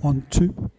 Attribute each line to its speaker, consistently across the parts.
Speaker 1: 1, 2.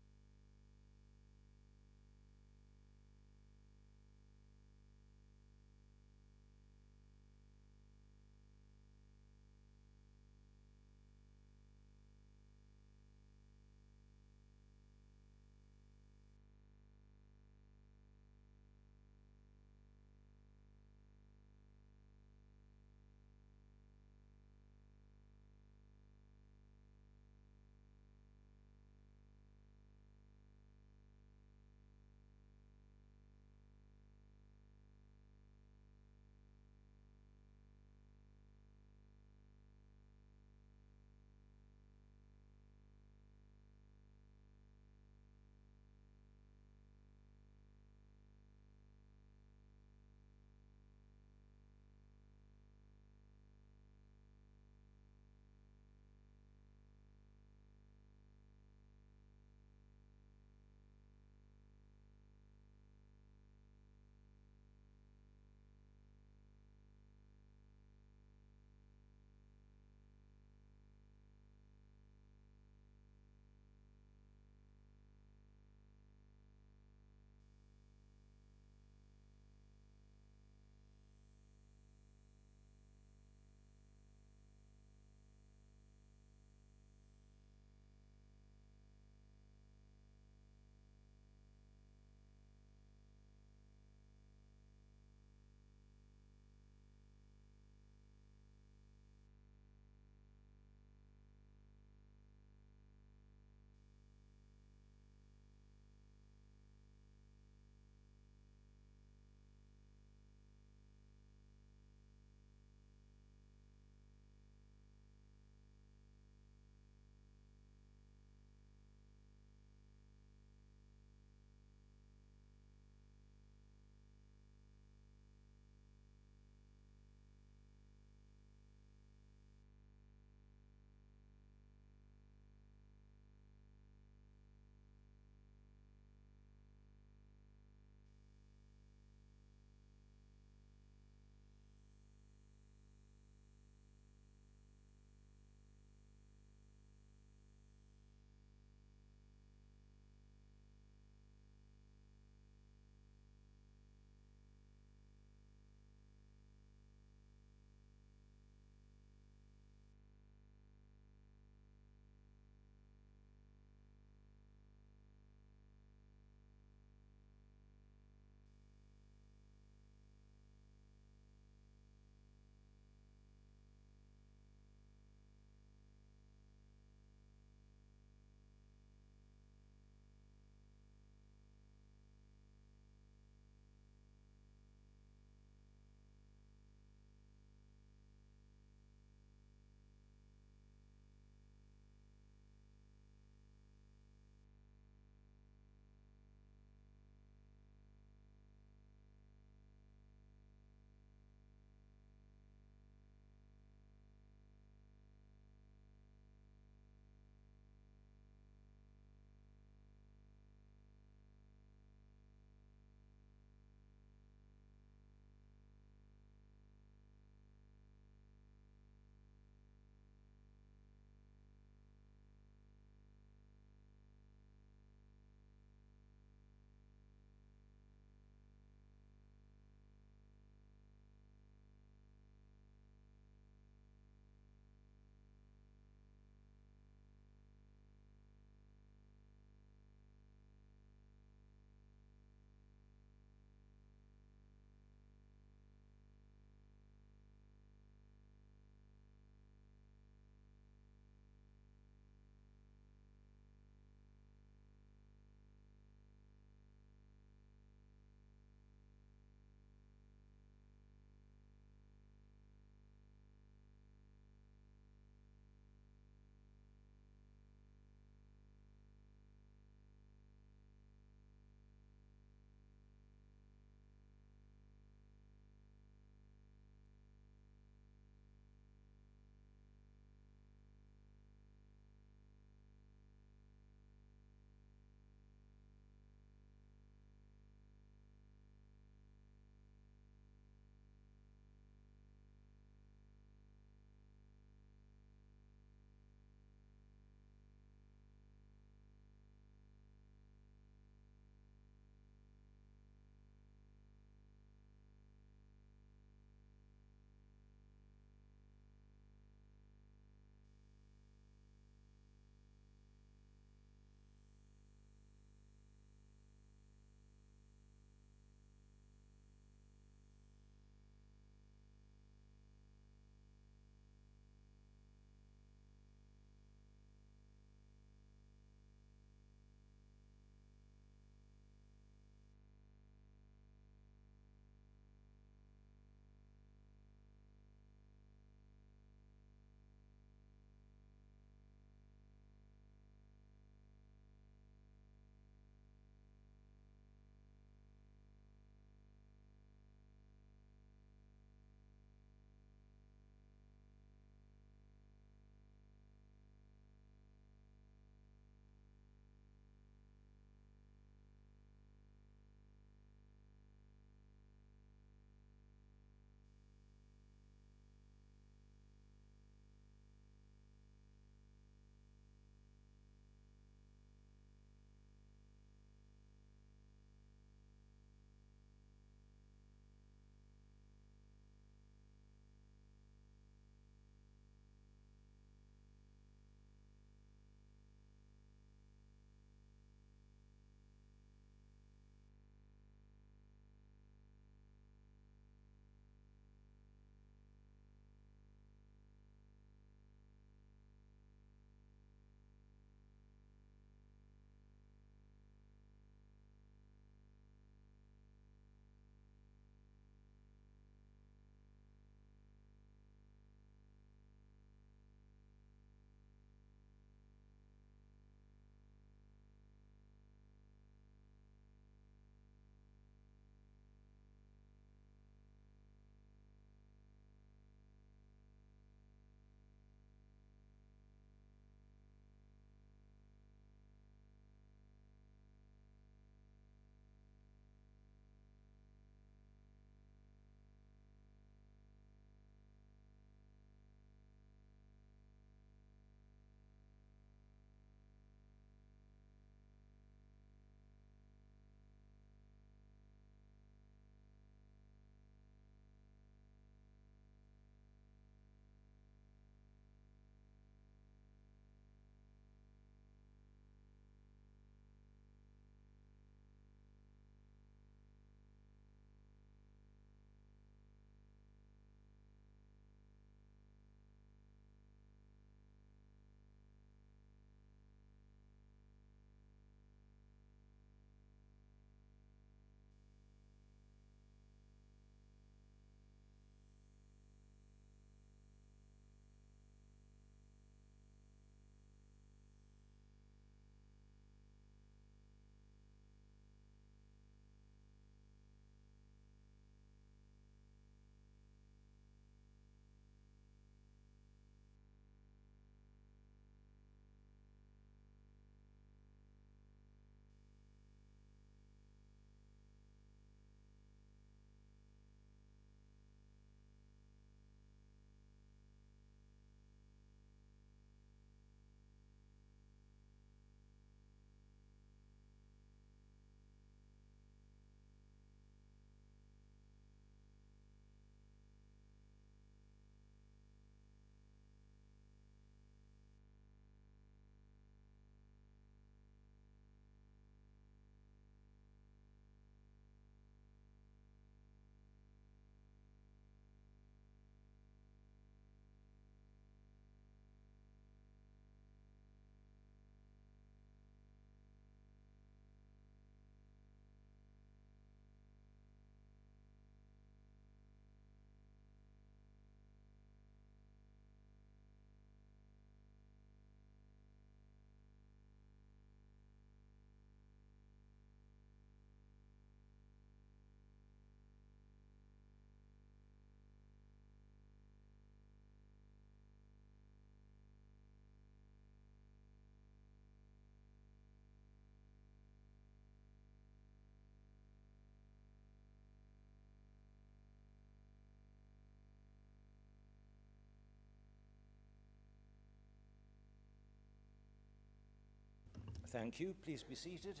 Speaker 1: Thank you. Please be seated.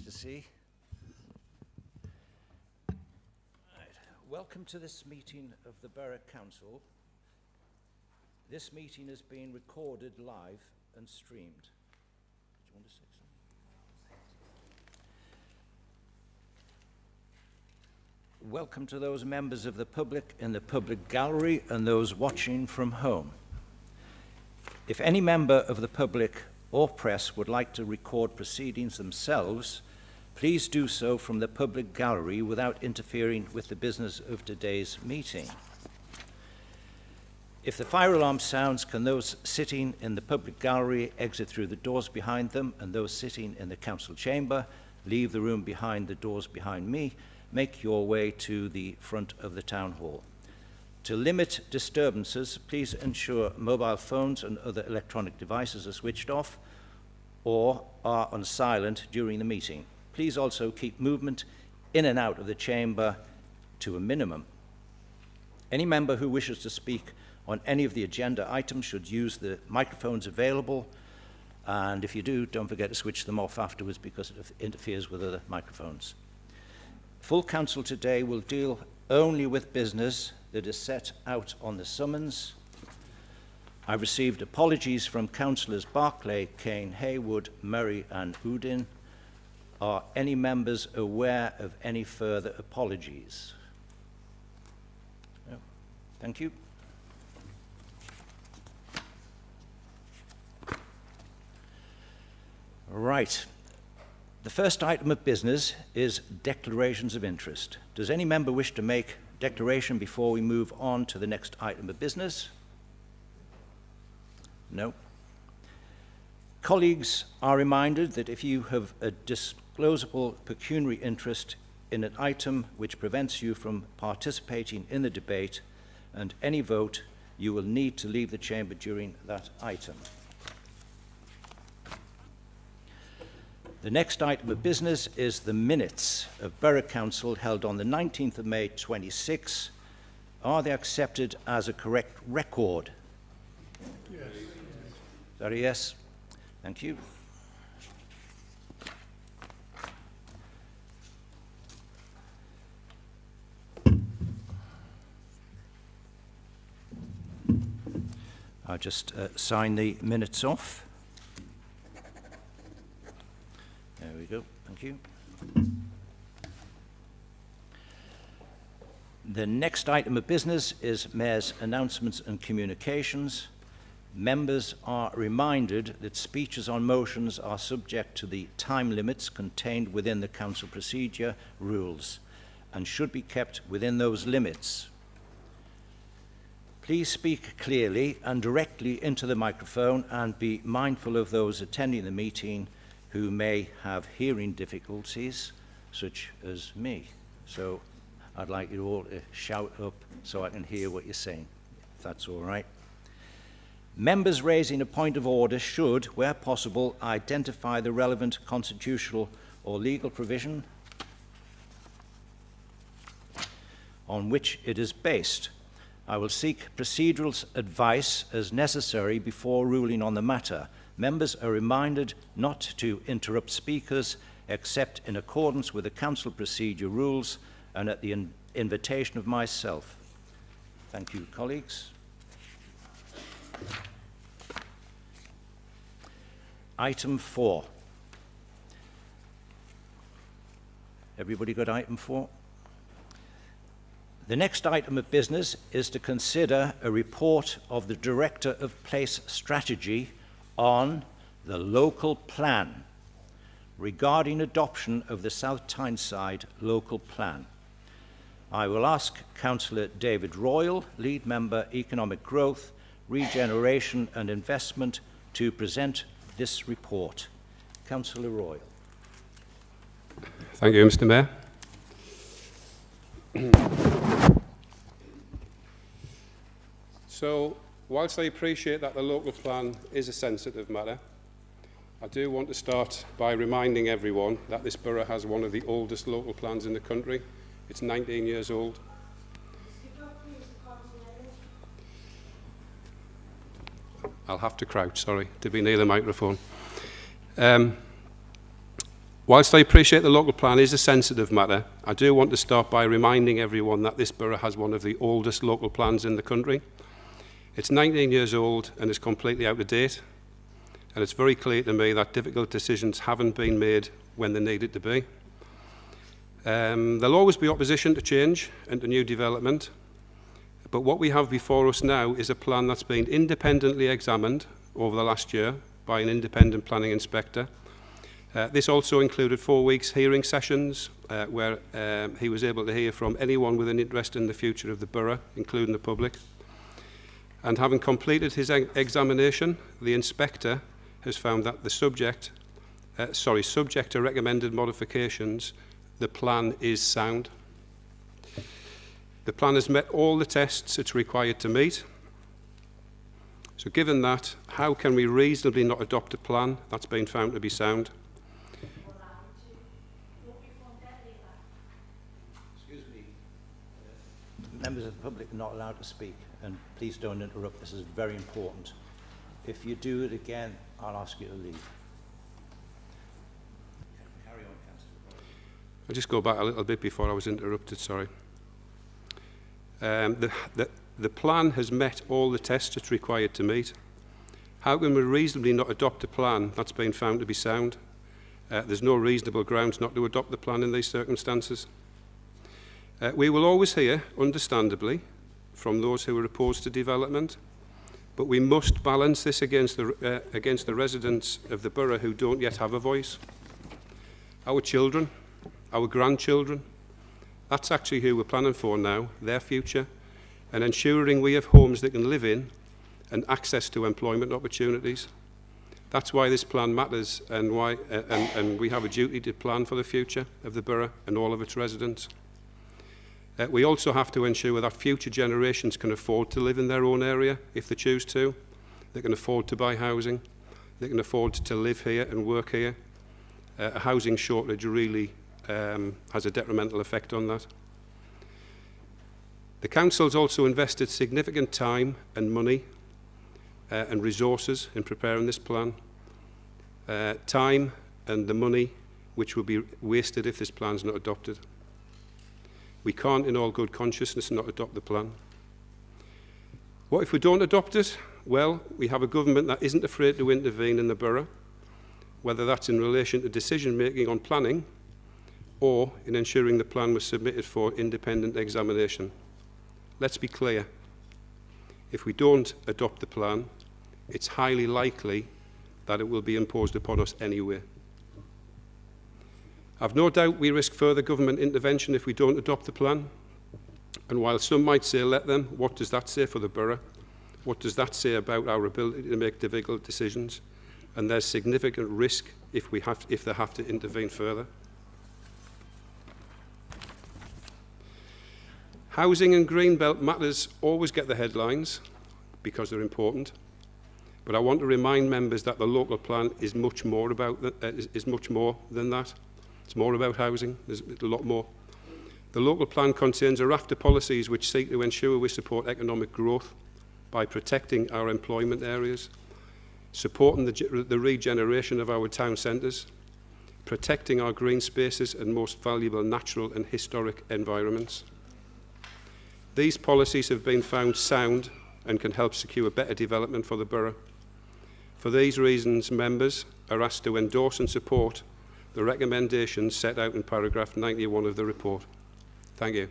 Speaker 1: To see. Welcome to this meeting of the Borough Council. This meeting is being recorded live and streamed. Do you want to say something? Welcome to those members of the public in the public gallery and those watching from home. If any member of the public or press would like to record proceedings themselves, please do so from the public gallery without interfering with the business of today's meeting. If the fire alarm sounds, can those sitting in the public gallery exit through the doors behind them, and those sitting in the council chamber leave the room behind the doors behind me, make your way to the front of the town hall. To limit disturbances, please ensure mobile phones and other electronic devices are switched off or are on silent during the meeting. Please also keep movement in and out of the chamber to a minimum. Any member who wishes to speak on any of the agenda items should use the microphones available, and if you do, don't forget to switch them off afterwards because it interferes with other microphones. Full council today will deal only with business that is set out on the summons. I received apologies from councillors Barclay, Kane, Haywood, Murray and Udin. Are any members aware of any further apologies? No. Thank you. Right. The first item of business is declarations of interest. Does any member wish to make a declaration before we move on to the next item of business? No. Colleagues are reminded that if you have a disclosable pecuniary interest in an item which prevents you from participating in the debate and any vote, you will need to leave the chamber during that item. The next item of business is the minutes of Borough Council held on the 19th of May 26. Are they accepted as a correct record? Yes. Is that a yes? Thank you. I'll just sign the minutes off. There we go. Thank you. The next item of business is Mayor's announcements and communications. Members are reminded that speeches on motions are subject to the time limits contained within the council procedure rules and should be kept within those limits. Please speak clearly and directly into the microphone and be mindful of those attending the meeting who may have hearing difficulties, such as me. So I'd like you all to shout up so I can hear what you're saying, if that's all right. Members raising a point of order should, where possible, identify the relevant constitutional or legal provision on which it is based. I will seek procedural advice as necessary before ruling on the matter. Members are reminded not to interrupt speakers except in accordance with the council procedure rules and at the invitation of myself. Thank you, colleagues. Item 4. Everybody got item 4? The next item of business is to consider a report of the Director of Place Strategy on the local plan regarding adoption of the South Tyneside local plan. I will ask Councillor David Royal, Lead Member Economic Growth, Regeneration and Investment, to present this report. Councillor Royal.
Speaker 2: Thank you, Mr. Mayor. So, whilst I appreciate that the local plan is a sensitive matter, I do want to start by reminding everyone that this borough has one of the oldest local plans in the country. It's 19 years old. I'll have to crouch, sorry, to be near the microphone. Whilst I appreciate the local plan is a sensitive matter, I do want to start by reminding everyone that this borough has one of the oldest local plans in the country. It's 19 years old and is completely out of date. And it's very clear to me that difficult decisions haven't been made when they needed to be. There'll always be opposition to change and to new development. But what we have before us now is a plan that's been independently examined over the last year by an independent planning inspector. This also included 4 weeks hearing sessions where he was able to hear from anyone with an interest in the future of the borough, including the public. And having completed his examination, the inspector has found that the subject to recommended modifications, the plan is sound. The plan has met all the tests it's required to meet. So given that, how can we reasonably not adopt a plan that's been found to be sound?
Speaker 1: Excuse me. Members of the public are not allowed to speak, and please don't interrupt. This is very important. If you do it again, I'll ask you to leave. Carry on, Councillor.
Speaker 2: I'll just go back a little bit before I was interrupted, sorry. The plan has met all the tests it's required to meet. How can we reasonably not adopt a plan that's been found to be sound? There's no reasonable grounds not to adopt the plan in these circumstances. We will always hear, understandably, from those who are opposed to development, but we must balance this against the residents of the borough who don't yet have a voice. Our children, our grandchildren, that's actually who we're planning for now, their future, and ensuring we have homes they can live in and access to employment opportunities. That's why this plan matters, and we have a duty to plan for the future of the borough and all of its residents. We also have to ensure that future generations can afford to live in their own area if they choose to. They can afford to buy housing. They can afford to live here and work here. A housing shortage really has a detrimental effect on that. The council's also invested significant time and money and resources in preparing this plan. Time and the money which will be wasted if this plan's not adopted. We can't, in all good consciousness, not adopt the plan. What if we don't adopt it? Well, we have a government that isn't afraid to intervene in the borough, whether that's in relation to decision-making on planning or in ensuring the plan was submitted for independent examination. Let's be clear. If we don't adopt the plan, it's highly likely that it will be imposed upon us anyway. I've no doubt we risk further government intervention if we don't adopt the plan. And while some might say let them, what does that say for the borough? What does that say about our ability to make difficult decisions? And there's significant risk if they have to intervene further. Housing and Greenbelt matters always get the headlines because they're important. But I want to remind members that the local plan is much more than that. It's more about housing. There's a lot more. The local plan contains a raft of policies which seek to ensure we support economic growth by protecting our employment areas, supporting the regeneration of our town centres, protecting our green spaces and most valuable natural and historic environments. These policies have been found sound and can help secure better development for the borough. For these reasons, members are asked to endorse and support the recommendations set out in paragraph 91 of the report. Thank you.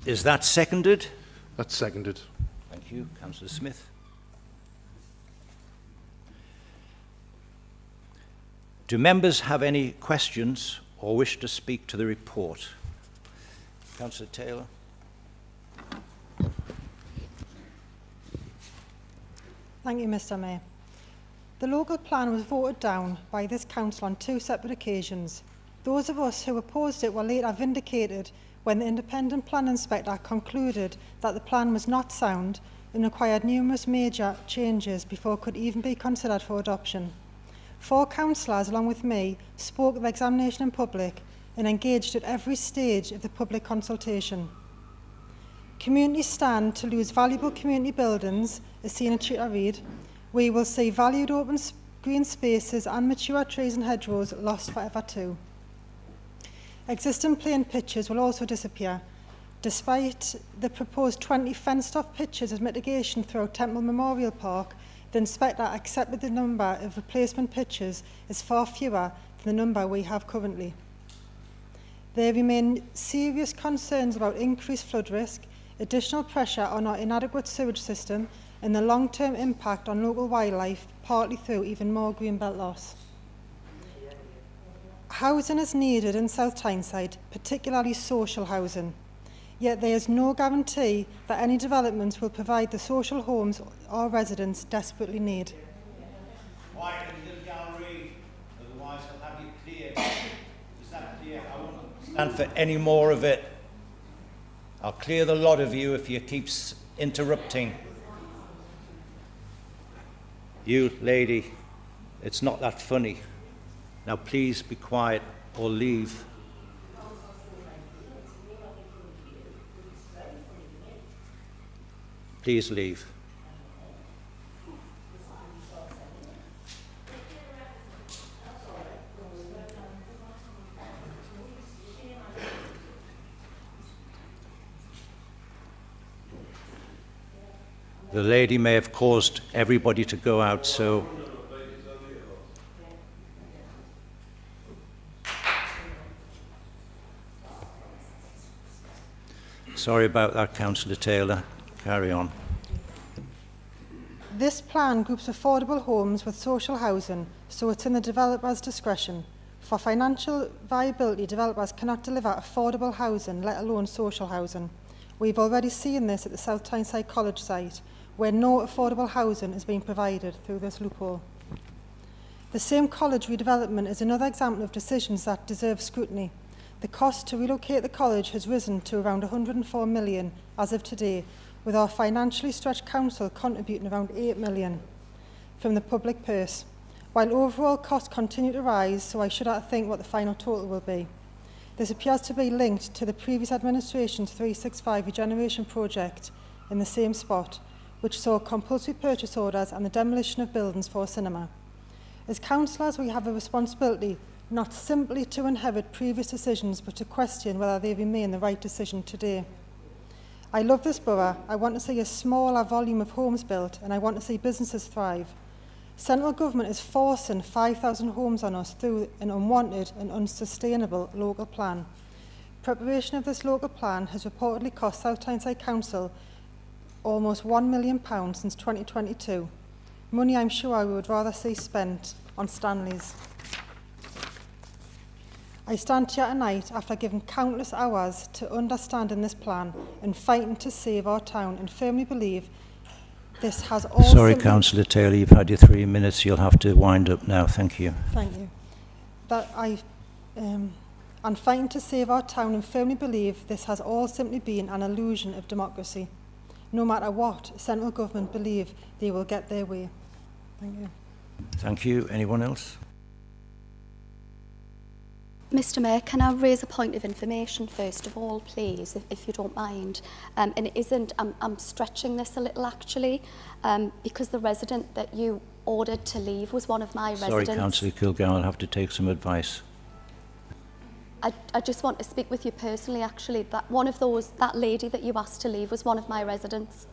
Speaker 1: Is that seconded?
Speaker 3: That's seconded.
Speaker 1: Thank you. Councillor Smith. Do members have any questions or wish to speak to the report? Councillor Taylor.
Speaker 4: Thank you, Mr. Mayor. The local plan was voted down by this council on 2 separate occasions, Those of us who opposed it were later vindicated when the independent plan inspector concluded that the plan was not sound and required numerous major changes before it could even be considered for adoption. 4 councillors, along with me, spoke of the examination in public and engaged at every stage of the public consultation. Communities stand to lose valuable community buildings, as seen in Tutor Reid. We will see valued open green spaces and mature trees and hedgerows lost forever too. Existing playing pitches will also disappear. Despite the proposed 20 fenced-off pitches as mitigation throughout Temple Memorial Park, the inspector accepted the number of replacement pitches is far fewer than the number we have currently. There remain serious concerns about increased flood risk, additional pressure on our inadequate sewage system, and the long-term impact on local wildlife, partly through even more greenbelt loss. Housing is needed in South Tyneside, particularly social housing. Yet there is no guarantee that any developments will provide the social homes our residents desperately need.
Speaker 1: Quiet in the gallery, otherwise I'll have you cleared. Is that clear? I won't stand for any more of it. I'll clear the lot of you if you keep interrupting. You, lady, it's not that funny. Now please be quiet or leave. Please leave. The lady may have caused everybody to go out, so sorry about that, Councillor Taylor. Carry on.
Speaker 4: This plan groups affordable homes with social housing, so it's in the developer's discretion. For financial viability, developers cannot deliver affordable housing, let alone social housing. We've already seen this at the South Tyneside College site, where no affordable housing is being provided through this loophole. The same college redevelopment is another example of decisions that deserve scrutiny. The cost to relocate the college has risen to around 104 million as of today, with our financially stretched council contributing around 8 million from the public purse. While overall costs continue to rise, so I shudder to think what the final total will be. This appears to be linked to the previous administration's 365 regeneration project in the same spot, which saw compulsory purchase orders and the demolition of buildings for a cinema. As councillors, we have a responsibility not simply to inherit previous decisions, but to question whether they remain the right decision today. I love this borough. I want to see a smaller volume of homes built, and I want to see businesses thrive. Central government is forcing 5,000 homes on us through an unwanted and unsustainable local plan. Preparation of this local plan has reportedly cost South Tyneside Council almost £1 million since 2022. Money I'm sure we would rather see spent on Stanley's. I stand here tonight after giving countless hours to understanding this plan and fighting to save our town, and firmly believe this has all...
Speaker 1: Sorry, Councillor Taylor, you've had your 3 minutes. You'll have to wind up now. Thank you.
Speaker 4: Thank you. And fighting to save our town, and firmly believe this has all simply been an illusion of democracy. No matter what central government believe, they will get their way. Thank you.
Speaker 1: Thank you. Anyone else?
Speaker 3: Mr Mayor, can I raise a point of information first of all, please, if you don't mind? And it isn't, I'm stretching this a little actually, because the resident that you ordered to leave was one of my residents.
Speaker 1: Sorry, Councillor Kilgown, I'll have to take some advice.
Speaker 3: I just want to speak with you personally actually, that lady that you asked to leave was one of my residents.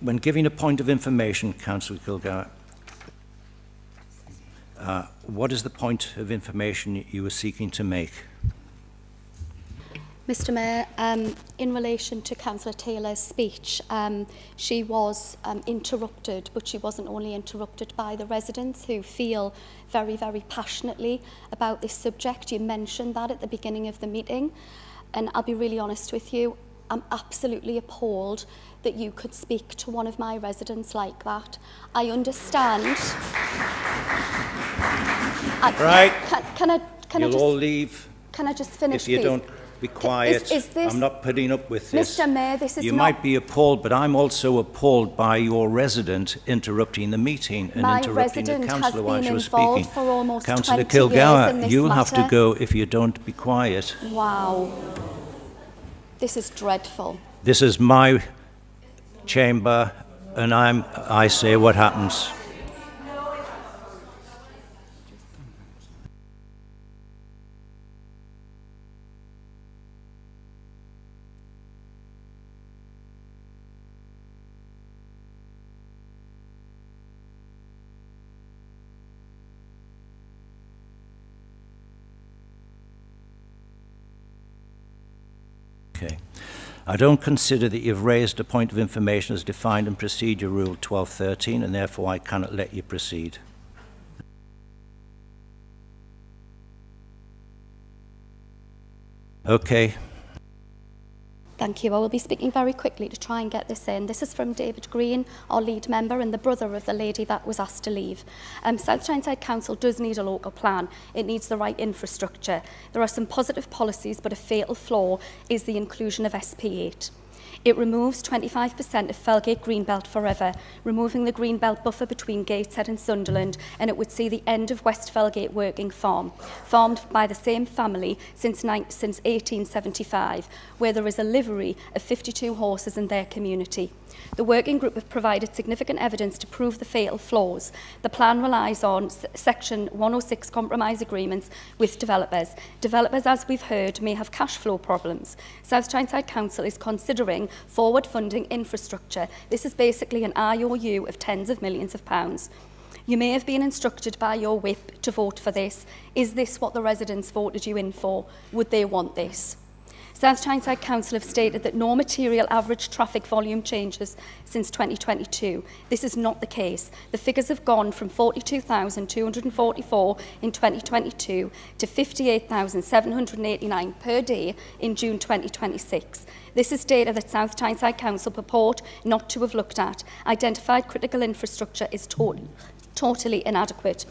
Speaker 1: When giving a point of information, Councillor Kilgour, What is the point of information you were seeking to make?
Speaker 3: Mr Mayor, in relation to Councillor Taylor's speech, she was interrupted, but she wasn't only interrupted by the residents who feel very, very passionately about this subject. You mentioned that at the beginning of the meeting, and I'll be really honest with you, I'm absolutely appalled that you could speak to one of my residents like that. I understand.
Speaker 1: Right.
Speaker 3: Can I
Speaker 1: You'll
Speaker 3: just,
Speaker 1: all leave
Speaker 3: can I just finish,
Speaker 1: if you
Speaker 3: please?
Speaker 1: don't be quiet.
Speaker 3: Is this,
Speaker 1: I'm not putting up with this.
Speaker 3: Mr Mayor, this is
Speaker 1: You
Speaker 3: not...
Speaker 1: might be appalled, but I'm also appalled by your resident interrupting the meeting and
Speaker 3: My
Speaker 1: interrupting the
Speaker 3: resident has
Speaker 1: councillor while
Speaker 3: been
Speaker 1: she was
Speaker 3: involved
Speaker 1: speaking.
Speaker 3: for almost
Speaker 1: Councillor
Speaker 3: 20 years in
Speaker 1: Kilgour,
Speaker 3: this
Speaker 1: you'll have to
Speaker 3: matter.
Speaker 1: go if you don't be quiet.
Speaker 3: Wow. This is dreadful.
Speaker 1: This is my chamber, and I say what happens. Okay. I don't consider that you've raised a point of information as defined in Procedure Rule 1213, and therefore I cannot let you proceed. Okay.
Speaker 3: Thank you. I will be speaking very quickly to try and get this in. This is from David Green, our lead member and the brother of the lady that was asked to leave. South Tyneside Council does need a local plan. It needs the right infrastructure. There are some positive policies, but a fatal flaw is the inclusion of SP8. It removes 25% of Felgate Greenbelt forever, removing the Greenbelt buffer between Gateshead and Sunderland, and it would see the end of West Felgate Working Farm, farmed by the same family since 1875, where there is a livery of 52 horses in their community. The working group have provided significant evidence to prove the fatal flaws. The plan relies on Section 106 compromise agreements with developers. Developers, as we've heard, may have cash flow problems. South Tyneside Council is considering forward funding infrastructure. This is basically an IOU of tens of millions of pounds. You may have been instructed by your whip to vote for this. Is this what the residents voted you in for? Would they want this? South Tyneside Council have stated that no material average traffic volume changes since 2022. This is not the case. The figures have gone from 42,244 in 2022 to 58,789 per day in June 2026. This is data that South Tyneside Council purport not to have looked at. Identified critical infrastructure is totally inadequate.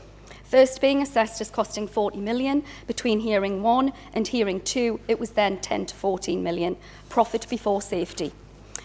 Speaker 3: First being assessed as costing 40 million, between hearing 1 and hearing 2, it was then 10 to 14 million. Profit before safety.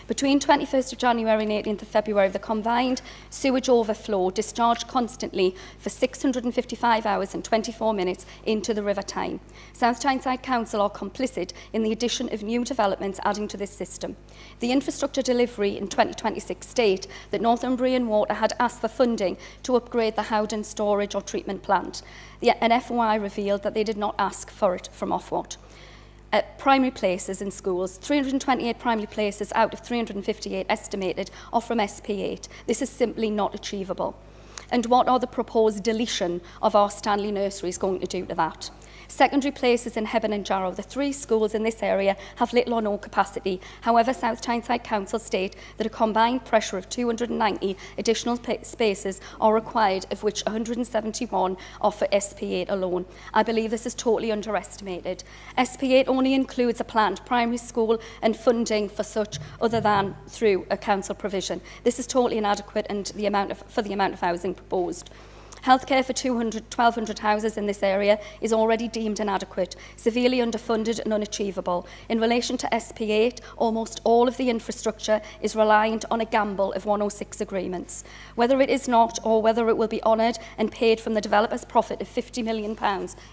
Speaker 3: Between 21st of January and 18th of February, the combined sewage overflow discharged constantly for 655 hours and 24 minutes into the River Tyne. South Tyneside Council are complicit in the addition of new developments adding to this system. The infrastructure delivery in 2026 state that Northumbrian Water had asked for funding to upgrade the Howden storage or treatment plant. An FOI revealed that they did not ask for it from Ofwat. Primary places in schools, 328 primary places out of 358 estimated are from SP8. This is simply not achievable. And what are the proposed deletion of our Stanley nurseries going to do to that? Secondary places in Hebburn and Jarrow, the 3 schools in this area have little or no capacity. However, South Tyneside Council state that a combined pressure of 290 additional spaces are required, of which 171 are for SP8 alone. I believe this is totally underestimated. SP8 only includes a planned primary school and funding for such other than through a council provision. This is totally inadequate and for the amount of housing proposed. Healthcare for 1,200 houses in this area is already deemed inadequate, severely underfunded and unachievable. In relation to SP8, almost all of the infrastructure is reliant on a gamble of 106 agreements. Whether it is not or whether it will be honoured and paid from the developer's profit of £50 million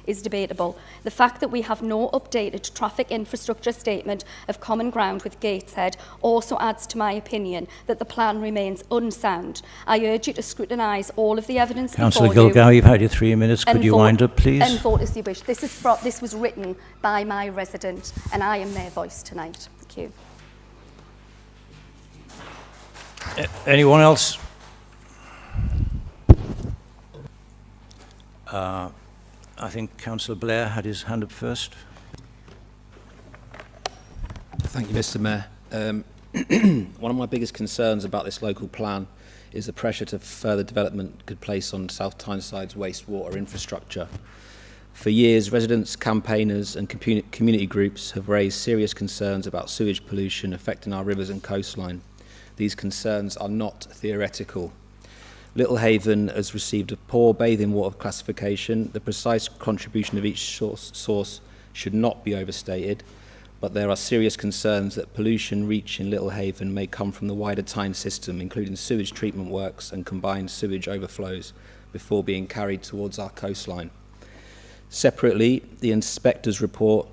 Speaker 3: is debatable. The fact that we have no updated traffic infrastructure statement of common ground with Gateshead also adds to my opinion that the plan remains unsound. I urge you to scrutinise all of the evidence
Speaker 1: Councillor Kilgour, you've had your 3 minutes. Could you wind up, please?
Speaker 3: And vote as you wish. This was written by my resident, and I am their voice tonight. Thank you.
Speaker 1: Anyone else? I think Councillor Blair had his hand up first.
Speaker 5: Thank you, Mr. Mayor. One of my biggest concerns about this local plan is the pressure to further development could place on South Tyneside's wastewater infrastructure. For years, residents, campaigners and community groups have raised serious concerns about sewage pollution affecting our rivers and coastline. These concerns are not theoretical. Littlehaven has received a poor bathing water classification. The precise contribution of each source should not be overstated, but there are serious concerns that pollution reaching Littlehaven may come from the wider Tyne system, including sewage treatment works and combined sewage overflows, before being carried towards our coastline. Separately, the inspector's report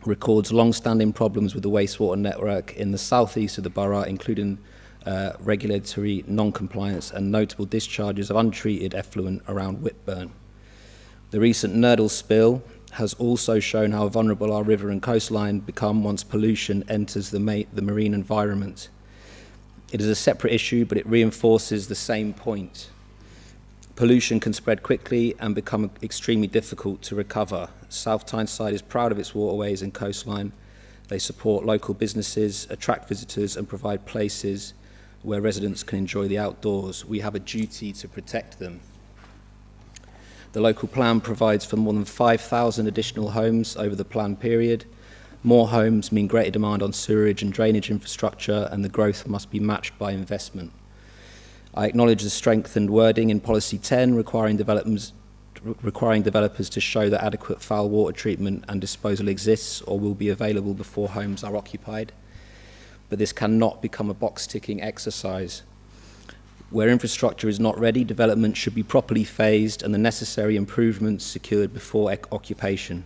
Speaker 5: records long-standing problems with the wastewater network in the southeast of the borough, including regulatory non-compliance and notable discharges of untreated effluent around Whitburn. The recent Nurdle spill has also shown how vulnerable our river and coastline become once pollution enters the marine environment. It is a separate issue, but it reinforces the same point. Pollution can spread quickly and become extremely difficult to recover. South Tyneside is proud of its waterways and coastline. They support local businesses, attract visitors and provide places where residents can enjoy the outdoors. We have a duty to protect them. The local plan provides for more than 5,000 additional homes over the planned period. More homes mean greater demand on sewerage and drainage infrastructure, and the growth must be matched by investment. I acknowledge the strengthened wording in Policy 10 requiring developers to show that adequate foul water treatment and disposal exists or will be available before homes are occupied. But this cannot become a box-ticking exercise. Where infrastructure is not ready, development should be properly phased and the necessary improvements secured before occupation.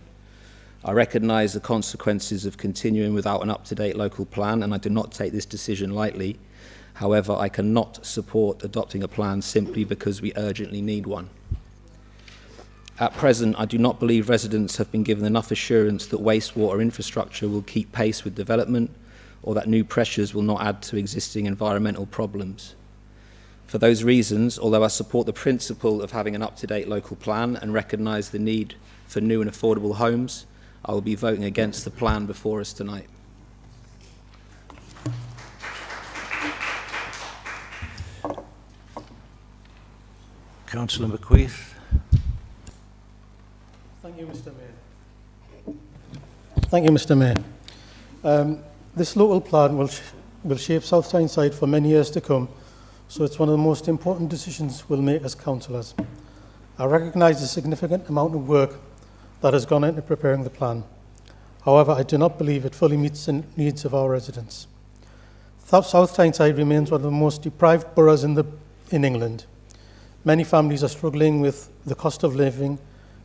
Speaker 5: I recognise the consequences of continuing without an up-to-date local plan, and I do not take this decision lightly. However, I cannot support adopting a plan simply because we urgently need one. At present, I do not believe residents have been given enough assurance that wastewater infrastructure will keep pace with development, or that new pressures will not add to existing environmental problems. For those reasons, although I support the principle of having an up-to-date local plan and recognise the need for new and affordable homes, I will be voting against the plan before us tonight.
Speaker 1: Councillor McQueith.
Speaker 6: Thank you, Mr. Mayor. Thank you, Mr. Mayor. This local plan will shape South Tyneside for many years to come, so it's one of the most important decisions we'll make as councillors. I recognise the significant amount of work that has gone into preparing the plan. However, I do not believe it fully meets the needs of our residents. South Tyneside remains one of the most deprived boroughs in England. Many families are struggling with the cost of living,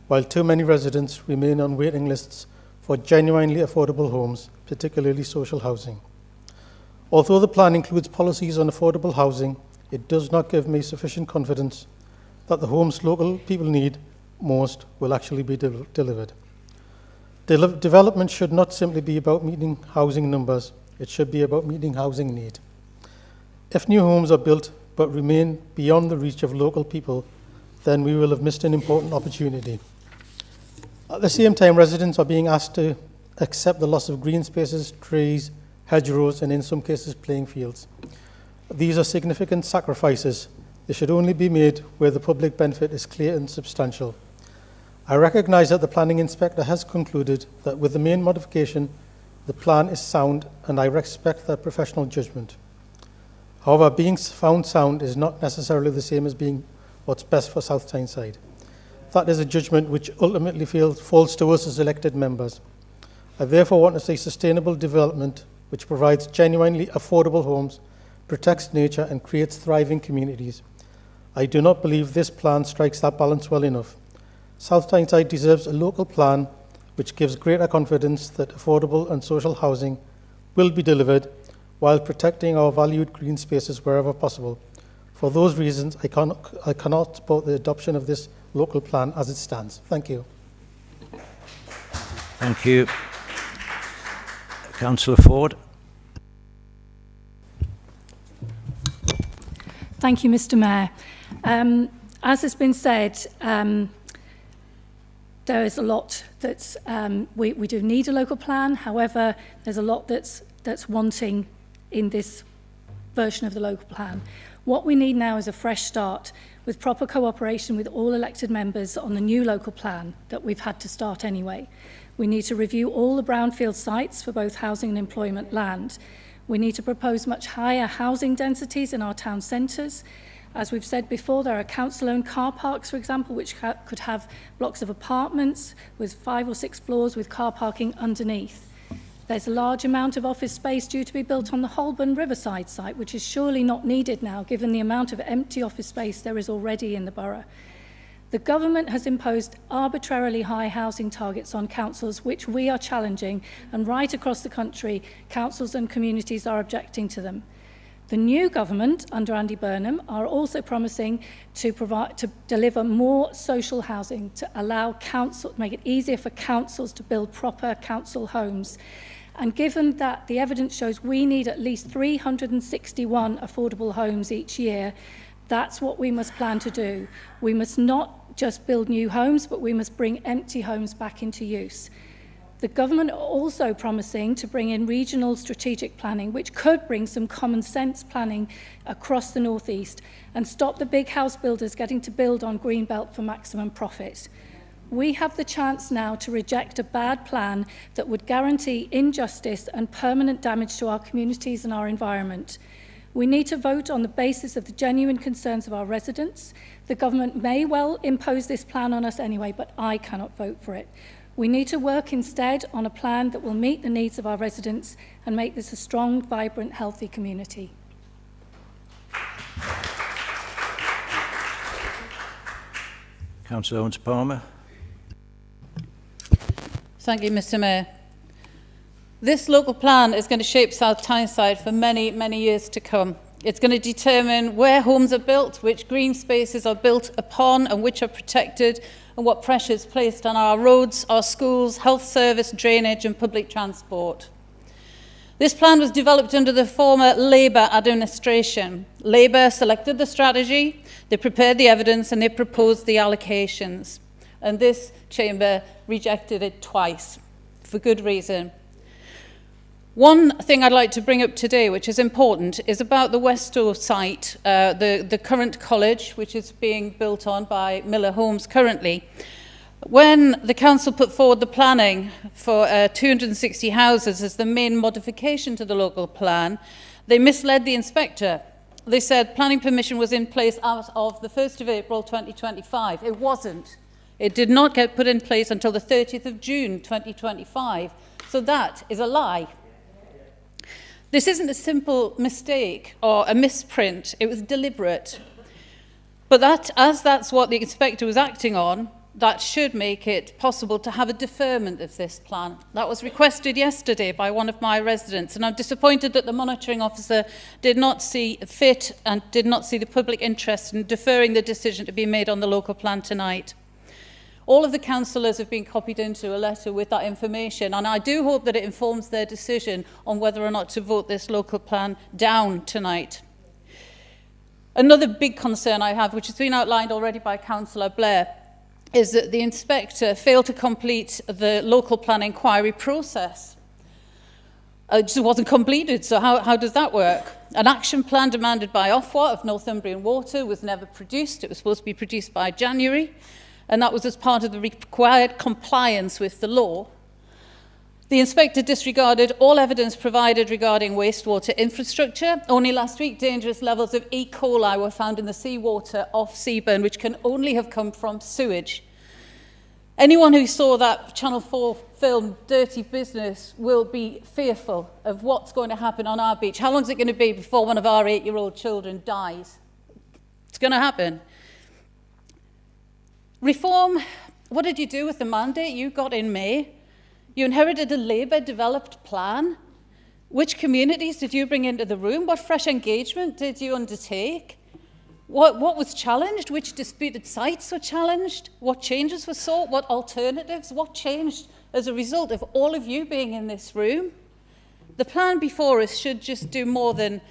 Speaker 6: while too many residents remain on waiting lists for genuinely affordable homes, particularly social housing. Although the plan includes policies on affordable housing, it does not give me sufficient confidence that the homes local people need most will actually be delivered. Development should not simply be about meeting housing numbers, it should be about meeting housing need. If new homes are built but remain beyond the reach of local people, then we will have missed an important opportunity. At the same time, residents are being asked to accept the loss of green spaces, trees, hedgerows, and in some cases, playing fields. These are significant sacrifices. They should only be made where the public benefit is clear and substantial. I recognise that the planning inspector has concluded that with the main modification, the plan is sound, and I respect their professional judgment. However, being found sound is not necessarily the same as being what's best for South Tyneside. That is a judgment which ultimately falls to us as elected members. I therefore want to see sustainable development which provides genuinely affordable homes, protects nature and creates thriving communities. I do not believe this plan strikes that balance well enough. South Tyneside deserves a local plan which gives greater confidence that affordable and social housing will be delivered while protecting our valued green spaces wherever possible. For those reasons, I cannot support the adoption of this local plan as it stands. Thank you.
Speaker 1: Thank you. Councillor Ford.
Speaker 7: Thank you, Mr. Mayor. As has been said, there is a lot that's, we do need a local plan. However, there's a lot that's wanting in this version of the local plan. What we need now is a fresh start with proper cooperation with all elected members on the new local plan that we've had to start anyway. We need to review all the brownfield sites for both housing and employment land. We need to propose much higher housing densities in our town centres. As we've said before, there are council-owned car parks, for example, which could have blocks of apartments with 5 or 6 floors with car parking underneath. There's a large amount of office space due to be built on the Holborn Riverside site, which is surely not needed now, given the amount of empty office space there is already in the borough. The government has imposed arbitrarily high housing targets on councils, which we are challenging, and right across the country, councils and communities are objecting to them. The new government, under Andy Burnham, are also promising to deliver more social housing, to allow make it easier for councils to build proper council homes. And given that the evidence shows we need at least 361 affordable homes each year, that's what we must plan to do. We must not just build new homes, but we must bring empty homes back into use. The government are also promising to bring in regional strategic planning, which could bring some common sense planning across the North East and stop the big house builders getting to build on Greenbelt for maximum profit. We have the chance now to reject a bad plan that would guarantee injustice and permanent damage to our communities and our environment. We need to vote on the basis of the genuine concerns of our residents. The government may well impose this plan on us anyway, but I cannot vote for it. We need to work instead on a plan that will meet the needs of our residents and make this a strong, vibrant, healthy community.
Speaker 1: Councillor Owens-Palmer.
Speaker 8: Thank you, Mr Mayor. This local plan is going to shape South Tyneside for many, many years to come. It's going to determine where homes are built, which green spaces are built upon and which are protected, and what pressure is placed on our roads, our schools, health service, drainage and public transport. This plan was developed under the former Labour administration. Labour selected the strategy, they prepared the evidence and they proposed the allocations. And this chamber rejected it twice, for good reason. One thing I'd like to bring up today, which is important, is about the Westow site, the current college, which is being built on by Miller Homes currently. When the council put forward the planning for 260 houses as the main modification to the local plan, they misled the inspector. They said planning permission was in place as of the 1st of April 2025. It wasn't. It did not get put in place until the 30th of June 2025. So that is a lie. This isn't a simple mistake or a misprint, it was deliberate. But that's what the inspector was acting on, that should make it possible to have a deferment of this plan. That was requested yesterday by one of my residents, and I'm disappointed that the monitoring officer did not see fit and did not see the public interest in deferring the decision to be made on the local plan tonight. All of the councillors have been copied into a letter with that information, and I do hope that it informs their decision on whether or not to vote this local plan down tonight. Another big concern I have, which has been outlined already by Councillor Blair, is that the inspector failed to complete the local plan inquiry process. It just wasn't completed, so how does that work? An action plan demanded by Ofwat of Northumbrian Water was never produced. It was supposed to be produced by January. And that was as part of the required compliance with the law. The inspector disregarded all evidence provided regarding wastewater infrastructure. Only last week, dangerous levels of E. coli were found in the seawater off Seaburn, which can only have come from sewage. Anyone who saw that Channel 4 film, Dirty Business, will be fearful of what's going to happen on our beach. How long is it going to be before one of our 8-year-old children dies? It's going to happen. Reform, what did you do with the mandate you got in May? You inherited a Labour-developed plan. Which communities did you bring into the room? What fresh engagement did you undertake? What was challenged? Which disputed sites were challenged? What changes were sought? What alternatives? What changed as a result of all of you being in this room? The plan before us should just do more than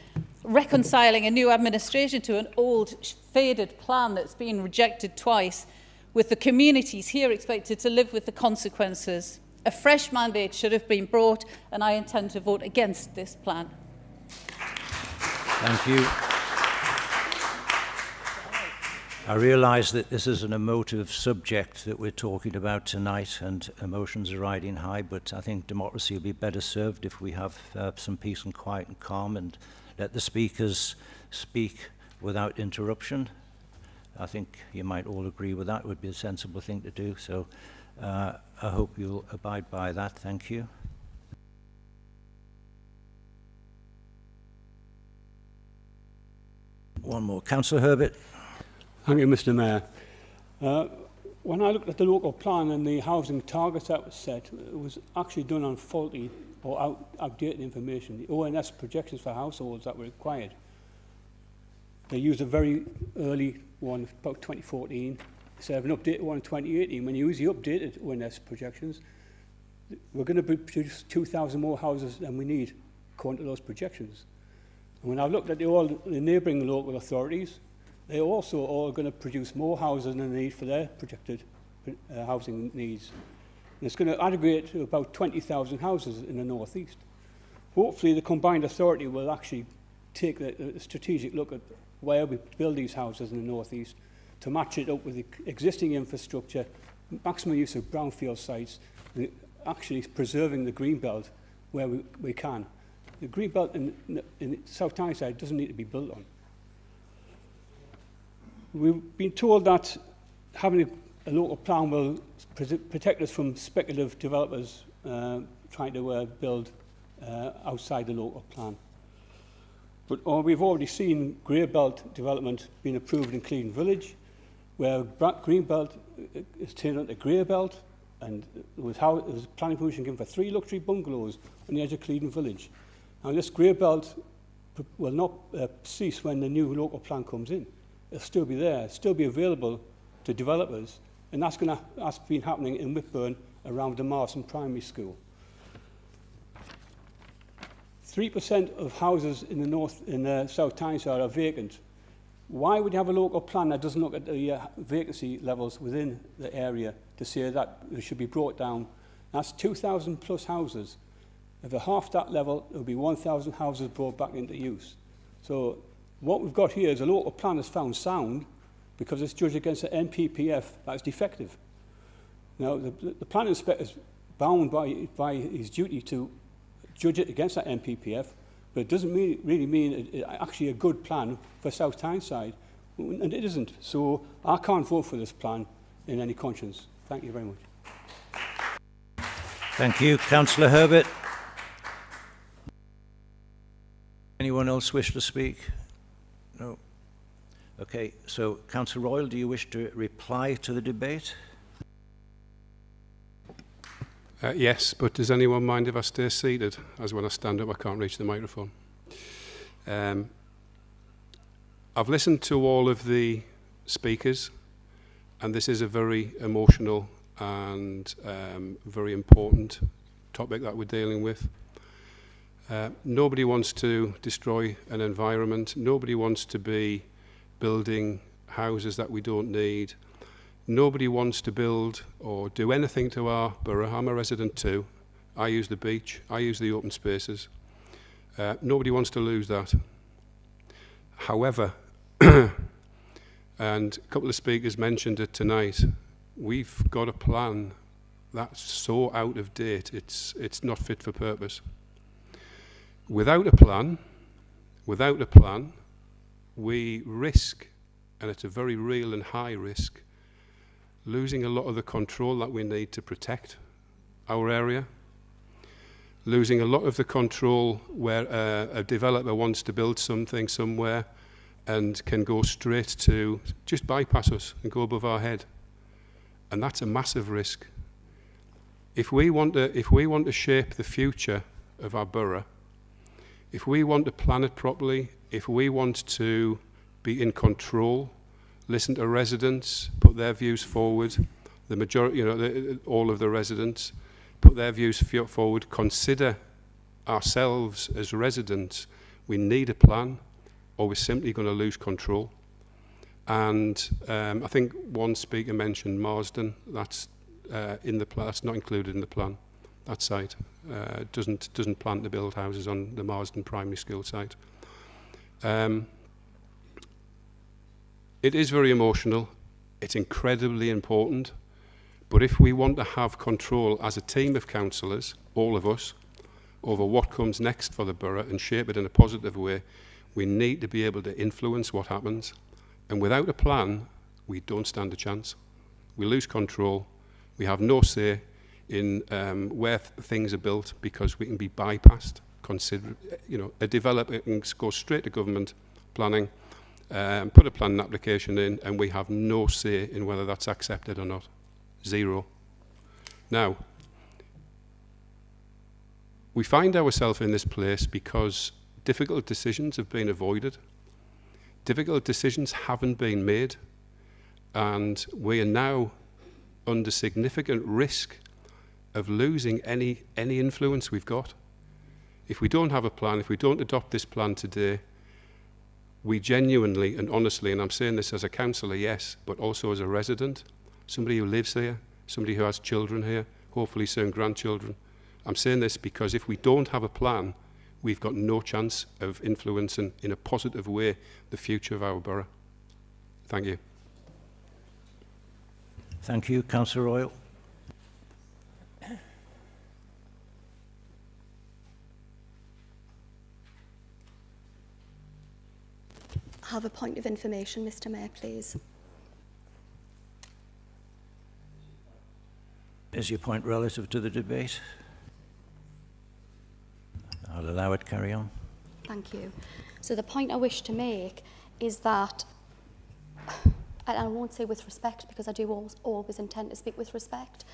Speaker 8: reconciling a new administration to an old, faded plan that's been rejected twice. with the communities here expected to live with the consequences. A fresh mandate should have been brought, and I intend to vote against this plan.
Speaker 1: Thank you. I realise that this is an emotive subject that we're talking about tonight, and emotions are riding high, but I think democracy will be better served if we have some peace and quiet and calm and let the speakers speak without interruption. I think you might all agree with that. It would be a sensible thing to do. So I hope you'll abide by that. Thank you. One more. Councillor Herbert.
Speaker 9: Thank you, Mr. Mayor. When I looked at the local plan and the housing targets that was set, it was actually done on faulty or outdated information. The ONS projections for households that were required, they used a very early one, about 2014, instead of an updated one in 2018. When you use the updated ONS projections, we're going to produce 2,000 more houses than we need, according to those projections. And when I've looked at all the neighbouring local authorities, they also all going to produce more houses than they need for their projected housing needs. And it's going to aggregate to about 20,000 houses in the North East. Hopefully the combined authority will actually take a strategic look at where we build these houses in the North East to match it up with the existing infrastructure, maximum use of brownfield sites, and actually preserving the green belt where we can. The green belt in South Tyneside doesn't need to be built on. We've been told that having a local plan will protect us from speculative developers trying to build outside the local plan. But we've already seen grey belt development being approved in Cleveland Village, where green belt is turned into grey belt, and there was planning permission given for 3 luxury bungalows on the edge of Cleveland Village. Now this grey belt will not cease when the new local plan comes in. It'll still be there, still be available to developers, and that's been happening in Whitburn around the Marston Primary School. 3% of houses in the South Tyneside are vacant. Why would you have a local plan that doesn't look at the vacancy levels within the area to say that it should be brought down? That's 2,000 plus houses. If they're half that level, it would be 1,000 houses brought back into use. So what we've got here is a local plan that's found sound because it's judged against an NPPF that is defective. Now, the planning inspector is bound by his duty to judge it against that NPPF, but it doesn't really mean it's actually a good plan for South Tyneside, and it isn't. So I can't vote for this plan in any conscience. Thank you very much.
Speaker 1: Thank you. Councillor Herbert. Anyone else wish to speak? No. Okay, so Councillor Royal, do you wish to reply to the debate?
Speaker 2: Yes, but does anyone mind if I stay seated? As when I stand up, I can't reach the microphone. I've listened to all of the speakers, and this is a very emotional and very important topic that we're dealing with. Nobody wants to destroy an environment. Nobody wants to be building houses that we don't need. Nobody wants to build or do anything to our borough. I'm a resident too. I use the beach. I use the open spaces. Nobody wants to lose that. However, and a couple of speakers mentioned it tonight, we've got a plan that's so out of date, it's not fit for purpose. Without a plan, we risk, and it's a very real and high risk, losing a lot of the control that we need to protect our area, losing a lot of the control where a developer wants to build something somewhere and can go straight to just bypass us and go above our head. And that's a massive risk. If we want to shape the future of our borough, if we want to plan it properly, if we want to be in control, listen to residents, put their views forward, the majority, all of the residents, put their views forward, consider ourselves as residents, we need a plan, or we're simply going to lose control. And I think one speaker mentioned Marsden. That's in the plan. That's not included in the plan. That site doesn't plan to build houses on the Marsden Primary School site. It is very emotional. It's incredibly important. But if we want to have control as a team of councillors, all of us, over what comes next for the borough and shape it in a positive way, we need to be able to influence what happens. And without a plan, we don't stand a chance. We lose control. We have no say in where things are built because we can be bypassed. Consider, a developer can go straight to government planning, put a planning application in, and we have no say in whether that's accepted or not. Zero. Now, we find ourselves in this place because difficult decisions have been avoided. Difficult decisions haven't been made, and we are now under significant risk of losing any influence we've got. If we don't have a plan, if we don't adopt this plan today, we genuinely and honestly, and I'm saying this as a councillor, yes, but also as a resident, somebody who lives here, somebody who has children here, hopefully soon grandchildren. I'm saying this because if we don't have a plan, we've got no chance of influencing in a positive way the future of our borough. Thank you.
Speaker 1: Thank you, Councillor Royal.
Speaker 3: I have a point of information, Mr. Mayor, please.
Speaker 1: Is your point relative to the debate? I'll allow it, carry on.
Speaker 3: Thank you. So the point I wish to make is that, and I won't say with respect because I do always intend to speak with respect,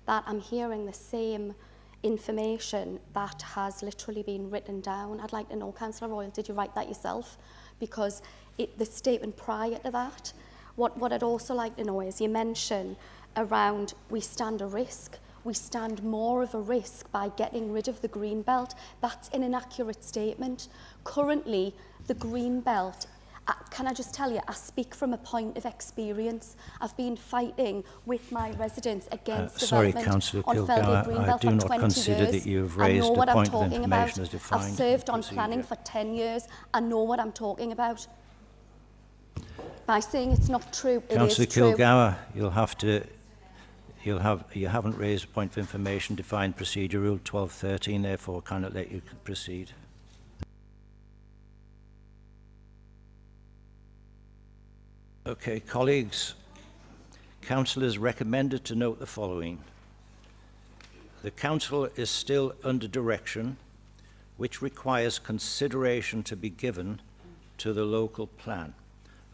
Speaker 3: that I'm hearing the same information that has literally been written down. I'd like to know, Councillor Royal, did you write that yourself? Because the statement prior to that, what I'd also like to know is you mention around we stand a risk. We stand more of a risk by getting rid of the green belt. That's an inaccurate statement. Currently, the green belt, can I just tell you, I speak from a point of experience. I've been fighting with my residents against development
Speaker 1: Councillor
Speaker 3: on Felgate Green Belt for 20 years.
Speaker 1: I do not consider that you've raised a point of information as defined.
Speaker 3: I've served on planning for 10 years. I know what I'm talking about. By saying it's not true, it is true.
Speaker 1: Councillor Kilgour, you haven't raised a point of information, defined procedure rule 1213, therefore I cannot let you proceed. Okay, colleagues, council is recommended to note the following. The council is still under direction, which requires consideration to be given to the local plan,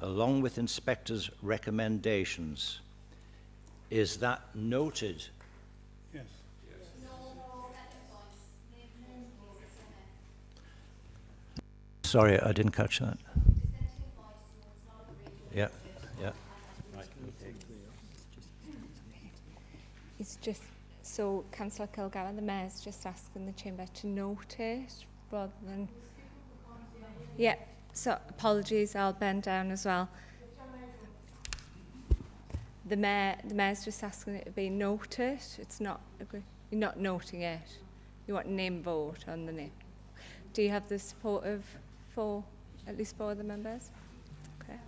Speaker 1: along with inspectors' recommendations. Is that noted?
Speaker 9: Yes.
Speaker 1: Sorry, I didn't catch that. Yeah.
Speaker 10: It's just, so Councillor Kilgour, the Mayor's just asking the Chamber to note it rather than... Yeah, so apologies, I'll bend down as well. The Mayor's just asking it to be noted. It's not, you're not noting it. You want name vote on the name. Do you have the support of at least 4 of the members? Okay.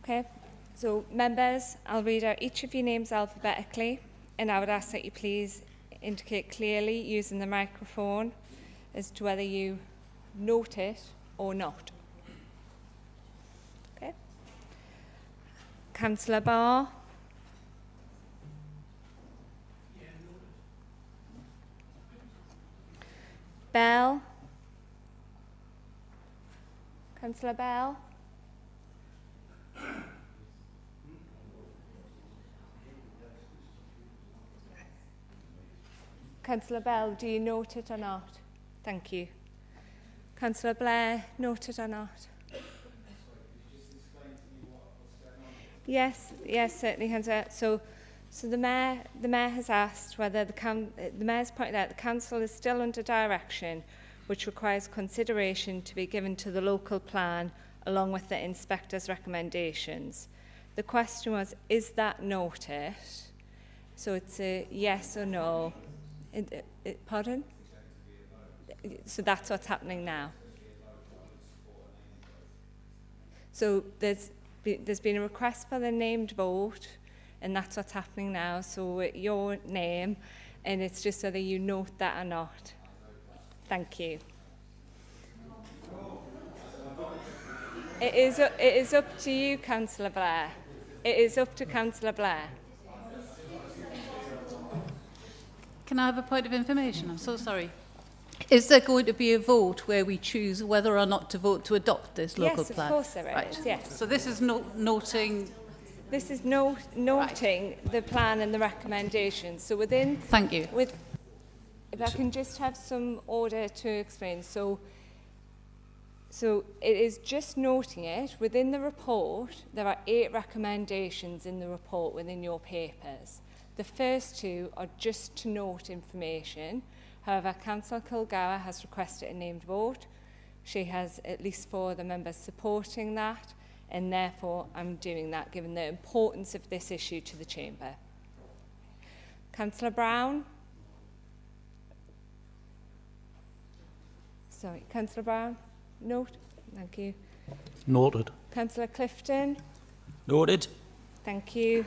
Speaker 10: Okay, so members, I'll read out each of your names alphabetically, and I would ask that you please indicate clearly using the microphone as to whether you note it or not. Okay. Councillor Barr. Bell. Councillor Bell. Councillor Bell, do you note it or not? Thank you. Councillor Blair, note it or not? Yes, certainly, Councillor. So the Mayor has asked whether the Mayor's pointed out the Council is still under direction, which requires consideration to be given to the local plan along with the inspector's recommendations. The question was, is that noted? So it's a yes or no. Pardon? So that's what's happening now. So there's been a request for the named vote, and that's what's happening now. So your name, and it's just whether you note that or not. Thank you. It is up to you, Councillor Blair. It is up to Councillor Blair.
Speaker 8: Can I have a point of information? I'm so sorry. Is there going to be a vote where we choose whether or not to vote to adopt this local plan?
Speaker 10: Yes, of course there is.
Speaker 8: Right.
Speaker 10: Yes.
Speaker 8: So this is noting...
Speaker 10: This is noting the plan and the recommendations. So within...
Speaker 8: Thank you.
Speaker 10: If I can just have some order to explain. So it is just noting it. Within the report, there are 8 recommendations in the report within your papers. The first 2 are just to note information. However, Councillor Kilgour has requested a named vote. She has at least 4 of the members supporting that, and therefore I'm doing that given the importance of this issue to the Chamber. Councillor Brown? Sorry, Councillor Brown? Note? Thank you.
Speaker 11: Noted.
Speaker 10: Councillor Clifton?
Speaker 11: Noted.
Speaker 10: Thank you.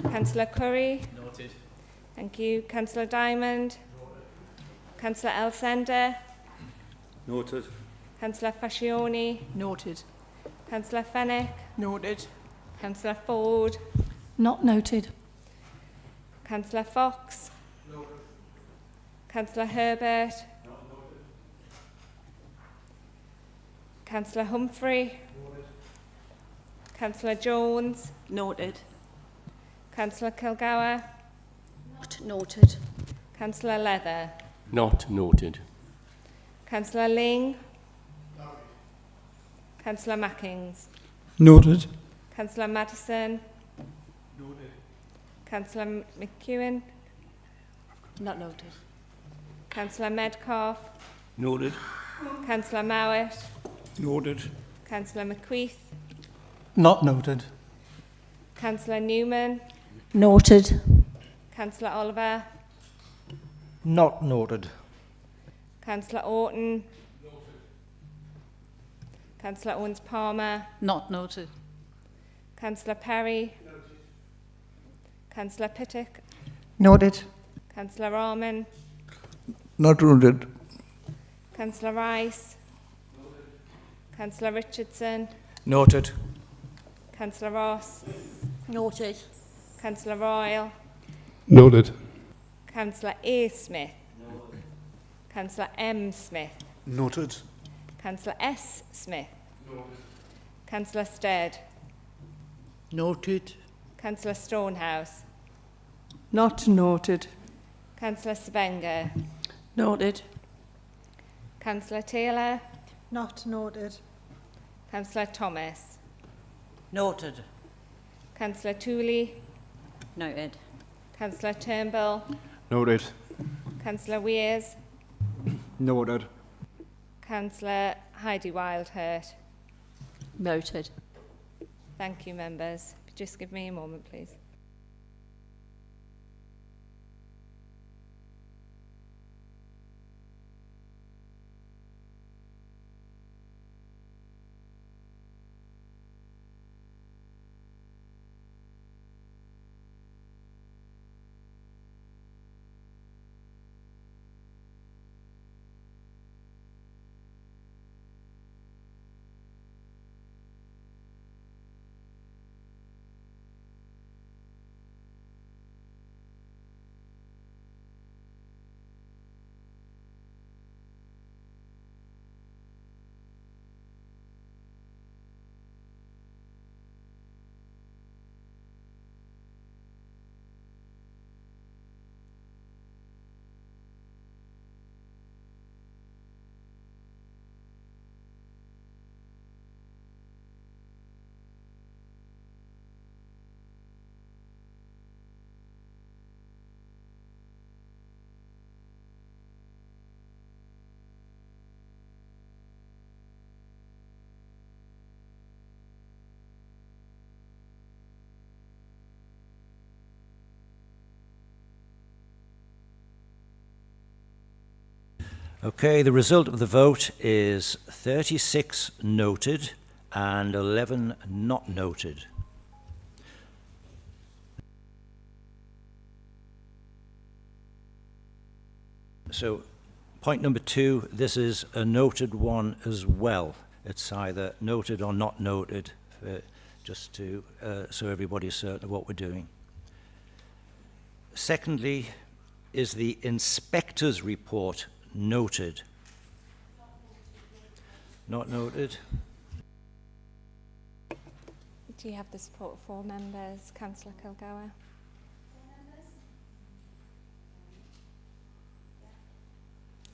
Speaker 10: Councillor Curry?
Speaker 11: Noted.
Speaker 10: Thank you. Councillor Diamond? Councillor Elsender?
Speaker 11: Noted.
Speaker 10: Councillor Fascioni?
Speaker 12: Noted.
Speaker 10: Councillor Fenwick?
Speaker 12: Noted.
Speaker 10: Councillor Ford?
Speaker 7: Not noted.
Speaker 10: Councillor Fox? Noted. Councillor Herbert?
Speaker 2: Not noted.
Speaker 10: Councillor Humphrey?
Speaker 2: Noted.
Speaker 10: Councillor Jones?
Speaker 12: Noted.
Speaker 10: Councillor Kilgour?
Speaker 3: Not noted.
Speaker 10: Councillor Leather?
Speaker 11: Not noted.
Speaker 10: Councillor Ling? Councillor Mackings?
Speaker 6: Noted.
Speaker 10: Councillor Madison?
Speaker 2: Noted.
Speaker 10: Councillor McEwen?
Speaker 12: Not noted.
Speaker 10: Councillor Medcalf?
Speaker 11: Noted.
Speaker 10: Councillor Mowat?
Speaker 11: Noted.
Speaker 10: Councillor McQueith?
Speaker 6: Not noted.
Speaker 10: Councillor Newman?
Speaker 12: Noted.
Speaker 10: Councillor Oliver?
Speaker 11: Not noted.
Speaker 10: Councillor Orton? Councillor Owens-Palmer?
Speaker 8: Not noted.
Speaker 10: Councillor Perry? Councillor Pittock?
Speaker 12: Noted.
Speaker 10: Councillor Rahman?
Speaker 11: Not noted.
Speaker 10: Councillor Rice? Councillor Richardson?
Speaker 11: Noted.
Speaker 10: Councillor Ross?
Speaker 12: Noted.
Speaker 10: Councillor Royal?
Speaker 2: Noted.
Speaker 10: Councillor A. Smith? Councillor M. Smith?
Speaker 11: Noted.
Speaker 10: Councillor S. Smith? Councillor Stead?
Speaker 12: Noted.
Speaker 10: Councillor Stonehouse?
Speaker 12: Not noted.
Speaker 10: Councillor Sebenga?
Speaker 12: Noted.
Speaker 10: Councillor Taylor?
Speaker 4: Not noted.
Speaker 10: Councillor Thomas?
Speaker 12: Noted.
Speaker 10: Councillor Tooley?
Speaker 12: Noted.
Speaker 10: Councillor Turnbull?
Speaker 11: Noted.
Speaker 10: Councillor Weirs?
Speaker 11: Noted.
Speaker 10: Councillor Heidi Wildhurt?
Speaker 12: Noted.
Speaker 10: Thank you, members. Just give me a moment, please.
Speaker 1: Okay, the result of the vote is 36 noted and 11 not noted. So, point number 2, this is a noted one as well. It's either noted or not noted, just to so everybody's certain of what we're doing. Secondly, is the inspector's report noted? Not noted.
Speaker 10: Do you have the support of 4 members? Councillor Kilgour?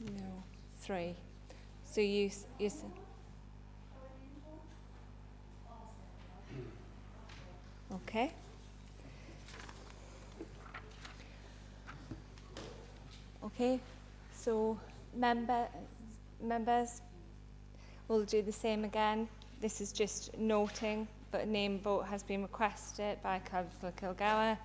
Speaker 10: No, 3. So you okay. Okay, so members, we'll do the same again. This is just noting, but a name vote has been requested by Councillor Kilgour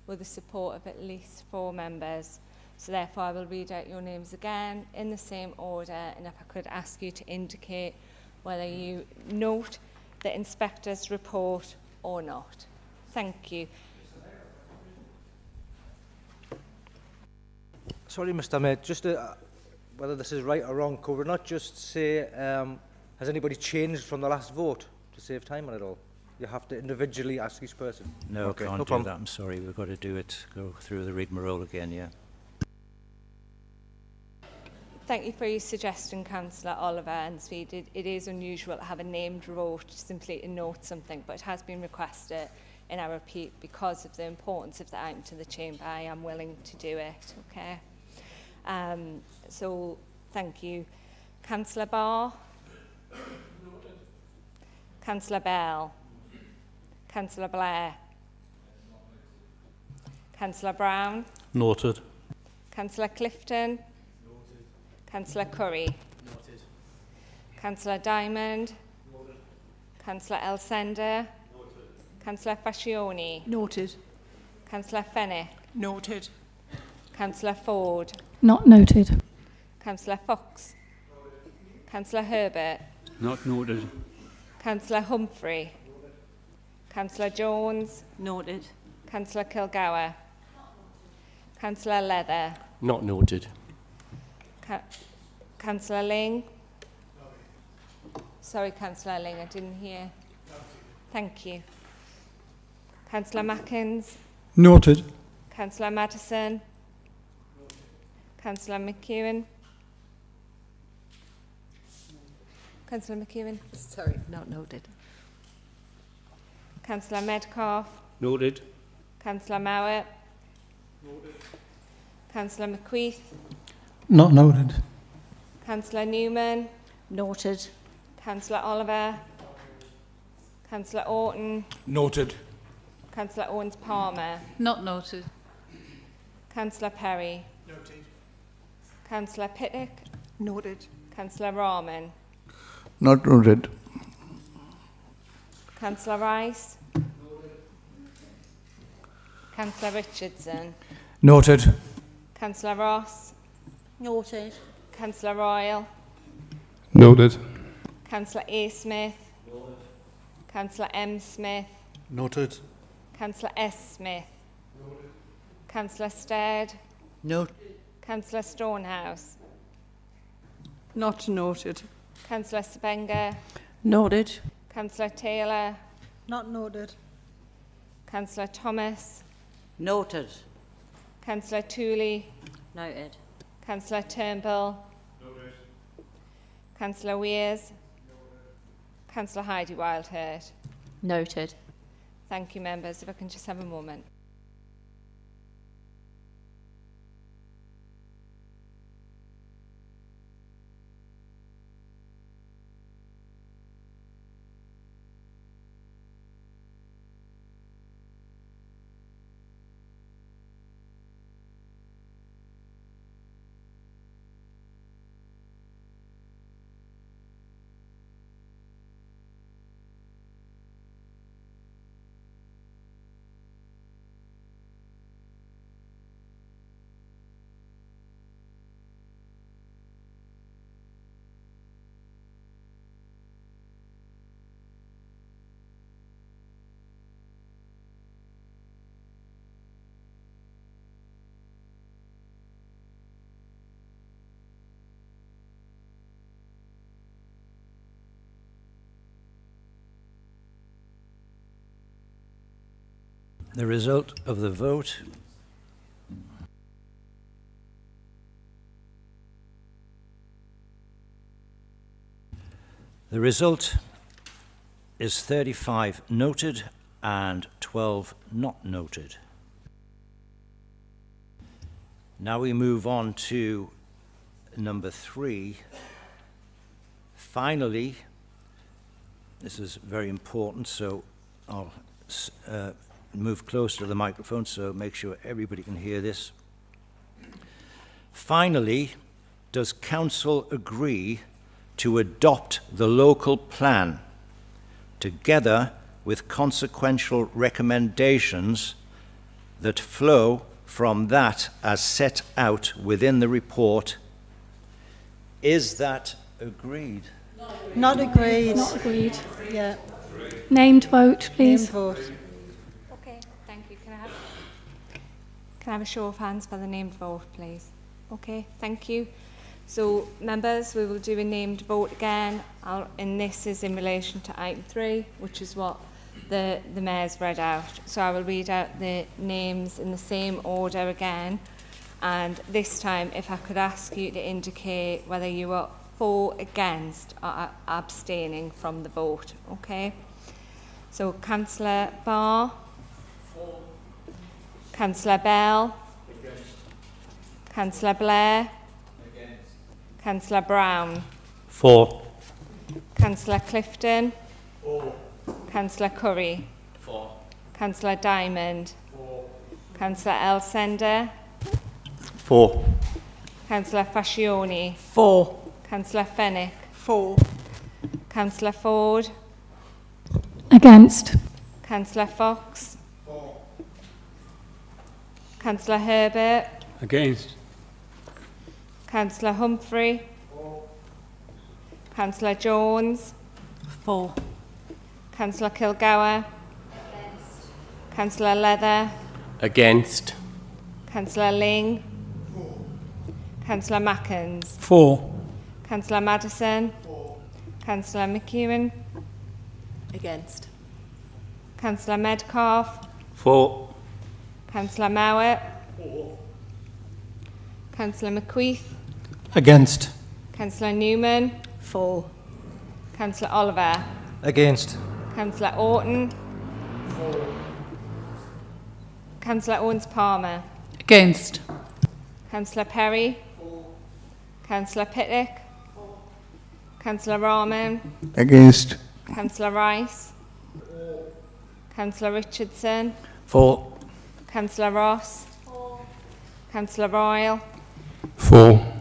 Speaker 10: with the support of at least 4 members. So therefore I will read out your names again in the same order, and if I could ask you to indicate whether you note the inspector's report or not. Thank you.
Speaker 11: Sorry, Mr. Mayor, just whether this is right or wrong, could we not just say, has anybody changed from the last vote to save time on it all? You have to individually ask each person.
Speaker 1: No,
Speaker 11: okay,
Speaker 1: can't
Speaker 11: no
Speaker 1: do
Speaker 11: problem.
Speaker 1: that. I'm sorry. We've got to do it. Go through the rigmarole again, yeah.
Speaker 10: Thank you for your suggestion, Councillor Oliver and Speed. It is unusual to have a named vote simply to note something, but it has been requested, and I repeat, because of the importance of the item to the Chamber, I am willing to do it, okay? So, thank you. Councillor Barr? Councillor Bell? Councillor Blair? Councillor Brown?
Speaker 6: Noted.
Speaker 10: Councillor Clifton? Councillor Curry?
Speaker 5: Noted.
Speaker 10: Councillor Diamond? Noted. Councillor Elsender? Noted. Councillor Fascioni?
Speaker 12: Noted.
Speaker 10: Councillor Fennick?
Speaker 12: Noted.
Speaker 10: Councillor Ford?
Speaker 7: Not noted.
Speaker 10: Councillor Fox? Noted. Councillor Herbert?
Speaker 9: Not noted.
Speaker 10: Councillor Humphrey? Noted. Councillor Jones?
Speaker 12: Noted.
Speaker 10: Councillor Kilgour? Councillor Leather?
Speaker 11: Not noted.
Speaker 10: Councillor Ling? Sorry, Councillor Ling, I didn't hear. Thank you. Councillor Mackins?
Speaker 6: Noted.
Speaker 10: Councillor Madison? Councillor McEwen? Councillor McEwen?
Speaker 12: Sorry, not noted.
Speaker 10: Councillor Medcalf?
Speaker 9: Noted.
Speaker 10: Councillor Mowat? Noted. Councillor McQueith?
Speaker 6: Not noted.
Speaker 10: Councillor Newman?
Speaker 12: Noted.
Speaker 10: Councillor Oliver? Councillor Orton?
Speaker 11: Noted.
Speaker 10: Councillor Owens-Palmer?
Speaker 8: Not noted.
Speaker 10: Councillor Perry? Noted. Councillor Pittock?
Speaker 12: Noted.
Speaker 10: Councillor Rahman?
Speaker 6: Not noted.
Speaker 10: Councillor Rice? Noted. Councillor Richardson?
Speaker 11: Noted.
Speaker 10: Councillor Ross?
Speaker 12: Noted.
Speaker 10: Councillor Royal?
Speaker 2: Noted.
Speaker 10: Councillor A. Smith? Noted. Councillor M. Smith?
Speaker 6: Noted.
Speaker 10: Councillor S. Smith? Noted. Councillor Stead?
Speaker 12: Noted.
Speaker 10: Councillor Stonehouse?
Speaker 12: Not noted.
Speaker 10: Councillor Spenger?
Speaker 12: Noted.
Speaker 10: Councillor Taylor?
Speaker 4: Not noted.
Speaker 10: Councillor Thomas?
Speaker 12: Noted.
Speaker 10: Councillor Tooley?
Speaker 12: Noted.
Speaker 10: Councillor Turnbull? Noted. Councillor Weirs? Noted. Councillor Heidi Wildhurt?
Speaker 12: Noted.
Speaker 10: Thank you, members. If I can just have a moment.
Speaker 1: The result of the vote is 35 noted and 12 not noted. Now we move on to number 3. Finally, this is very important, so I'll move close to the microphone so make sure everybody can hear this. Finally, does Council agree to adopt the local plan together with consequential recommendations that flow from that as set out within the report? Is that agreed?
Speaker 4: Not agreed.
Speaker 7: Not agreed.
Speaker 4: Yeah.
Speaker 7: Named vote, please.
Speaker 4: Named vote.
Speaker 10: Okay, thank you. Can I have a show of hands for the named vote, please? Okay, thank you. So, members, we will do a named vote again, and this is in relation to item 3, which is what the Mayor's read out. So I will read out the names in the same order again, and this time, if I could ask you to indicate whether you are for, against, or abstaining from the vote, okay? So, Councillor Barr. For. Councillor Bell. Against. Councillor Blair. Against. Councillor Brown.
Speaker 9: For.
Speaker 10: Councillor Clifton.
Speaker 9: For.
Speaker 10: Councillor Curry.
Speaker 9: For.
Speaker 10: Councillor Diamond. For. Councillor Elsender.
Speaker 9: For.
Speaker 10: Councillor Fascioni.
Speaker 12: For.
Speaker 10: Councillor Fenwick.
Speaker 12: For.
Speaker 10: Councillor Ford.
Speaker 7: Against.
Speaker 10: Councillor Fox. For. Councillor Herbert.
Speaker 9: Against.
Speaker 10: Councillor Humphrey. For. Councillor Jones.
Speaker 12: For.
Speaker 10: Councillor Kilgour. Against. Councillor Leather.
Speaker 9: Against.
Speaker 10: Councillor Ling. For. Councillor Mackens.
Speaker 9: For.
Speaker 10: Councillor Madison. For. Councillor McEwen.
Speaker 12: Against.
Speaker 10: Councillor Medcalf.
Speaker 9: For.
Speaker 10: Councillor Mowat. For. Councillor McQueith.
Speaker 6: Against.
Speaker 10: Councillor Newman.
Speaker 12: For.
Speaker 10: Councillor Oliver.
Speaker 11: Against.
Speaker 10: Councillor Orton. For. Councillor Owens-Palmer.
Speaker 8: Against.
Speaker 10: Councillor Perry. For. Councillor Pittock. For. Councillor Rahman.
Speaker 9: Against.
Speaker 10: Councillor Rice. For. Councillor Richardson.
Speaker 9: For.
Speaker 10: Councillor Ross. For. Councillor Royal.
Speaker 9: For.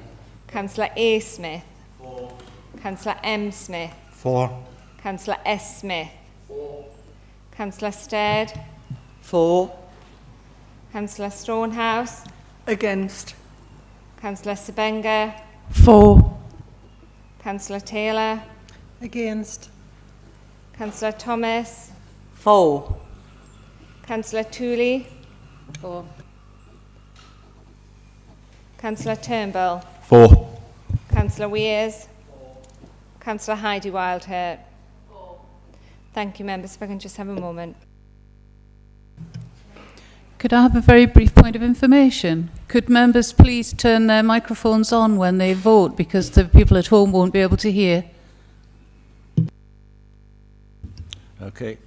Speaker 10: Councillor A. Smith. For. Councillor M. Smith.
Speaker 11: For.
Speaker 10: Councillor S. Smith. For. Councillor Stead.
Speaker 12: For.
Speaker 10: Councillor Stonehouse.
Speaker 12: Against.
Speaker 10: Councillor Sebenga.
Speaker 8: For.
Speaker 10: Councillor Taylor.
Speaker 4: Against.
Speaker 10: Councillor Thomas.
Speaker 12: For.
Speaker 10: Councillor Tooley.
Speaker 12: For.
Speaker 10: Councillor Turnbull.
Speaker 9: For.
Speaker 10: Councillor Weirs. Councillor Heidi Wildhair. Thank you, members. If I can just have a moment.
Speaker 8: Could I have a very brief point of information? Could members please turn their microphones on when they vote, because the people at home won't be able to hear?
Speaker 1: Okay.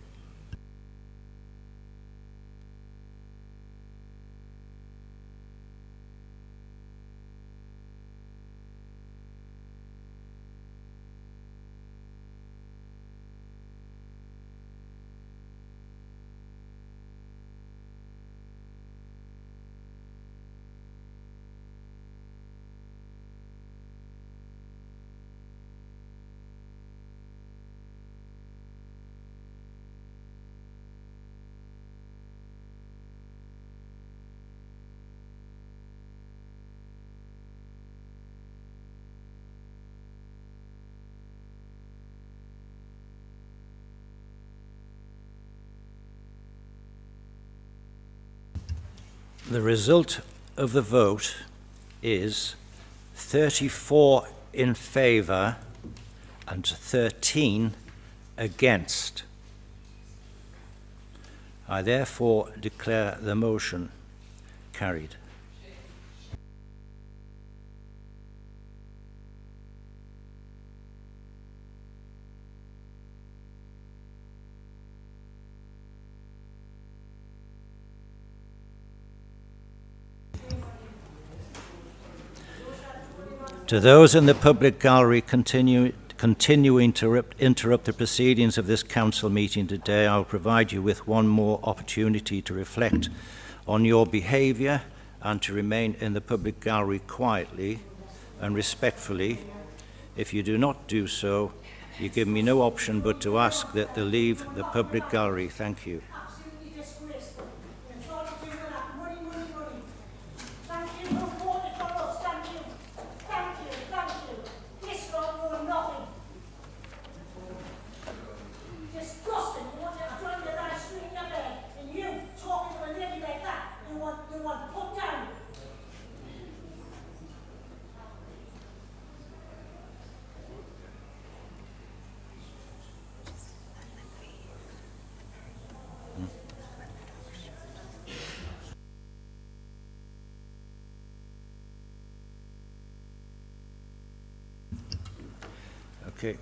Speaker 1: The result of the vote is 34 in favour and 13 against. I therefore declare the motion carried. To those in the public gallery continuing to interrupt the proceedings of this council meeting today, I'll provide you with one more opportunity to reflect on your behaviour and to remain in the public gallery quietly and respectfully. If you do not do so, you give me no option but to ask that they leave the public gallery. Thank you. Okay.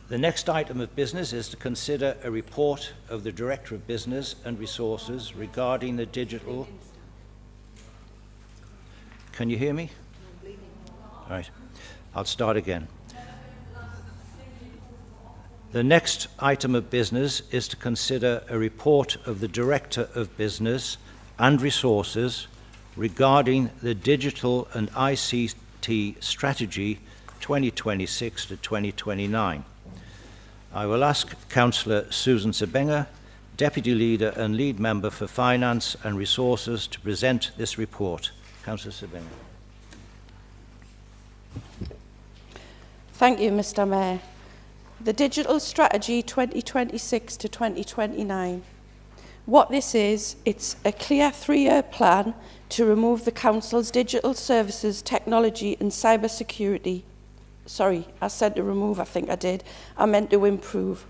Speaker 1: The next item of business is to consider a report of the Director of Business and Resources regarding the digital... Can you hear me? All right. I'll start again. The next item of business is to consider a report of the Director of Business and Resources regarding the digital and ICT strategy 2026 to 2029. I will ask Councillor Susan Sebenga, Deputy Leader and Lead Member for Finance and Resources, to present this report. Councillor Sebenga.
Speaker 13: Thank you, Mr. Mayor. The Digital Strategy 2026 to 2029. What this is, it's a clear 3-year plan to remove the Council's digital services, technology and cyber security. Sorry, I said to remove, I think I did. I meant to improve.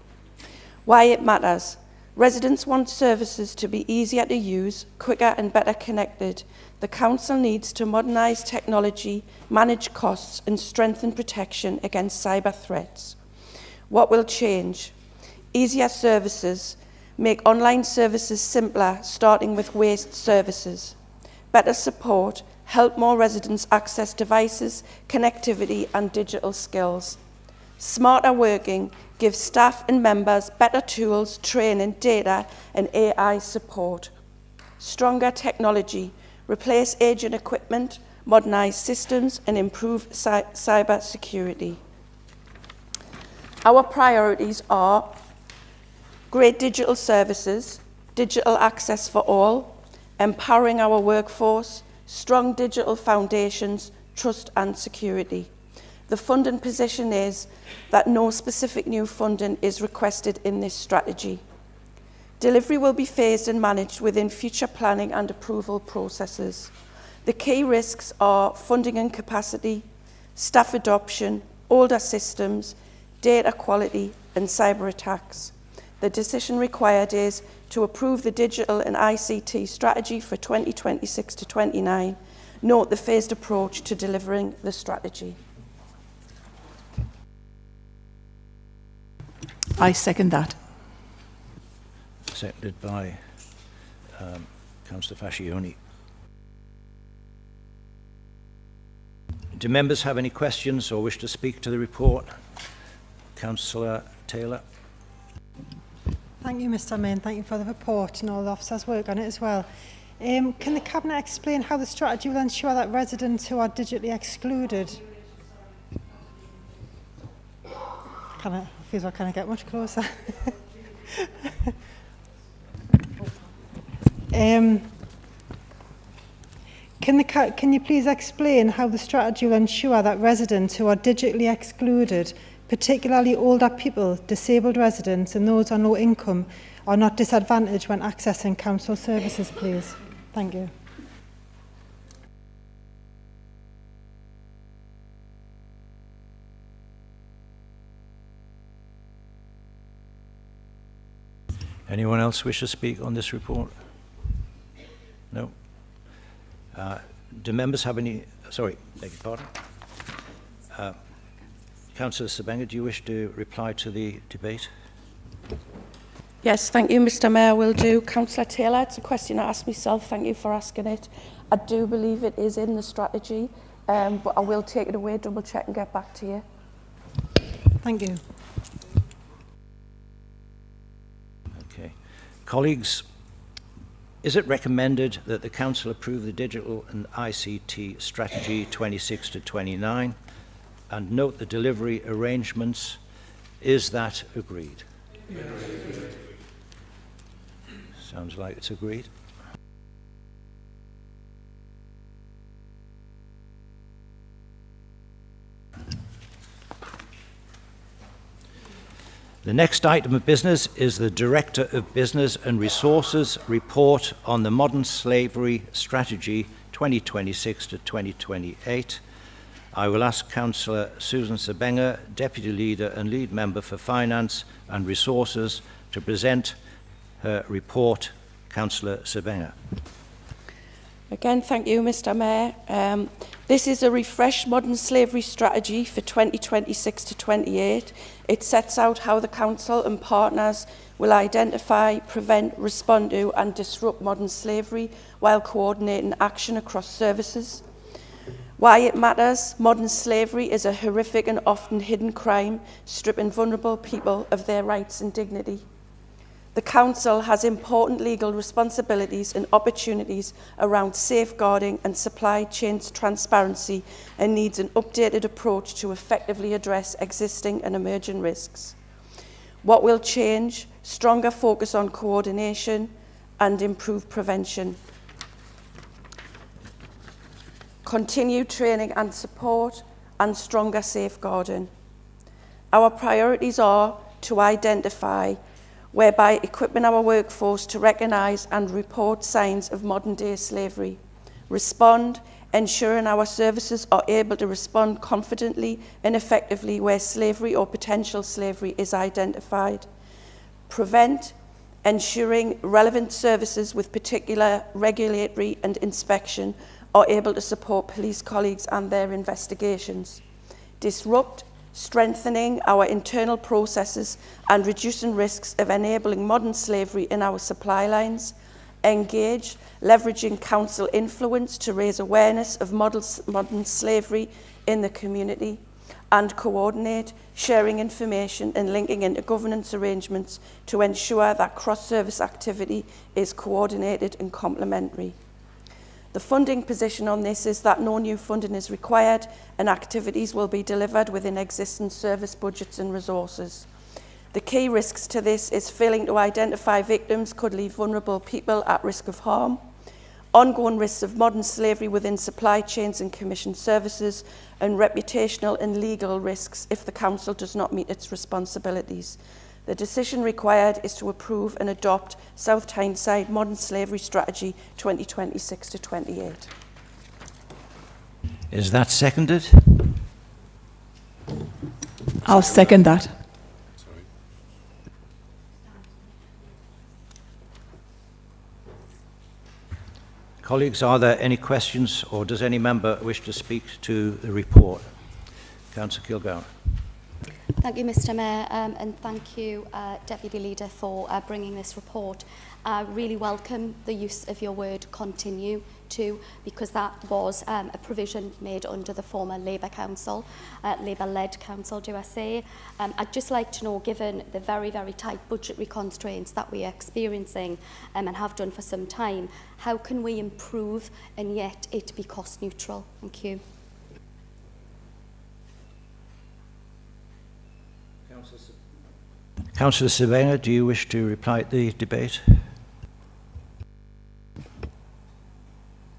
Speaker 13: Why it matters. Residents want services to be easier to use, quicker and better connected. The Council needs to modernise technology, manage costs and strengthen protection against cyber threats. What will change? Easier services. Make online services simpler, starting with waste services. Better support. Help more residents access devices, connectivity and digital skills. Smarter working gives staff and members better tools, training, data and AI support. Stronger technology, replace aging equipment, modernise systems and improve cyber security. Our priorities are great digital services, digital access for all, empowering our workforce, strong digital foundations, trust and security. The funding position is that no specific new funding is requested in this strategy. Delivery will be phased and managed within future planning and approval processes. The key risks are funding and capacity, staff adoption, older systems, data quality and cyber attacks. The decision required is to approve the digital and ICT strategy for 2026 to 29. Note the phased approach to delivering the strategy.
Speaker 12: I second that.
Speaker 1: Seconded by Councillor Fascioni. Do members have any questions or wish to speak to the report? Councillor Taylor.
Speaker 4: Thank you, Mr. Mayor, and thank you for the report and all the officers' work on it as well. Can the Cabinet explain how the strategy will ensure that residents who are digitally excluded... Can I get much closer? Can you please explain how the strategy will ensure that residents who are digitally excluded, particularly older people, disabled residents and those on low income, are not disadvantaged when accessing council services, please? Thank you.
Speaker 1: Anyone else wish to speak on this report? No? Do members have any... Sorry, beg your pardon. Councillor Sebenga, do you wish to reply to the debate?
Speaker 13: Yes, thank you, Mr Mayor, will do. Councillor Taylor, it's a question I asked myself. Thank you for asking it. I do believe it is in the strategy, but I will take it away, double check and get back to you.
Speaker 4: Thank you.
Speaker 1: Okay. Colleagues, is it recommended that the Council approve the Digital and ICT Strategy 26 to 29 and note the delivery arrangements? Is that agreed? Yes. Sounds like it's agreed. The next item of business is the Director of Business and Resources report on the Modern Slavery Strategy 2026 to 2028. I will ask Councillor Susan Sebenga, Deputy Leader and Lead Member for Finance and Resources, to present her report. Councillor Sebenga.
Speaker 13: Again, thank you, Mr Mayor. This is a refreshed modern slavery strategy for 2026 to 28. It sets out how the Council and partners will identify, prevent, respond to and disrupt modern slavery while coordinating action across services. Why it matters: modern slavery is a horrific and often hidden crime, stripping vulnerable people of their rights and dignity. The Council has important legal responsibilities and opportunities around safeguarding and supply chain transparency and needs an updated approach to effectively address existing and emerging risks. What will change? Stronger focus on coordination and improved prevention. Continued training and support and stronger safeguarding. Our priorities are to identify, whereby equipping our workforce to recognise and report signs of modern-day slavery. Respond, ensuring our services are able to respond confidently and effectively where slavery or potential slavery is identified. Prevent, ensuring relevant services with particular regulatory and inspection are able to support police colleagues and their investigations. Disrupt, strengthening our internal processes and reducing risks of enabling modern slavery in our supply lines. Engage, leveraging council influence to raise awareness of modern slavery in the community. And coordinate, sharing information and linking into governance arrangements to ensure that cross-service activity is coordinated and complementary. The funding position on this is that no new funding is required and activities will be delivered within existing service budgets and resources. The key risks to this is failing to identify victims could leave vulnerable people at risk of harm, ongoing risks of modern slavery within supply chains and commissioned services, and reputational and legal risks if the Council does not meet its responsibilities. The decision required is to approve and adopt South Tyneside Modern Slavery Strategy 2026 to 28.
Speaker 1: Is that seconded?
Speaker 12: I'll second that.
Speaker 1: Colleagues, are there any questions or does any member wish to speak to the report? Councillor Kilgour.
Speaker 3: Thank you, Mr Mayor, and thank you, Deputy Leader, for bringing this report. I really welcome the use of your word continue to, because that was a provision made under the former Labour Council, Labour-led Council, do I say. I'd just like to know, given the very, very tight budgetary constraints that we are experiencing and have done for some time, how can we improve and yet it be cost neutral? Thank you.
Speaker 1: Councillor Sebenga, do you wish to reply to the debate?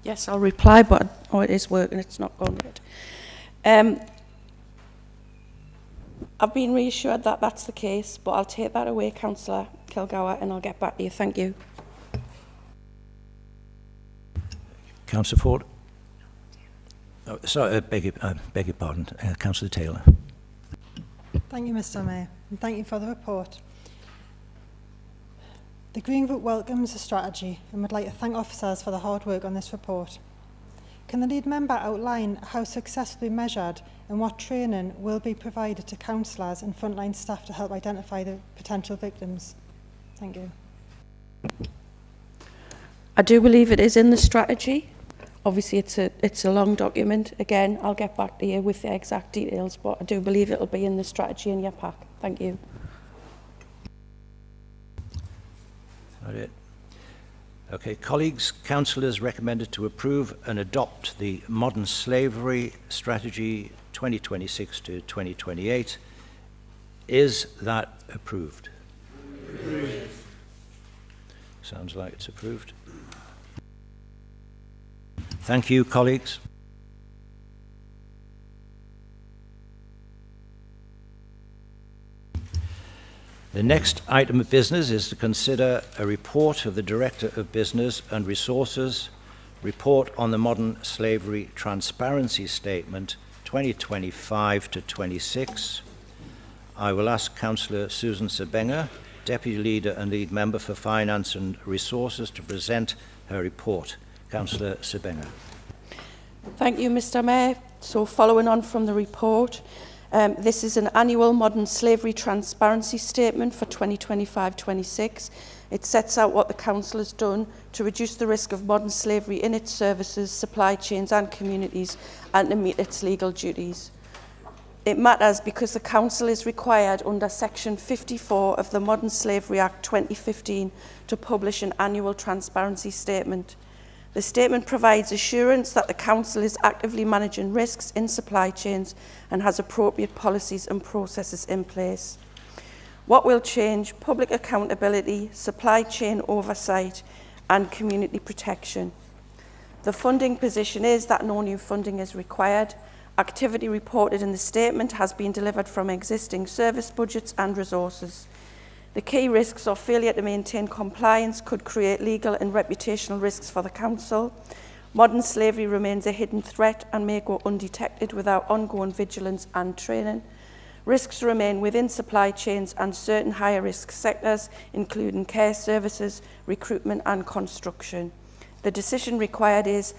Speaker 13: Yes, I'll reply, but it is working, it's not going yet. I've been reassured that that's the case, but I'll take that away, Councillor Kilgour, and I'll get back to you. Thank you.
Speaker 1: Councillor Ford? Oh, sorry, beg your pardon. Councillor Taylor.
Speaker 4: Thank you, Mr Mayor, and thank you for the report. The Green Group welcomes the strategy and would like to thank officers for the hard work on this report. Can the lead member outline how successfully measured and what training will be provided to councillors and frontline staff to help identify the potential victims? Thank you.
Speaker 13: I do believe it is in the strategy. Obviously, it's a long document. Again, I'll get back to you with the exact details, but I do believe it'll be in the strategy in your pack. Thank you.
Speaker 1: Got it. Okay, colleagues, council is recommended to approve and adopt the Modern Slavery Strategy 2026 to 2028. Is that approved? Agreed. Sounds like it's approved. Thank you, colleagues. The next item of business is to consider a report of the Director of Business and Resources, report on the Modern Slavery Transparency Statement 2025 to 26. I will ask Councillor Susan Sebenga, Deputy Leader and Lead Member for Finance and Resources, to present her report. Councillor Sebenga.
Speaker 13: Thank you, Mr. Mayor. So following on from the report, this is an annual Modern Slavery Transparency Statement for 2025-26. It sets out what the Council has done to reduce the risk of modern slavery in its services, supply chains and communities, and to meet its legal duties. It matters because the Council is required under Section 54 of the Modern Slavery Act 2015 to publish an annual transparency statement. The statement provides assurance that the Council is actively managing risks in supply chains and has appropriate policies and processes in place. What will change? Public accountability, supply chain oversight and community protection. The funding position is that no new funding is required. Activity reported in the statement has been delivered from existing service budgets and resources. The key risks of failure to maintain compliance could create legal and reputational risks for the Council. Modern slavery remains a hidden threat and may go undetected without ongoing vigilance and training. Risks remain within supply chains and certain higher risk sectors, including care services, recruitment and construction. The decision required is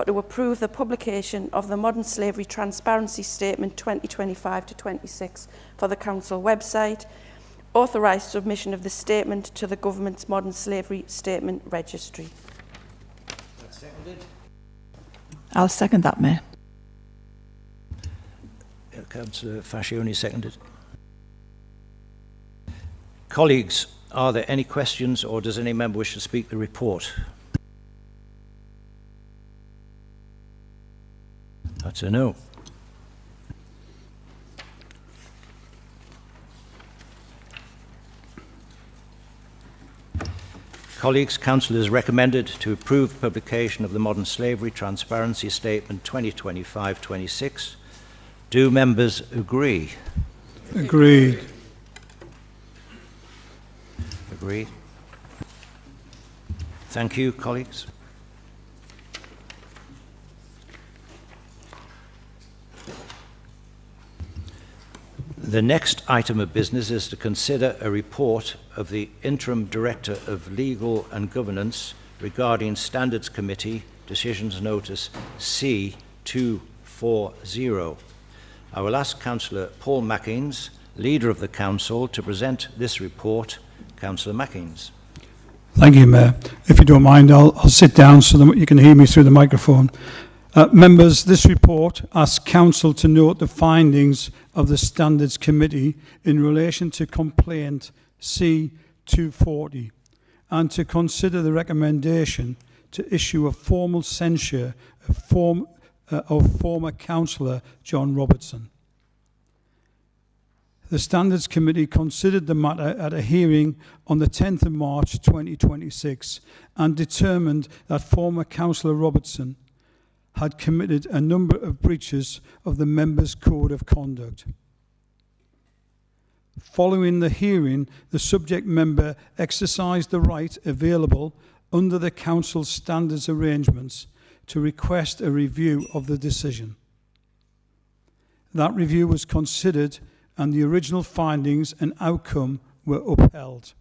Speaker 13: to approve the publication of the Modern Slavery Transparency Statement 2025 to 26 for the Council website, authorised submission of the statement to the Government's Modern Slavery Statement Registry.
Speaker 1: That's seconded.
Speaker 12: I'll second that, Mayor.
Speaker 1: Councillor Fascioni seconded. Colleagues, are there any questions or does any member wish to speak the report? That's a no. Colleagues, Council is recommended to approve publication of the Modern Slavery Transparency Statement 2025-26. Do members agree?
Speaker 9: Agreed.
Speaker 1: Agreed. Thank you, colleagues. The next item of business is to consider a report of the Interim Director of Legal and Governance regarding Standards Committee Decisions Notice C240. I will ask Councillor Paul Mackins, Leader of the Council, to present this report. Councillor Mackins.
Speaker 9: Thank you, Mayor. If you don't mind, I'll sit down so that you can hear me through the microphone. Members, this report asks Council to note the findings of the Standards Committee in relation to complaint C240 and to consider the recommendation to issue a formal censure of former Councillor John Robertson. The Standards Committee considered the matter at a hearing on the 10th of March 2026 and determined that former Councillor Robertson had committed a number of breaches of the members' code of conduct. Following the hearing, the subject member exercised the right available under the Council's standards arrangements to request a review of the decision. That review was considered and the original findings and outcome were upheld.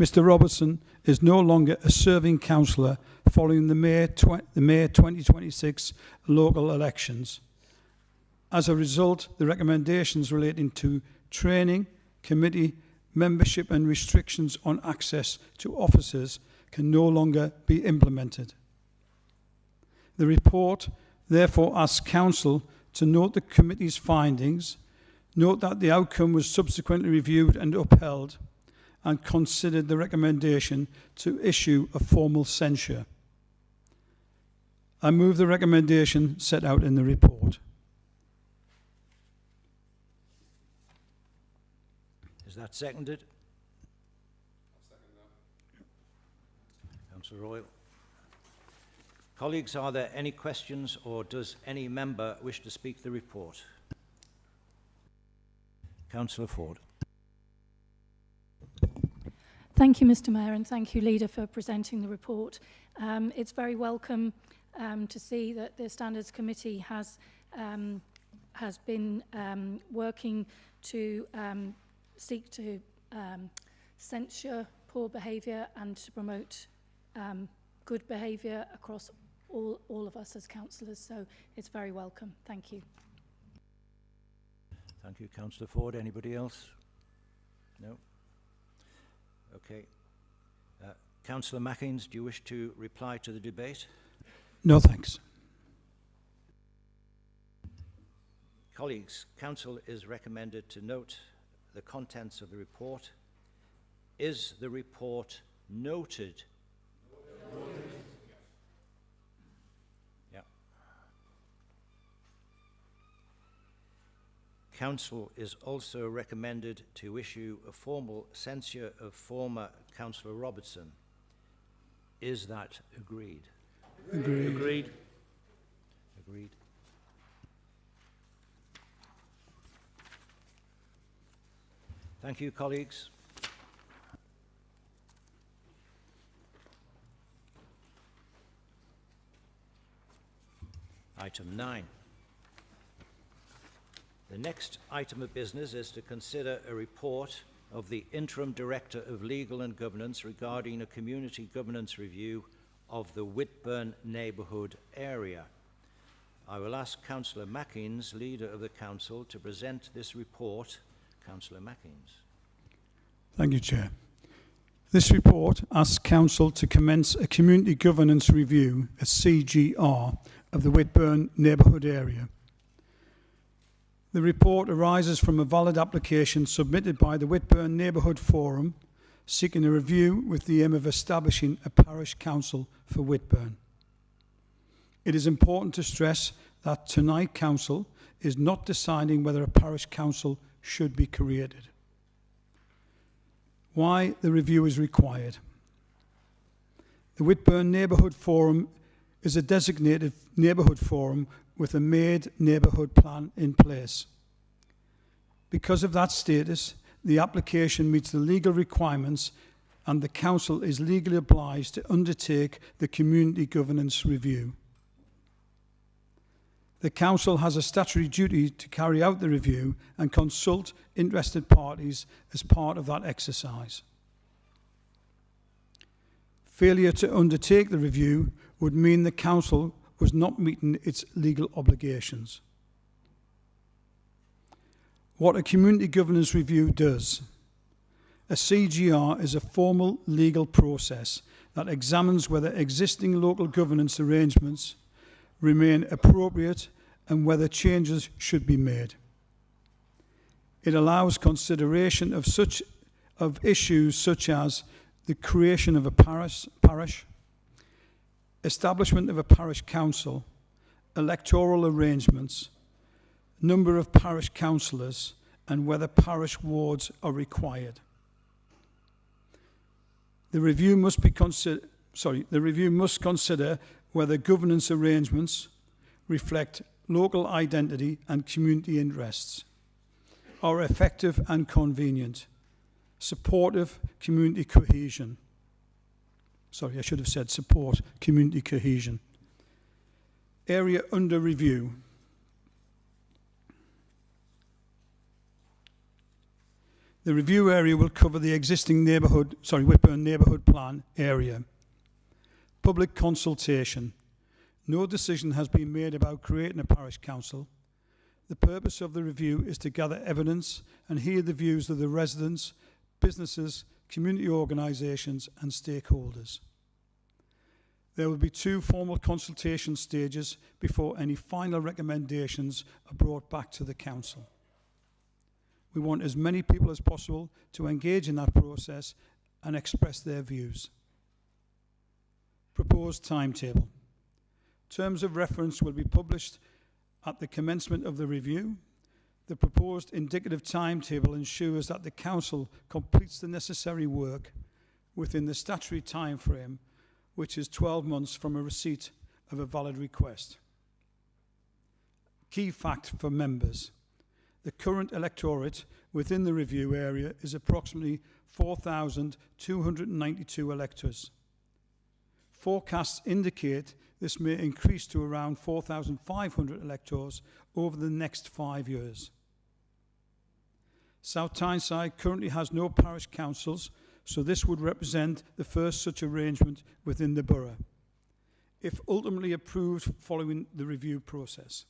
Speaker 9: Mr Robertson is no longer a serving councillor following the May 2026 local elections. As a result, the recommendations relating to training, committee, membership and restrictions on access to officers can no longer be implemented. The report therefore asks Council to note the committee's findings, note that the outcome was subsequently reviewed and upheld, and considered the recommendation to issue a formal censure. I move the recommendation set out in the report.
Speaker 1: Is that seconded? I'll second that. Councillor Royal. Colleagues, are there any questions, or does any member wish to speak the report? Councillor Ford.
Speaker 7: Thank you, Mr Mayor, and thank you, Leader, for presenting the report. It's very welcome to see that the Standards Committee has been working to seek to censure poor behaviour and to promote good behaviour across all of us as councillors. So it's very welcome. Thank you.
Speaker 1: Thank you, Councillor Ford. Anybody else? No? Okay. Councillor Mackins, do you wish to reply to the debate?
Speaker 9: No, thanks.
Speaker 1: Colleagues, Council is recommended to note the contents of the report. Is the report noted? Noted. Yeah. Council is also recommended to issue a formal censure of former Councillor Robertson. Is that agreed?
Speaker 9: Agreed.
Speaker 1: Agreed. Agreed. Thank you, colleagues. Item 9. The next item of business is to consider a report of the Interim Director of Legal and Governance regarding a community governance review of the Whitburn neighbourhood area. I will ask Councillor Mackins, Leader of the Council, to present this report. Councillor Mackins.
Speaker 9: Thank you, Chair. This report asks Council to commence a community governance review, a CGR, of the Whitburn neighbourhood area. The report arises from a valid application submitted by the Whitburn Neighbourhood Forum seeking a review with the aim of establishing a parish council for Whitburn. It is important to stress that tonight Council is not deciding whether a parish council should be created. Why the review is required. The Whitburn Neighbourhood Forum is a designated neighbourhood forum with a made neighbourhood plan in place. Because of that status, the application meets the legal requirements and the Council is legally obliged to undertake the community governance review. The Council has a statutory duty to carry out the review and consult interested parties as part of that exercise. Failure to undertake the review would mean the Council was not meeting its legal obligations. What a community governance review does. A CGR is a formal legal process that examines whether existing local governance arrangements remain appropriate and whether changes should be made. It allows consideration of issues such as the creation of a parish, establishment of a parish council, electoral arrangements, number of parish councillors, and whether parish wards are required. The review must consider whether governance arrangements reflect local identity and community interests, are effective and convenient, supportive community cohesion. Sorry, I should have said support community cohesion. Area under review.
Speaker 14: The review area will cover the existing Whitburn neighbourhood plan area. Public consultation. No decision has been made about creating a parish council. The purpose of the review is to gather evidence and hear the views of the residents, businesses, community organisations and stakeholders. There will be 2 formal consultation stages before any final recommendations are brought back to the council. We want as many people as possible to engage in that process and express their views. Proposed timetable. Terms of reference will be published at the commencement of the review. The proposed indicative timetable ensures that the council completes the necessary work within the statutory time frame, which is 12 months from a receipt of a valid request. Key fact for members. The current electorate within the review area is approximately 4,292 electors. Forecasts indicate this may increase to around 4,500 electors over the next 5 years. South Tyneside currently has no parish councils, so this would represent the first such arrangement within the borough, if ultimately approved following the review process.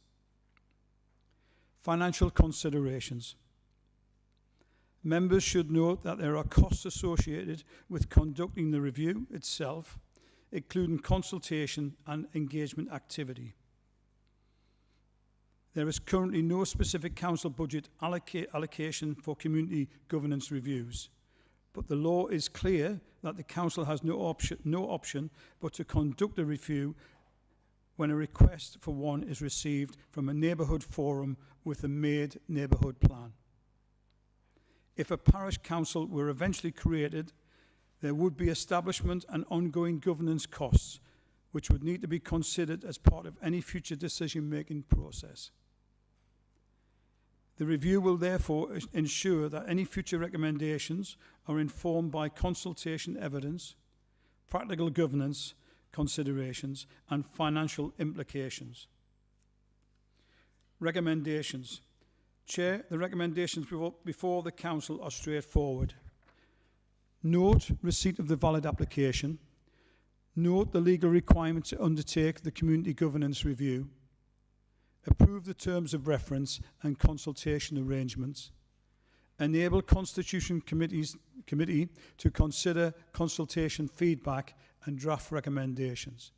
Speaker 14: Financial considerations. Members should note that there are costs associated with conducting the review itself, including consultation and engagement activity. There is currently no specific council budget allocation for community governance reviews, but the law is clear that the council has no option but to conduct a review when a request for one is received from a neighbourhood forum with a made neighbourhood plan. If a parish council were eventually created, there would be establishment and ongoing governance costs, which would need to be considered as part of any future decision-making process. The review will therefore ensure that any future recommendations are informed by consultation evidence, practical governance considerations and financial implications. Recommendations. Chair, the recommendations before the Council are straightforward. Note receipt of the valid application. Note the legal requirement to undertake the community governance review. Approve the terms of reference and consultation arrangements. Enable Constitution Committee to consider consultation feedback and draft recommendations.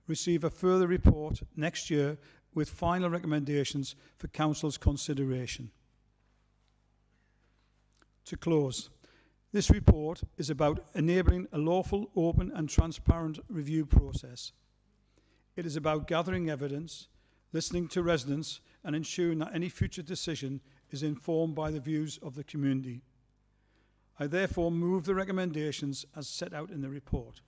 Speaker 14: Receive a further report next year with final recommendations for Council's consideration. To close, this report is about enabling a lawful, open and transparent review process. It is about gathering evidence, listening to residents and ensuring that any future decision is informed by the views of the community. I therefore move the recommendations as set out in the report.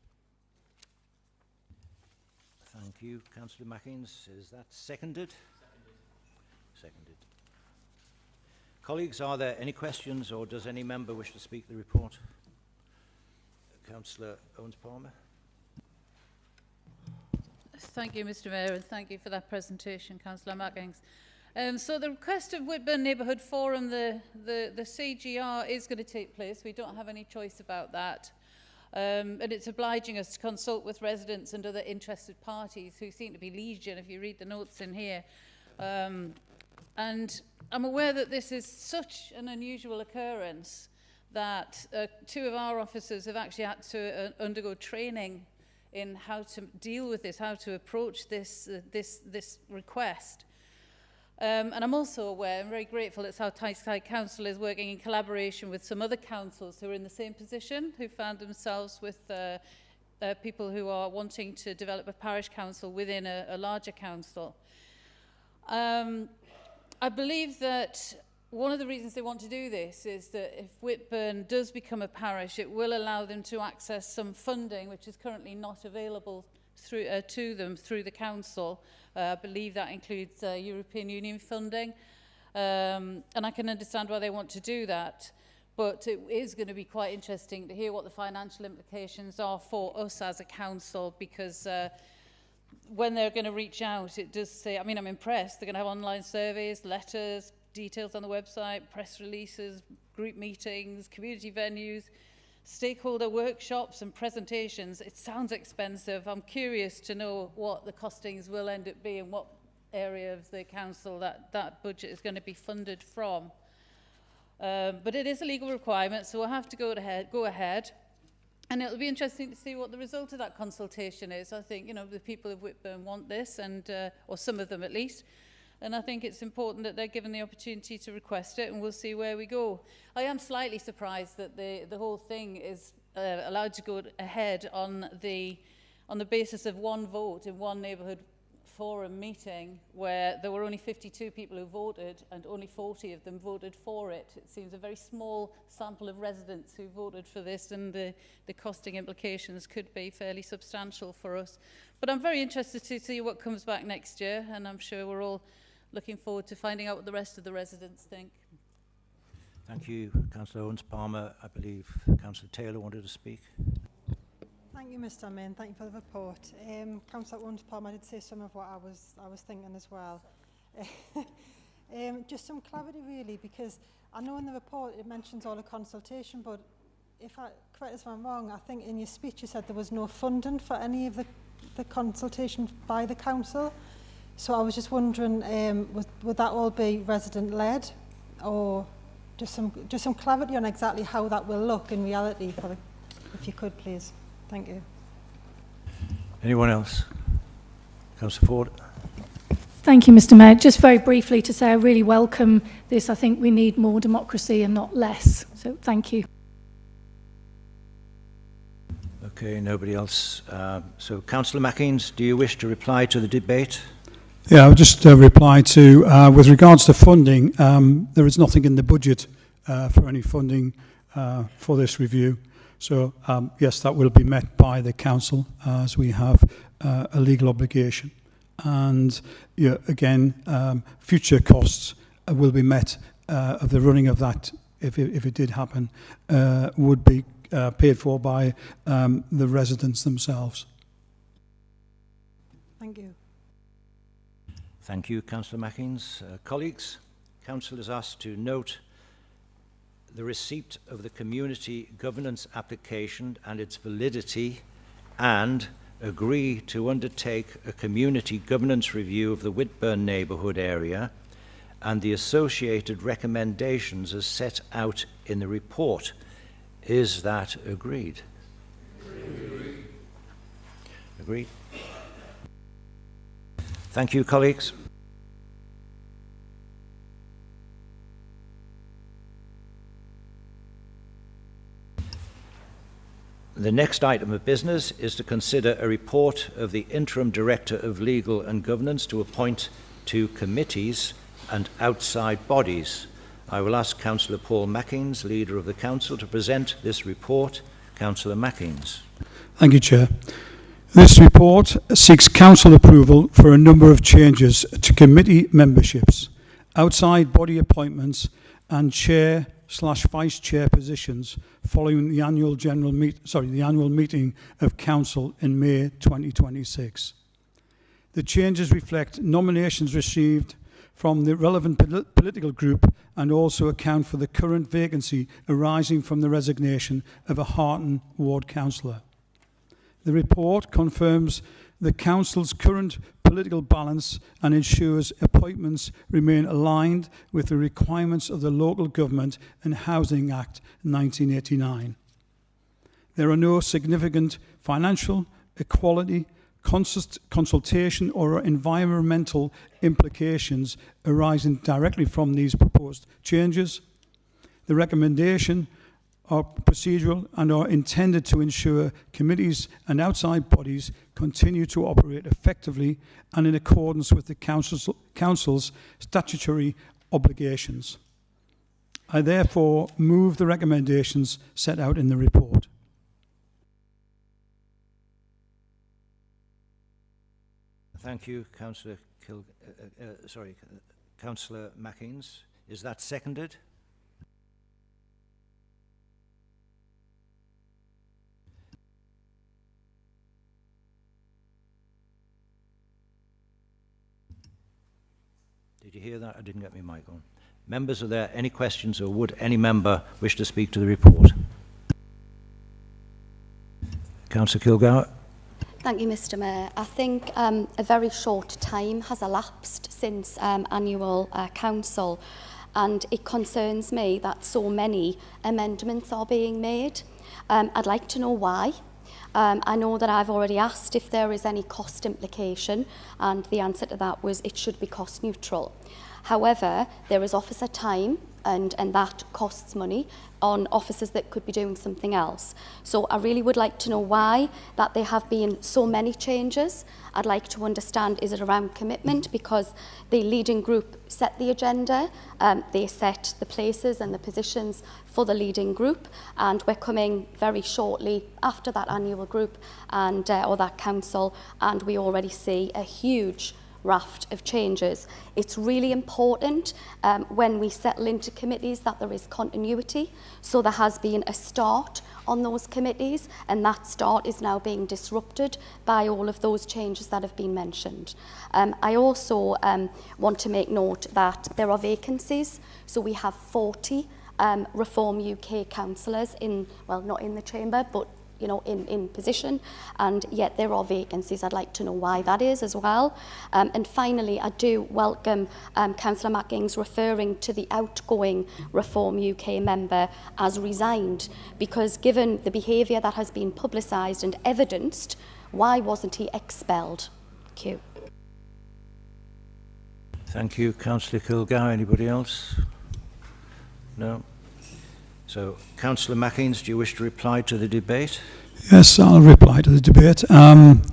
Speaker 1: Thank you, Councillor Mackins. Is that seconded? Seconded. Colleagues, are there any questions or does any member wish to speak to the report? Councillor Owens-Palmer.
Speaker 8: Thank you, Mr Mayor, and thank you for that presentation, Councillor Mackins. So the request of Whitburn Neighbourhood Forum, the CGR is going to take place. We don't have any choice about that. And it's obliging us to consult with residents and other interested parties who seem to be legion if you read the notes in here. And I'm aware that this is such an unusual occurrence that 2 of our officers have actually had to undergo training in how to deal with this, how to approach this request. And I'm also aware, I'm very grateful that South Tyneside Council is working in collaboration with some other councils who are in the same position, who found themselves with people who are wanting to develop a parish council within a larger council. I believe that one of the reasons they want to do this is that if Whitburn does become a parish, it will allow them to access some funding which is currently not available through, to them through the council. I believe that includes European Union funding, and I can understand why they want to do that. But it is going to be quite interesting to hear what the financial implications are for us as a council, because when they're going to reach out, it does say, I mean, I'm impressed. They're going to have online surveys, letters, details on the website, press releases, group meetings, community venues, stakeholder workshops and presentations. It sounds expensive. I'm curious to know what the costings will end up being, what area of the council that budget is going to be funded from. But it is a legal requirement, so we'll have to go ahead. And it'll be interesting to see what the result of that consultation is. I think, you know, the people of Whitburn want this, and or some of them at least. And I think it's important that they're given the opportunity to request it, and we'll see where we go. I am slightly surprised that the whole thing is allowed to go ahead on the basis of one vote in one neighbourhood forum meeting, where there were only 52 people who voted and only 40 of them voted for it. It seems a very small sample of residents who voted for this, and the costing implications could be fairly substantial for us. But I'm very interested to see what comes back next year, and I'm sure we're all looking forward to finding out what the rest of the residents think.
Speaker 1: Thank you, Councillor Owens-Palmer. I believe Councillor Taylor wanted to speak.
Speaker 4: Thank you, Mr. Mayor, and thank you for the report. Councillor Owens-Palmer did say some of what I was thinking as well. Just some clarity, really, because I know in the report it mentions all the consultation, but correct us if I'm wrong, I think in your speech you said there was no funding for any of the consultation by the council. So I was just wondering, would that all be resident-led, or just some clarity on exactly how that will look in reality, if you could, please. Thank you.
Speaker 1: Anyone else? Councillor Ford.
Speaker 7: Thank you, Mr. Mayor. Just very briefly to say I really welcome this. I think we need more democracy and not less. So thank you.
Speaker 1: Okay, nobody else. So Councillor Mackins, do you wish to reply to the debate?
Speaker 14: Yeah, I'll just reply to, with regards to funding, there is nothing in the budget for any funding for this review. So, yes, that will be met by the council as we have a legal obligation. And, yeah, again, future costs will be met of the running of that, if it did happen, would be paid for by the residents themselves.
Speaker 4: Thank you.
Speaker 1: Thank you, Councillor Mackins. Colleagues, Council is asked to note the receipt of the community governance application and its validity, and agree to undertake a community governance review of the Whitburn neighbourhood area and the associated recommendations as set out in the report. Is that agreed? Agreed. Thank you, colleagues. The next item of business is to consider a report of the Interim Director of Legal and Governance to appoint to committees and outside bodies. I will ask Councillor Paul Mackins, Leader of the Council, to present this report. Councillor Mackins.
Speaker 14: Thank you, Chair. This report seeks council approval for a number of changes to committee memberships, outside body appointments and chair/vice chair positions following the annual meeting of council in May 2026. The changes reflect nominations received from the relevant political group and also account for the current vacancy arising from the resignation of a Harton ward councillor. The report confirms the council's current political balance and ensures appointments remain aligned with the requirements of the Local Government and Housing Act 1989. There are no significant financial, equality, consultation or environmental implications arising directly from these proposed changes. The recommendation are procedural and are intended to ensure committees and outside bodies continue to operate effectively and in accordance with the council's statutory obligations. I therefore move the recommendations set out in the report.
Speaker 1: Thank you, Councillor Councillor Mackins. Is that seconded? Did you hear that? I didn't get my mic on. Members, are there any questions, or would any member wish to speak to the report? Councillor Kilgour.
Speaker 3: Thank you, Mr Mayor. I think a very short time has elapsed since annual council, and it concerns me that so many amendments are being made. I'd like to know why. I know that I've already asked if there is any cost implication, and the answer to that was it should be cost neutral. However, there is officer time, and that costs money on officers that could be doing something else. So I really would like to know why that there have been so many changes. I'd like to understand, is it around commitment? Because the leading group set the agenda, they set the places and the positions for the leading group, and we're coming very shortly after that annual group and or that council, and we already see a huge raft of changes. It's really important when we settle into committees that there is continuity. So there has been a start on those committees, and that start is now being disrupted by all of those changes that have been mentioned. I also want to make note that there are vacancies. So we have 40 Reform UK councillors in, well, not in the chamber, but in position, and yet there are vacancies. I'd like to know why that is as well. And finally, I do welcome Councillor Mackings referring to the outgoing Reform UK member as resigned, because given the behaviour that has been publicised and evidenced, why wasn't he expelled? Thank you.
Speaker 1: Thank you, Councillor Kilgour. Anybody else? No? So, Councillor Mackings, do you wish to reply to the debate?
Speaker 14: Yes, I'll reply to the debate. Thank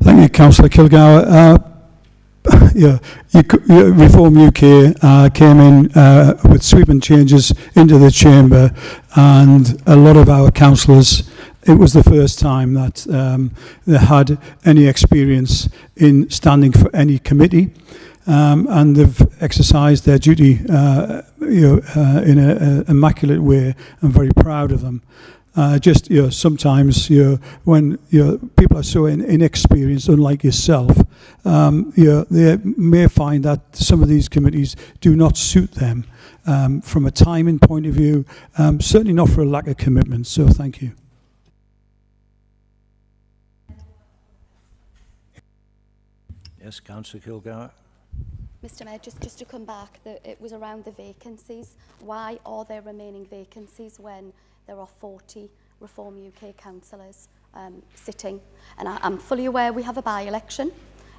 Speaker 14: you, Councillor Kilgour. Reform UK came in with sweeping changes into the chamber, and a lot of our councillors, it was the first time that they had any experience in standing for any committee. And they've exercised their duty in an immaculate way. I'm very proud of them. Sometimes when people are so inexperienced, unlike yourself, they may find that some of these committees do not suit them from a timing point of view, certainly not for a lack of commitment. So thank you.
Speaker 1: Yes, Councillor Kilgour.
Speaker 3: Mr Mayor, just to come back, it was around the vacancies. Why are there remaining vacancies when there are 40 Reform UK councillors sitting? And I'm fully aware we have a by-election,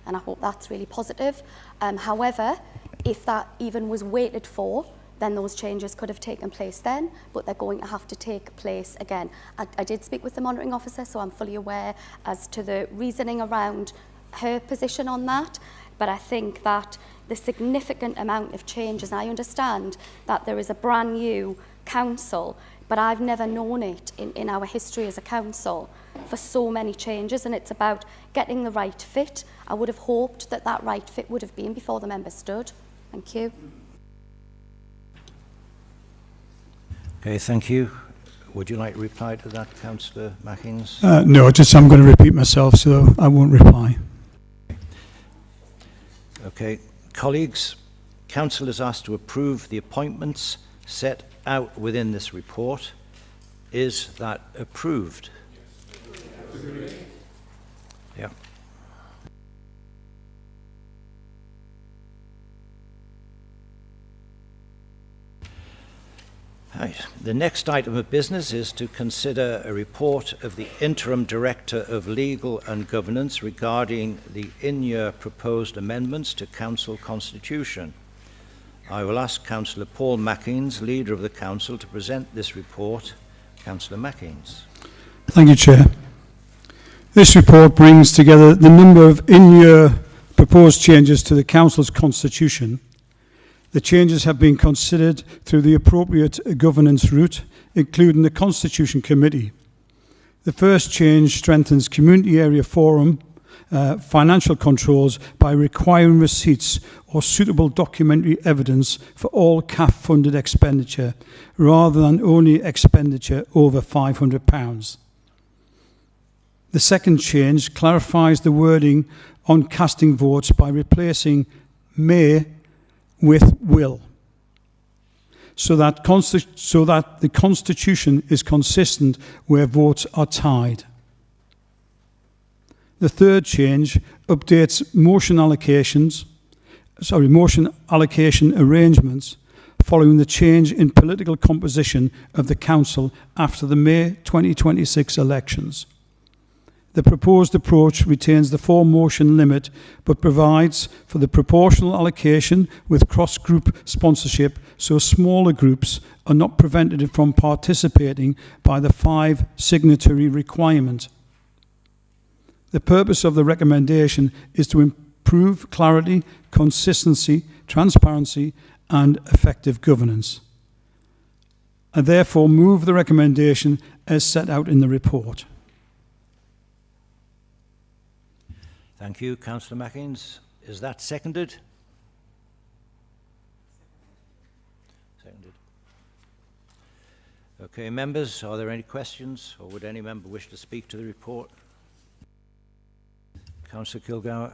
Speaker 3: and I hope that's really positive. However, if that even was waited for, then those changes could have taken place then, but they're going to have to take place again. I did speak with the monitoring officer, so I'm fully aware as to the reasoning around her position on that. But I think that the significant amount of changes, and I understand that there is a brand new council, but I've never known it in our history as a council for so many changes, and it's about getting the right fit. I would have hoped that that right fit would have been before the member stood. Thank you.
Speaker 1: Okay, thank you. Would you like to reply to that, Councillor Mackings?
Speaker 14: No, I'm going to repeat myself, so I won't reply.
Speaker 1: Okay, colleagues, Council is asked to approve the appointments set out within this report. Is that approved? Yeah. Right. The next item of business is to consider a report of the Interim Director of Legal and Governance regarding the in-year proposed amendments to Council Constitution. I will ask Councillor Paul Mackings, Leader of the Council, to present this report. Councillor Mackings.
Speaker 14: Thank you, Chair. This report brings together the number of in-year proposed changes to the Council's Constitution. The changes have been considered through the appropriate governance route, including the Constitution Committee. The first change strengthens community area forum financial controls by requiring receipts or suitable documentary evidence for all CAF-funded expenditure, rather than only expenditure over £500. The second change clarifies the wording on casting votes by replacing may with will, so that the Constitution is consistent where votes are tied. The third change updates motion allocation arrangements following the change in political composition of the Council after the May 2026 elections. The proposed approach retains the 4-motion limit but provides for the proportional allocation with cross-group sponsorship so smaller groups are not prevented from participating by the 5-signatory requirement. The purpose of the recommendation is to improve clarity, consistency, transparency and effective governance. I therefore move the recommendation as set out in the report.
Speaker 1: Thank you, Councillor Mackins. Is that seconded? Seconded. Okay, members, are there any questions, or would any member wish to speak to the report? Councillor Kilgour.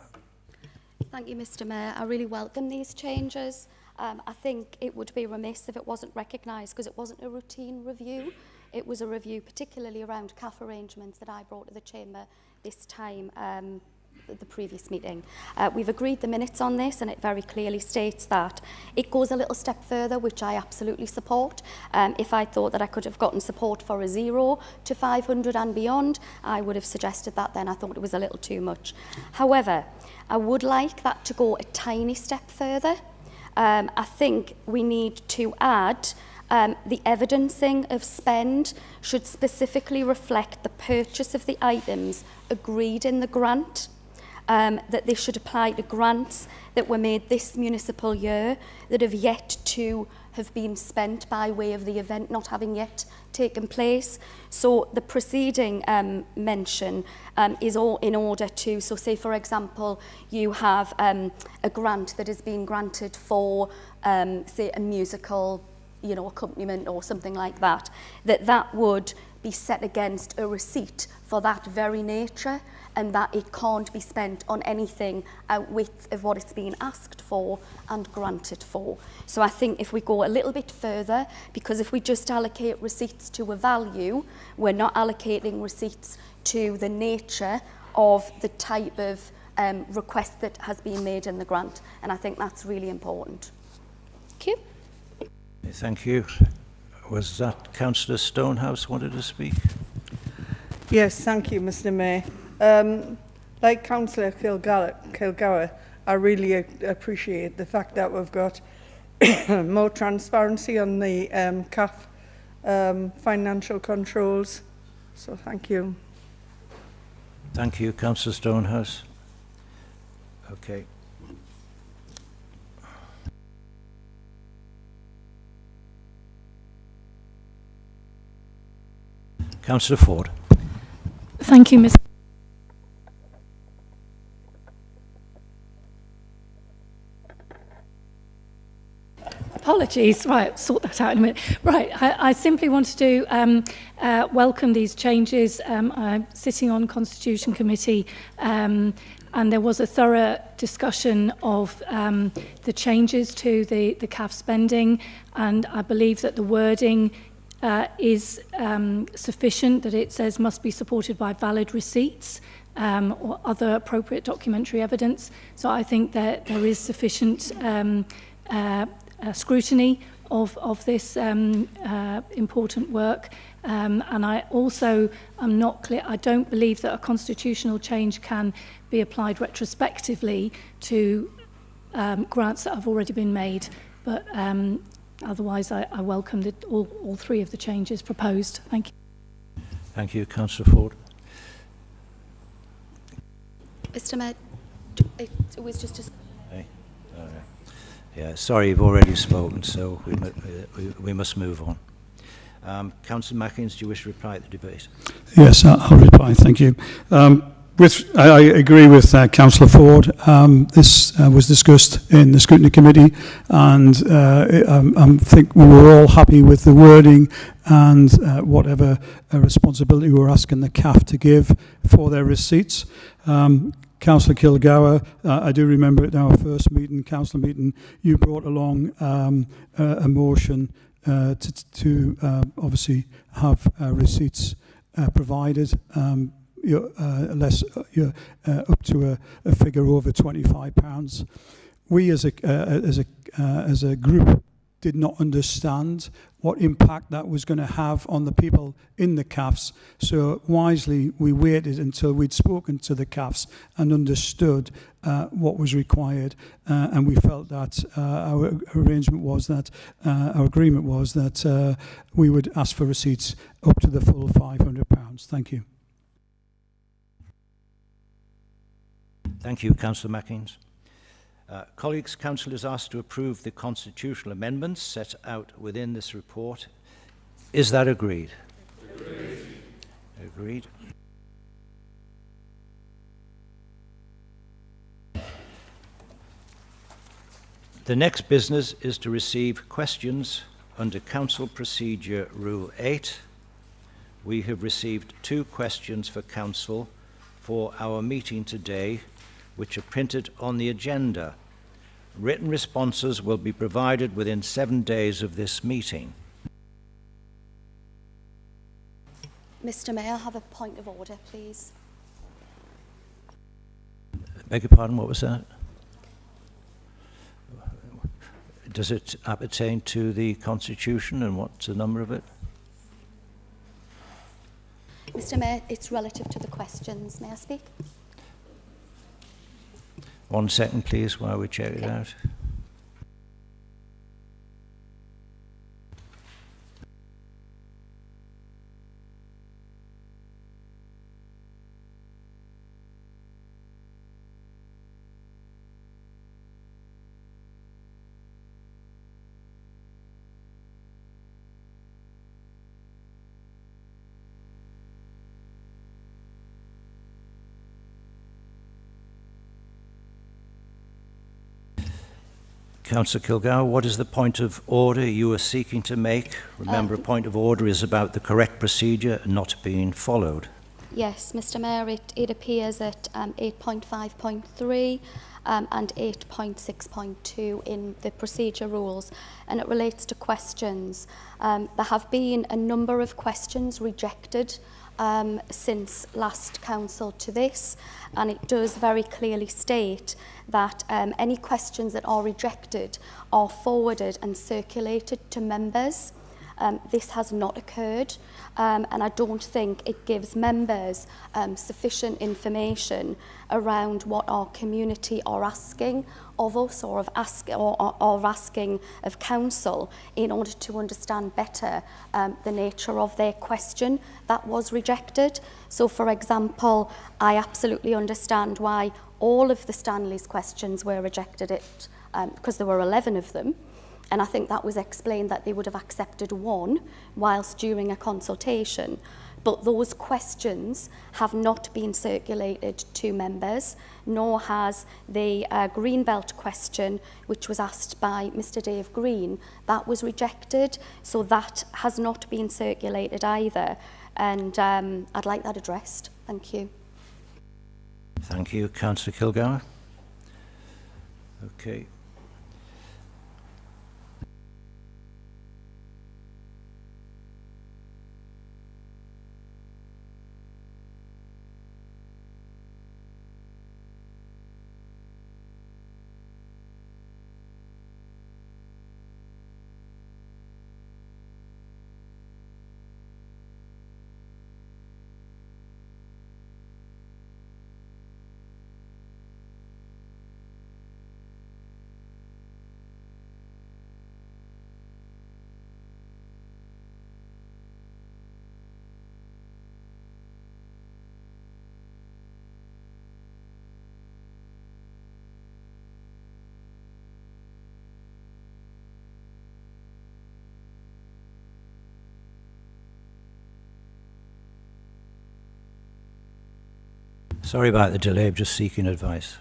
Speaker 3: Thank you, Mr Mayor. I really welcome these changes. I think it would be remiss if it wasn't recognised, because it wasn't a routine review. It was a review particularly around CAF arrangements that I brought to the Chamber this time, the previous meeting. We've agreed the minutes on this, and it very clearly states that it goes a little step further, which I absolutely support. If I thought that I could have gotten support for a 0 to 500 and beyond, I would have suggested that then. I thought it was a little too much. However, I would like that to go a tiny step further. I think we need to add the evidencing of spend should specifically reflect the purchase of the items agreed in the grant, that they should apply to grants that were made this municipal year that have yet to have been spent by way of the event not having yet taken place. So the preceding mention is all in order to, so say for example, you have a grant that is being granted for, say, a musical, accompaniment or something like that, that would be set against a receipt for that very nature, and that it can't be spent on anything outwith of what it's being asked for and granted for. So I think if we go a little bit further, because if we just allocate receipts to a value, we're not allocating receipts to the nature of the type of request that has been made in the grant, and I think that's really important. Thank you.
Speaker 1: Thank you. Was that Councillor Stonehouse wanted to speak?
Speaker 15: Yes, thank you, Mr Mayor. Like Councillor Kilgour, I really appreciate the fact that we've got more transparency on the CAF financial controls. So thank you.
Speaker 1: Thank you, Councillor Stonehouse. Okay. Councillor Ford.
Speaker 7: Thank you, Mr. Apologies. Right, sort that out in a minute. Right, I simply wanted to welcome these changes. I'm sitting on Constitution Committee, and there was a thorough discussion of the changes to the CAF spending, and I believe that the wording is sufficient, that it says must be supported by valid receipts or other appropriate documentary evidence. So I think that there is sufficient scrutiny of this important work. And I also am not clear, I don't believe that a constitutional change can be applied retrospectively to grants that have already been made. But otherwise, I welcome all three of the changes proposed. Thank you.
Speaker 1: Thank you, Councillor Ford.
Speaker 3: Mr Mayor, it was just a...
Speaker 1: Hey. Yeah, sorry, you've already spoken, so we must move on. Councillor Mackins, do you wish to reply to the debate?
Speaker 14: Yes, I'll reply. Thank you. I agree with Councillor Ford. This was discussed in the Scrutiny Committee, and I think we were all happy with the wording and whatever responsibility we were asking the CAF to give for their receipts. Councillor Kilgour, I do remember at our first meeting, council meeting, you brought along a motion to obviously have receipts provided, up to a figure over £25. We as a group did not understand what impact that was going to have on the people in the CAFs. So wisely, we waited until we'd spoken to the CAFs and understood what was required. And we felt that our arrangement was that, our agreement was that we would ask for receipts up to the full £500. Thank you.
Speaker 1: Thank you, Councillor Mackins. Colleagues, Council is asked to approve the constitutional amendments set out within this report. Is that agreed? Agreed. Agreed. The next business is to receive questions under Council Procedure Rule 8. We have received 2 questions for Council for our meeting today, which are printed on the agenda. Written responses will be provided within 7 days of this meeting.
Speaker 3: Mr. Mayor, I have a point of order, please.
Speaker 1: Beg your pardon, what was that? Does it appertain to the Constitution, and what's the number of it?
Speaker 3: Mr. Mayor, it's relative to the questions. May I speak?
Speaker 1: 1 second, please, while we check it out. Councillor Kilgour, what is the point of order you are seeking to make? Remember, a point of order is about the correct procedure not being followed.
Speaker 3: Yes, Mr. Mayor, it appears at 8.5.3 and 8.6.2 in the procedure rules, and it relates to questions. There have been a number of questions rejected since last council to this, and it does very clearly state that any questions that are rejected are forwarded and circulated to members. This has not occurred, and I don't think it gives members sufficient information around what our community are asking of us or asking of council in order to understand better the nature of their question that was rejected. So, for example, I absolutely understand why all of the Stanley's questions were rejected because there were 11 of them. And I think that was explained that they would have accepted 1 whilst during a consultation. But those questions have not been circulated to members, nor has the Greenbelt question, which was asked by Mr. Dave Green, that was rejected. So that has not been circulated either. And I'd like that addressed. Thank you.
Speaker 1: Thank you, Councillor Kilgour. Okay. Sorry about the delay, I'm just seeking advice.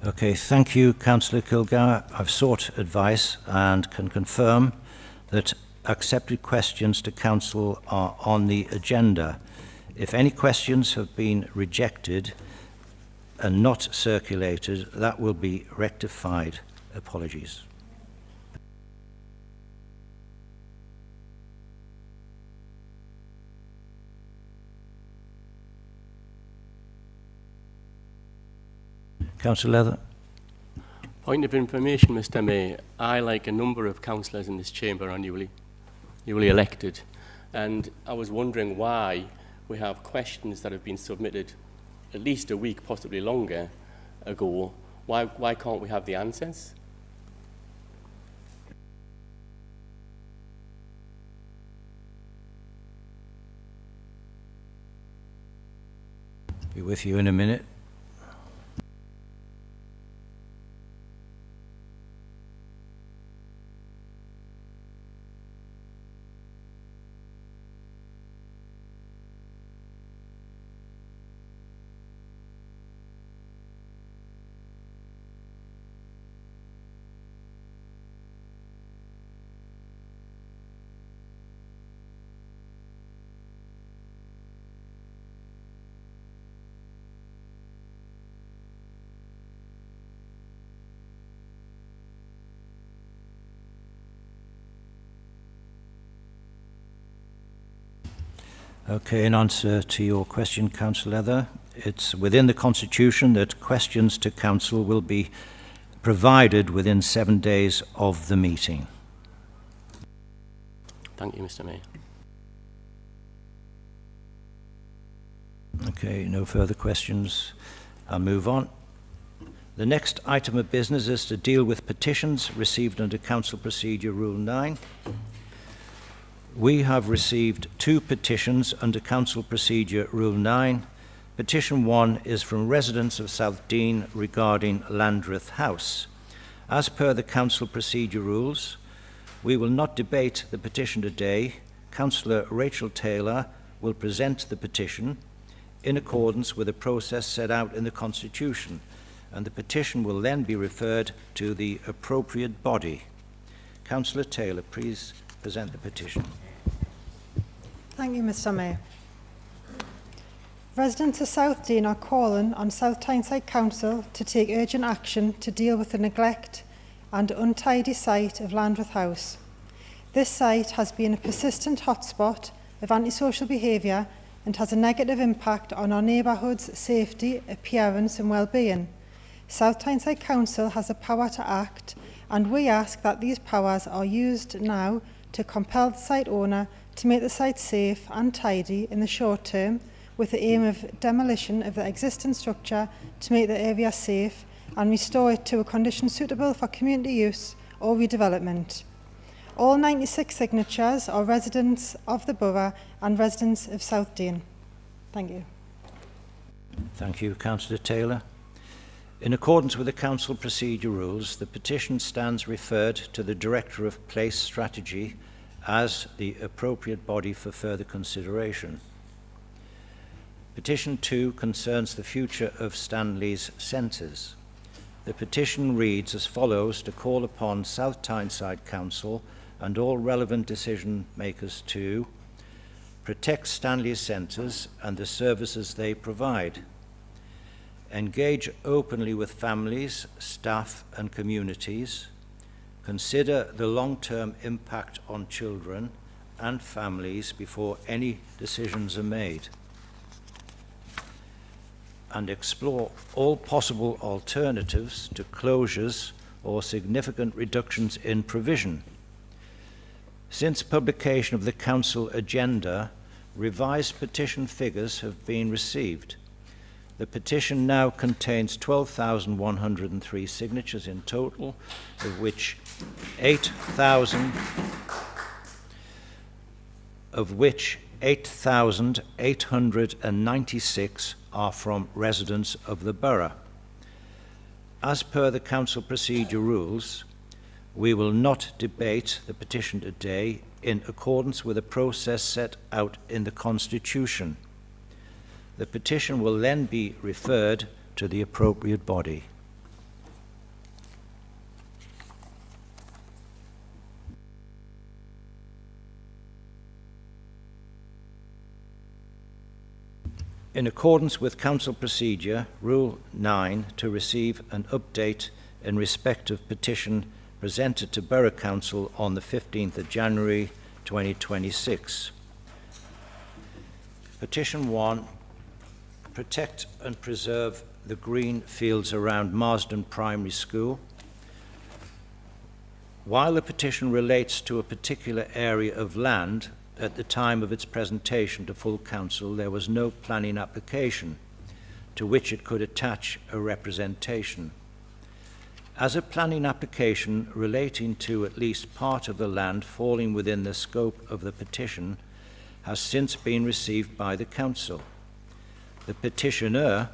Speaker 1: Okay, thank you, Councillor Kilgour. I've sought advice and can confirm that accepted questions to Council are on the agenda. If any questions have been rejected and not circulated, that will be rectified. Apologies. Councillor Leather.
Speaker 16: Point of information, Mr. Mayor. I, like a number of councillors in this chamber, are newly elected, and I was wondering why we have questions that have been submitted at least a week, possibly longer ago. Why can't we have the answers?
Speaker 1: Be with you in a minute. Okay, in answer to your question, Councillor Leather, it's within the Constitution that questions to Council will be provided within 7 days of the meeting.
Speaker 16: Thank you, Mr. Mayor.
Speaker 1: Okay, no further questions. I'll move on. The next item of business is to deal with petitions received under Council Procedure Rule 9. We have received 2 petitions under Council Procedure Rule 9. Petition 1 is from residents of South Dean regarding Landreth House. As per the Council Procedure Rules, we will not debate the petition today. Councillor Rachel Taylor will present the petition in accordance with the process set out in the Constitution, and the petition will then be referred to the appropriate body. Councillor Taylor, please present the petition.
Speaker 4: Thank you, Mr. Mayor. Residents of South Dean are calling on South Tyneside Council to take urgent action to deal with the neglect and untidy site of Landreth House. This site has been a persistent hotspot of antisocial behaviour and has a negative impact on our neighbourhood's safety, appearance and well-being. South Tyneside Council has the power to act, and we ask that these powers are used now to compel the site owner to make the site safe and tidy in the short term, with the aim of demolition of the existing structure to make the area safe and restore it to a condition suitable for community use or redevelopment. All 96 signatures are residents of the borough and residents of South Dean. Thank you.
Speaker 1: Thank you, Councillor Taylor. In accordance with the Council Procedure Rules, the petition stands referred to the Director of Place Strategy as the appropriate body for further consideration. Petition 2 concerns the future of Stanley's Centres. The petition reads as follows: to call upon South Tyneside Council and all relevant decision makers to protect Stanley's Centres and the services they provide, engage openly with families, staff and communities, consider the long-term impact on children and families before any decisions are made, and explore all possible alternatives to closures or significant reductions in provision. Since publication of the Council agenda, revised petition figures have been received. The petition now contains 12,103 signatures in total, of which 8,896 are from residents of the borough. As per the Council Procedure Rules, we will not debate the petition today in accordance with the process set out in the Constitution. The petition will then be referred to the appropriate body. in accordance with Council Procedure Rule 9, to receive an update in respect of petition presented to Borough Council on the 15th of January 2026. Petition 1, protect and preserve the green fields around Marsden Primary School. While the petition relates to a particular area of land, at the time of its presentation to full council, there was no planning application to which it could attach a representation. As a planning application relating to at least part of the land falling within the scope of the petition has since been received by the council, the petitioner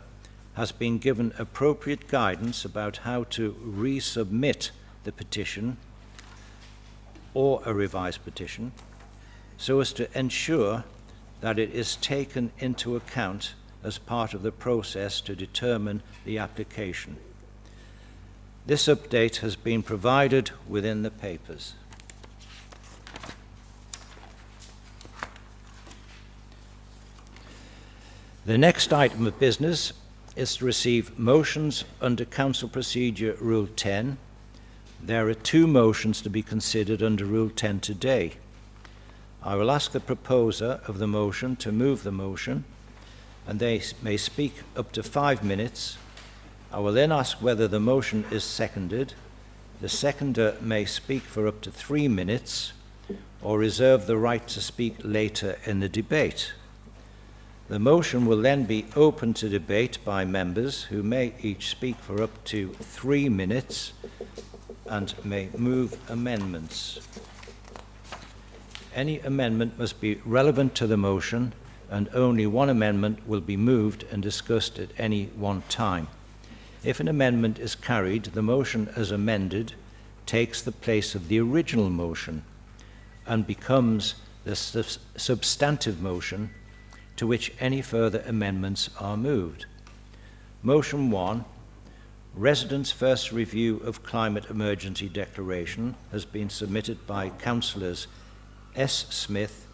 Speaker 1: has been given appropriate guidance about how to resubmit the petition or a revised petition, so as to ensure that it is taken into account as part of the process to determine the application. This update has been provided within the papers. The next item of business is to receive motions under Council Procedure Rule 10. There are 2 motions to be considered under Rule 10 today. I will ask the proposer of the motion to move the motion, and they may speak up to 5 minutes. I will then ask whether the motion is seconded. The seconder may speak for up to 3 minutes or reserve the right to speak later in the debate. The motion will then be open to debate by members who may each speak for up to 3 minutes and may move amendments. Any amendment must be relevant to the motion, and only one amendment will be moved and discussed at any one time. If an amendment is carried, the motion as amended takes the place of the original motion and becomes the substantive motion to which any further amendments are moved. Motion 1, Residents' First Review of Climate Emergency Declaration, has been submitted by Councillors S. Smith,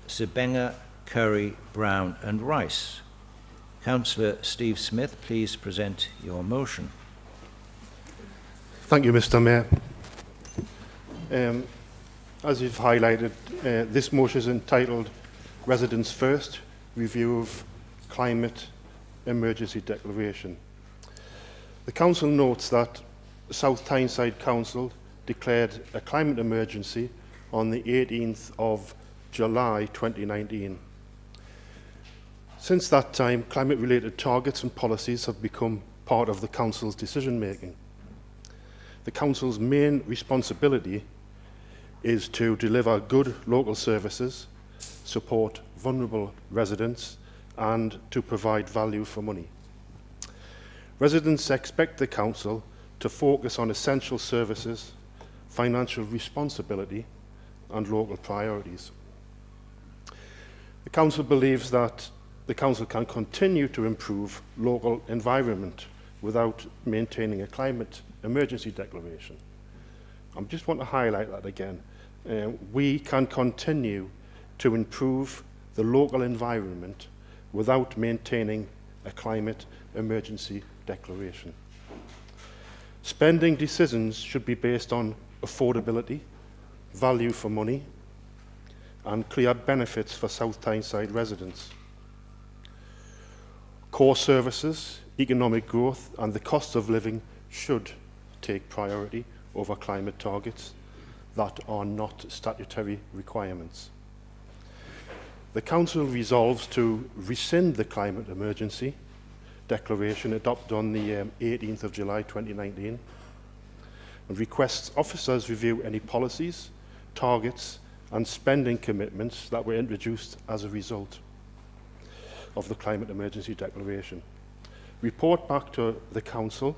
Speaker 1: Sebenga, Curry, Brown and Rice. Councillor Steve Smith, please present your motion.
Speaker 17: Thank you, Mr. Mayor. As you've highlighted, this motion is entitled Residents First Review of Climate Emergency Declaration. The Council notes that South Tyneside Council declared a climate emergency on the 18th of July 2019. Since that time, climate-related targets and policies have become part of the Council's decision-making. The Council's main responsibility is to deliver good local services, support vulnerable residents, and to provide value for money. Residents expect the Council to focus on essential services, financial responsibility, and local priorities. The Council believes that the Council can continue to improve local environment without maintaining a climate emergency declaration. I just want to highlight that again. We can continue to improve the local environment without maintaining a climate emergency declaration. Spending decisions should be based on affordability, value for money, and clear benefits for South Tyneside residents. Core services, economic growth, and the cost of living should take priority over climate targets that are not statutory requirements. The Council resolves to rescind the climate emergency declaration adopted on the 18th of July 2019 and requests officers review any policies, targets and spending commitments that were introduced as a result of the climate emergency declaration. Report back to the Council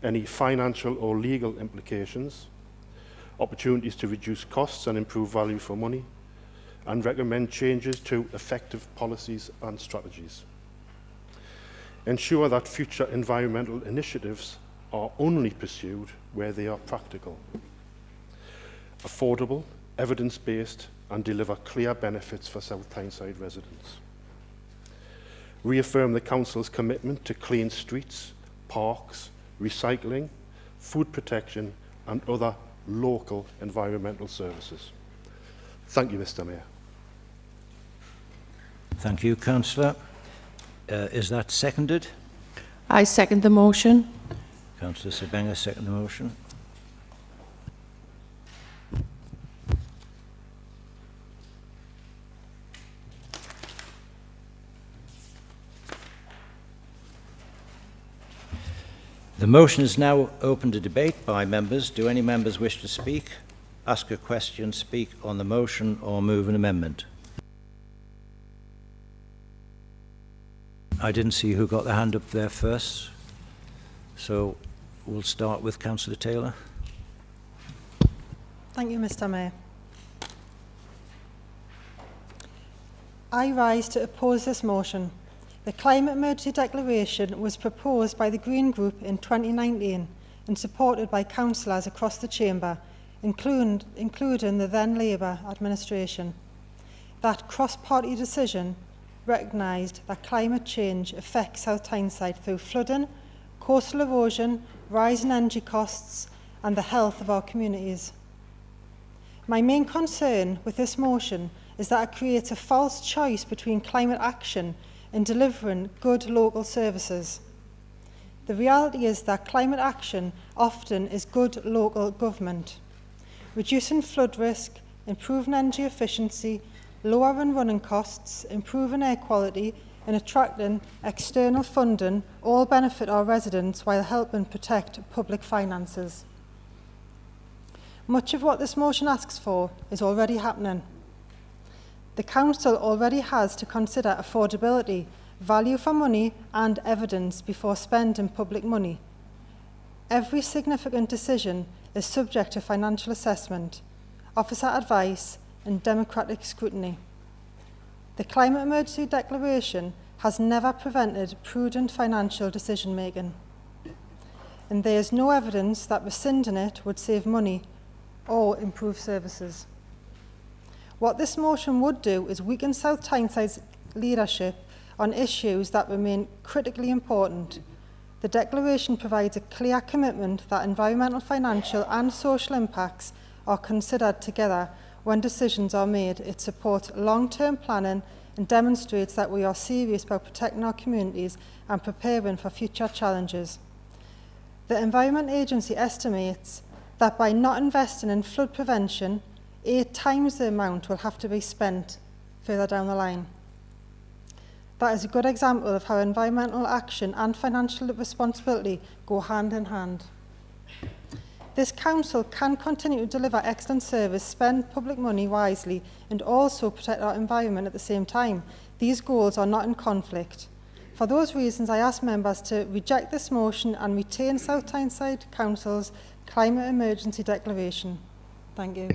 Speaker 17: any financial or legal implications, opportunities to reduce costs and improve value for money, and recommend changes to effective policies and strategies. Ensure that future environmental initiatives are only pursued where they are practical, affordable, evidence-based, and deliver clear benefits for South Tyneside residents. reaffirm the Council's commitment to clean streets, parks, recycling, food protection and other local environmental services. Thank you, Mr. Mayor.
Speaker 1: Thank you, Councillor. Is that seconded?
Speaker 13: I second the motion.
Speaker 1: Councillor Sebenga, second the motion. The motion is now open to debate by members. Do any members wish to speak, ask a question, speak on the motion or move an amendment? I didn't see who got the hand up there first, so we'll start with Councillor Taylor.
Speaker 4: Thank you, Mr. Mayor. I rise to oppose this motion. The Climate Emergency Declaration was proposed by the Green Group in 2019 and supported by councillors across the Chamber, including the then Labour administration. That cross-party decision recognised that climate change affects South Tyneside through flooding, coastal erosion, rising energy costs and the health of our communities. My main concern with this motion is that it creates a false choice between climate action and delivering good local services. The reality is that climate action often is good local government. Reducing flood risk, improving energy efficiency, lowering running costs, improving air quality and attracting external funding all benefit our residents while helping protect public finances. Much of what this motion asks for is already happening. The Council already has to consider affordability, value for money and evidence before spending public money. Every significant decision is subject to financial assessment, officer advice and democratic scrutiny. The Climate Emergency Declaration has never prevented prudent financial decision making, and there is no evidence that rescinding it would save money or improve services. What this motion would do is weaken South Tyneside's leadership on issues that remain critically important. The declaration provides a clear commitment that environmental, financial and social impacts are considered together when decisions are made. It supports long-term planning and demonstrates that we are serious about protecting our communities and preparing for future challenges. The Environment Agency estimates that by not investing in flood prevention, 8 times the amount will have to be spent further down the line. That is a good example of how environmental action and financial responsibility go hand in hand. This Council can continue to deliver excellent service, spend public money wisely and also protect our environment at the same time. These goals are not in conflict. For those reasons, I ask members to reject this motion and retain South Tyneside Council's Climate Emergency Declaration. Thank you.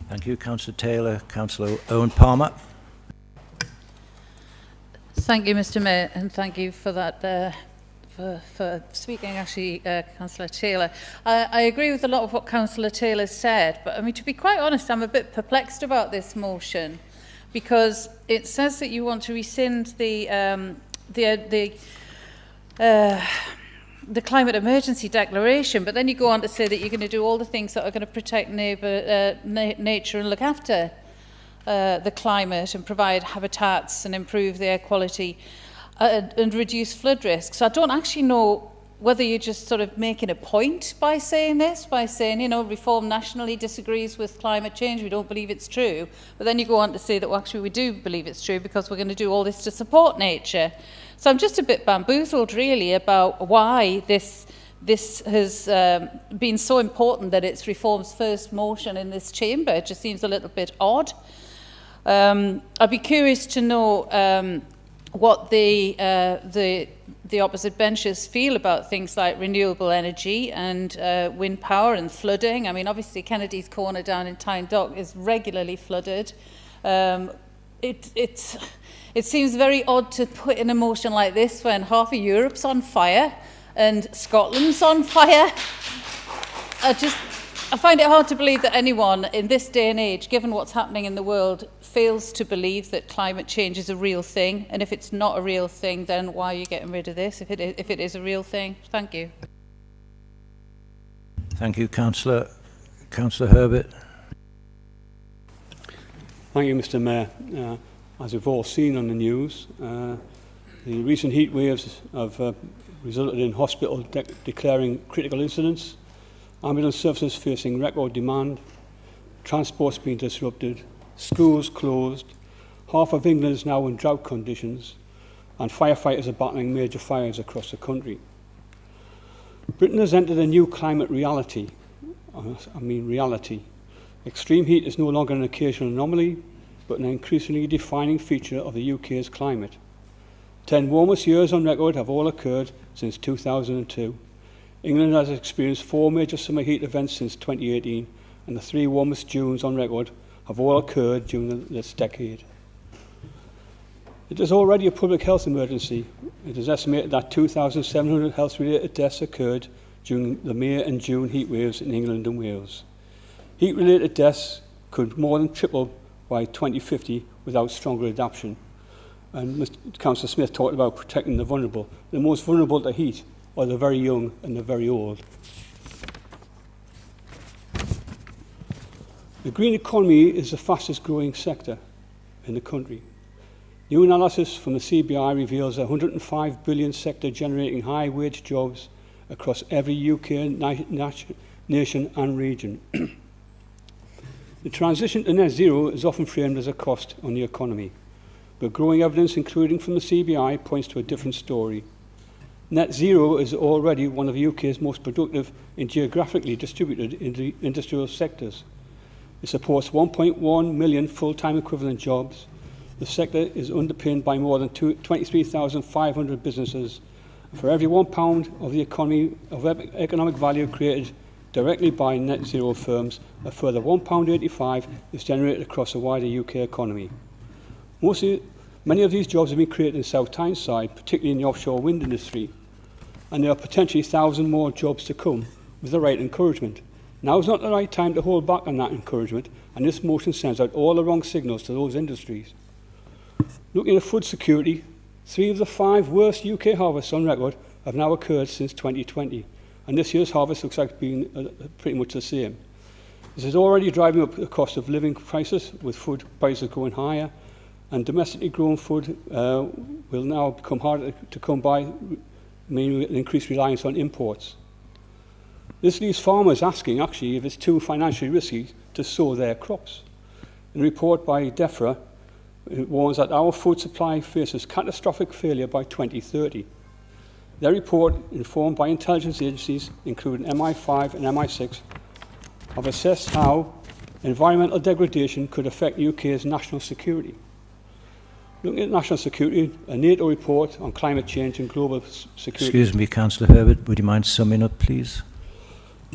Speaker 1: Thank you, Councillor Taylor. Councillor Owen Palmer.
Speaker 8: Thank you, Mr. Mayor, and thank you for that, for speaking, actually, Councillor Taylor. I agree with a lot of what Councillor Taylor said, but I mean, to be quite honest, I'm a bit perplexed about this motion because it says that you want to rescind the Climate Emergency Declaration, but then you go on to say that you're going to do all the things that are going to protect nature and look after the climate and provide habitats and improve the air quality and reduce flood risk. So I don't actually know whether you're just sort of making a point by saying this, by saying, you know, Reform nationally disagrees with climate change, we don't believe it's true, but then you go on to say that, well, actually we do believe it's true because we're going to do all this to support nature. So I'm just a bit bamboozled really about why this has been so important that it's Reform's first motion in this chamber. It just seems a little bit odd. I'd be curious to know what the opposite benches feel about things like renewable energy and wind power and flooding. I mean, obviously Kennedy's Corner down in Tyne Dock is regularly flooded. It seems very odd to put in a motion like this when half of Europe's on fire and Scotland's on fire. I find it hard to believe that anyone in this day and age, given what's happening in the world, fails to believe that climate change is a real thing, and if it's not a real thing, then why are you getting rid of this if it is a real thing? Thank you.
Speaker 1: Thank you, Councillor. Councillor Herbert.
Speaker 9: Thank you, Mr Mayor. As we've all seen on the news, the recent heat waves have resulted in hospitals declaring critical incidents, ambulance services facing record demand, transport's been disrupted, schools closed, half of England is now in drought conditions, and firefighters are battling major fires across the country. Britain has entered a new climate reality. Reality. Extreme heat is no longer an occasional anomaly, but an increasingly defining feature of the UK's climate. 10 warmest years on record have all occurred since 2002. England has experienced 4 major summer heat events since 2018, and the 3 warmest Junes on record have all occurred during this decade. It is already a public health emergency. It is estimated that 2,700 health-related deaths occurred during the May and June heat waves in England and Wales. Heat-related deaths could more than triple by 2050 without stronger adaptation. And Councillor Smith talked about protecting the vulnerable. The most vulnerable to heat are the very young and the very old. The green economy is the fastest growing sector in the country. New analysis from the CBI reveals a 105 billion sector generating high wage jobs across every UK nation and region. The transition to net zero is often framed as a cost on the economy, but growing evidence, including from the CBI, points to a different story. Net zero is already one of the UK's most productive and geographically distributed industrial sectors. It supports 1.1 million full-time equivalent jobs. The sector is underpinned by more than 23,500 businesses. For every £1 of the economic value created directly by net zero firms, a further £1.85 is generated across the wider UK economy. Many of these jobs have been created in South Tyneside, particularly in the offshore wind industry, and there are potentially 1,000 more jobs to come with the right encouragement. Now is not the right time to hold back on that encouragement, and this motion sends out all the wrong signals to those industries. Looking at food security, 3 of the 5 worst UK harvests on record have now occurred since 2020, and this year's harvest looks like being pretty much the same. This is already driving up the cost of living prices, with food prices going higher, and domestically grown food will now become harder to come by, meaning an increased reliance on imports. This leaves farmers asking, actually, if it's too financially risky to sow their crops. In a report by DEFRA, it warns that our food supply faces catastrophic failure by 2030. Their report, informed by intelligence agencies, including MI5 and MI6, have assessed how environmental degradation could affect UK's national security. Looking at national security, a NATO report on climate change and global security... Excuse
Speaker 1: me, Councillor Herbert, would you mind summing up, please?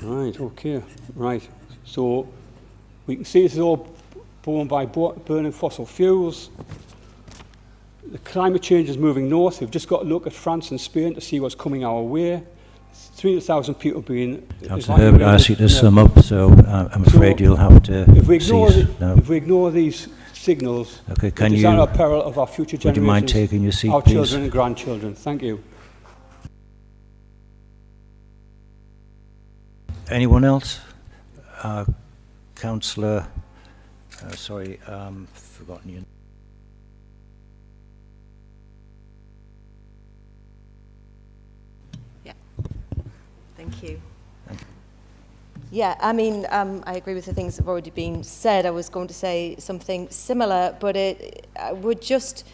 Speaker 9: Right, okay, right. So we can see this is all borne by burning fossil fuels. The climate change is moving north. We've just got to look at France and Spain to see what's coming our way. 300,000 people being...
Speaker 1: Councillor Herbert, I ask you to sum up, so I'm afraid you'll have to cease.
Speaker 9: If we ignore these signals,
Speaker 1: okay,
Speaker 9: it is at our peril of our future generations,
Speaker 1: would you mind taking your seat,
Speaker 9: our
Speaker 1: please?
Speaker 9: children and grandchildren. Thank you.
Speaker 1: Anyone else? Councillor, forgotten you.
Speaker 18: Yeah, thank you. Yeah, I mean, I agree with the things that have already been said. I was going to say something similar, but I would just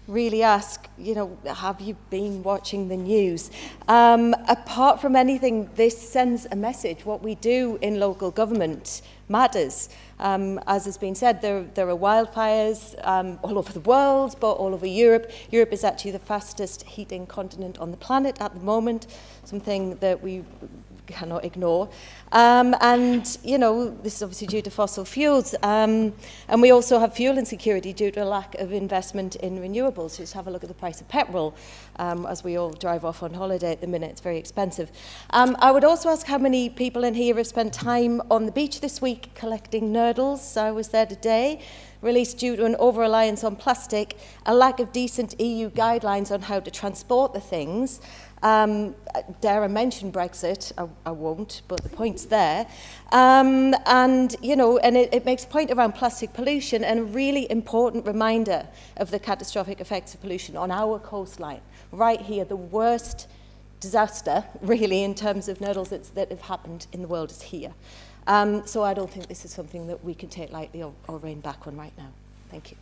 Speaker 18: really ask, you know, have you been watching the news? Apart from anything, this sends a message. What we do in local government matters. As has been said, there are wildfires all over the world, but all over Europe. Europe is actually the fastest heating continent on the planet at the moment, something that we cannot ignore. And, you know, this is obviously due to fossil fuels. And we also have fuel insecurity due to a lack of investment in renewables. Just have a look at the price of petrol as we all drive off on holiday at the minute. It's very expensive. I would also ask how many people in here have spent time on the beach this week collecting nurdles. I was there today. released due to an over-reliance on plastic, a lack of decent EU guidelines on how to transport the things. Dare I mention Brexit? I won't, but the point's there. And, you know, and it makes a point around plastic pollution and a really important reminder of the catastrophic effects of pollution on our coastline. Right here, the worst disaster, really, in terms of nurdles that have happened in the world is here. So I don't think this is something that we can take lightly or rein back on right now. Thank you.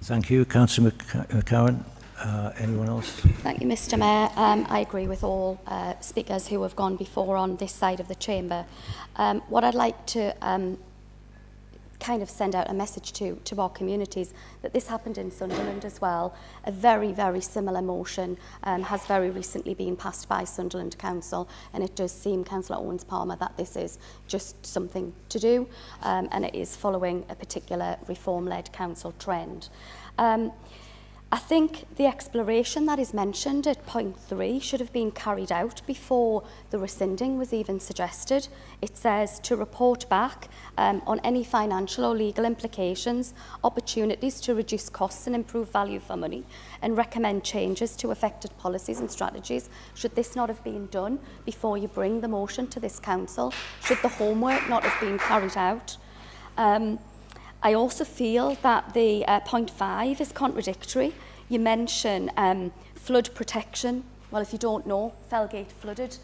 Speaker 1: Thank you. Councillor McCowan. Anyone else?
Speaker 3: Thank you, Mr Mayor. I agree with all speakers who have gone before on this side of the chamber. What I'd like to kind of send out a message to our communities that this happened in Sunderland as well. A very, very similar motion has very recently been passed by Sunderland Council, and it does seem, Councillor Owens-Palmer, that this is just something to do, and it is following a particular reform-led council trend. I think the exploration that is mentioned at point 3 should have been carried out before the rescinding was even suggested. It says to report back on any financial or legal implications, opportunities to reduce costs and improve value for money, and recommend changes to affected policies and strategies. Should this not have been done before you bring the motion to this council? Should the homework not have been carried out? I also feel that the point 5 is contradictory. You mention flood protection. Well, if you don't know, Felgate flooded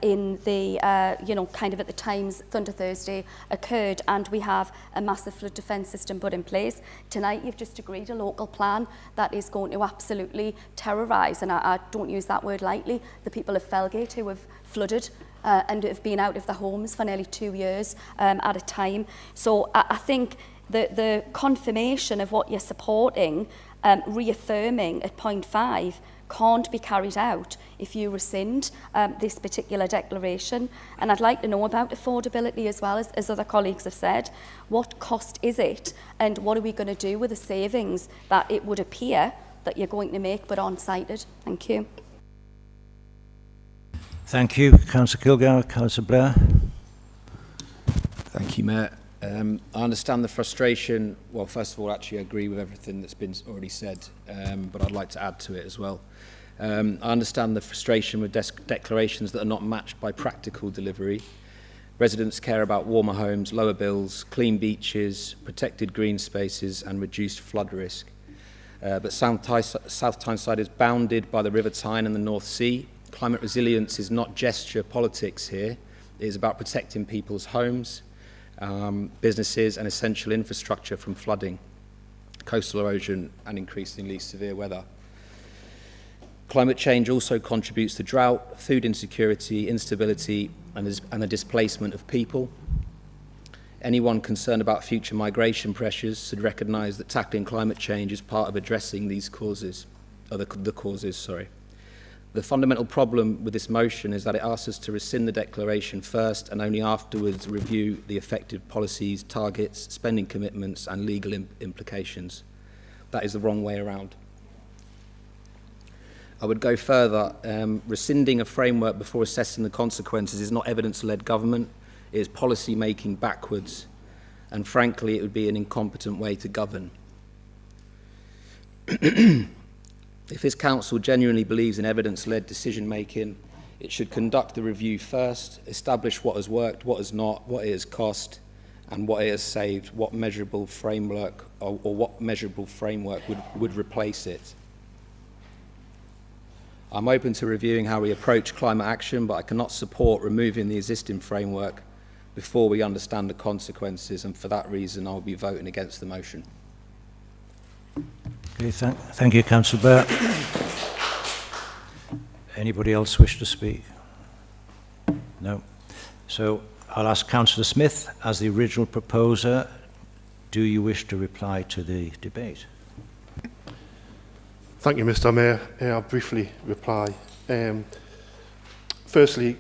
Speaker 3: in the, you know, kind of at the times Thunder Thursday occurred, and we have a massive flood defence system put in place. Tonight, you've just agreed a local plan that is going to absolutely terrorise, and I don't use that word lightly, the people of Felgate who have flooded and have been out of their homes for nearly 2 years at a time. So I think the confirmation of what you're supporting, reaffirming at point 5, can't be carried out if you rescind this particular declaration. And I'd like to know about affordability as well, as other colleagues have said. What cost is it, and what are we going to do with the savings that it would appear that you're going to make but aren't cited? Thank you.
Speaker 1: Thank you. Councillor Kilgour. Councillor Blair.
Speaker 5: Thank you, Mayor. I understand the frustration. Well, first of all, actually, I agree with everything that's been already said, but I'd like to add to it as well. I understand the frustration with declarations that are not matched by practical delivery. Residents care about warmer homes, lower bills, clean beaches, protected green spaces and reduced flood risk. But South Tyneside is bounded by the River Tyne and the North Sea. Climate resilience is not gesture politics here. It is about protecting people's homes, businesses and essential infrastructure from flooding, coastal erosion and increasingly severe weather. Climate change also contributes to drought, food insecurity, instability and the displacement of people. Anyone concerned about future migration pressures should recognise that tackling climate change is part of addressing these causes, or the causes, sorry. The fundamental problem with this motion is that it asks us to rescind the declaration first and only afterwards review the effective policies, targets, spending commitments and legal implications. That is the wrong way around. I would go further. Rescinding a framework before assessing the consequences is not evidence-led government. It is policy making backwards, and frankly, it would be an incompetent way to govern. If this council genuinely believes in evidence-led decision-making, it should conduct the review first, establish what has worked, what has not, what it has cost, and what it has saved, what measurable framework or what measurable framework would replace it. I'm open to reviewing how we approach climate action, but I cannot support removing the existing framework before we understand the consequences, and for that reason, I'll be voting against the motion.
Speaker 1: Okay, thank you, Councillor Burr. Anybody else wish to speak? No. So I'll ask Councillor Smith, as the original proposer, do you wish to reply to the debate?
Speaker 17: Thank you, Mr. Mayor. I'll briefly reply. Firstly,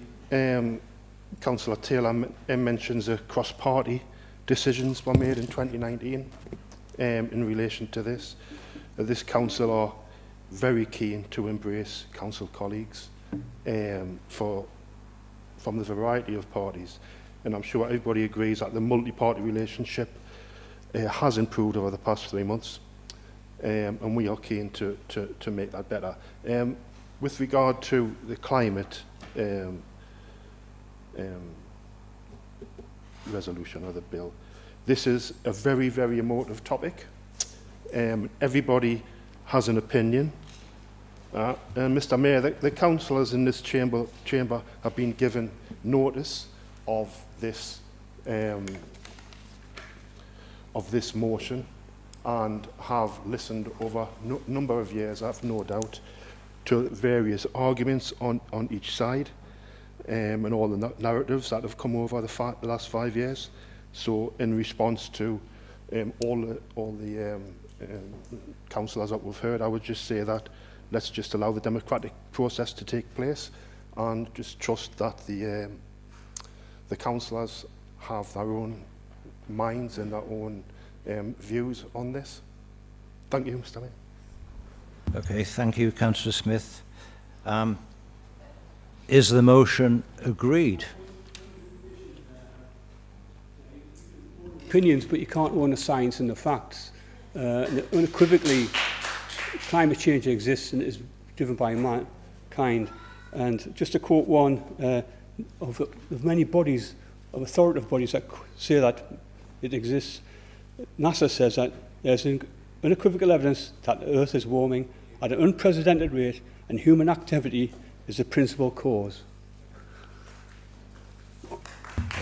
Speaker 17: Councillor Taylor mentions the cross-party decisions were made in 2019 in relation to this. This council are very keen to embrace council colleagues from the variety of parties, and I'm sure everybody agrees that the multi-party relationship has improved over the past 3 months, and we are keen to make that better. With regard to the climate resolution or the bill, this is a very, very emotive topic. Everybody has an opinion. And Mr. Mayor, the councillors in this chamber have been given notice of this motion and have listened over a number of years, I have no doubt, to various arguments on each side and all the narratives that have come over the last 5 years. So in response to all the councillors that we've heard, I would just say that let's just allow the democratic process to take place and just trust that the councillors have their own minds and their own views on this. Thank you, Mr. Mayor.
Speaker 1: Okay, thank you, Councillor Smith. Is the motion agreed?
Speaker 9: Opinions, but you can't own the science and the facts. And unequivocally, climate change exists and is driven by mankind. And just to quote one of many bodies, of authoritative bodies that say that it exists, NASA says that there's unequivocal evidence that the Earth is warming at an unprecedented rate and human activity is the principal cause.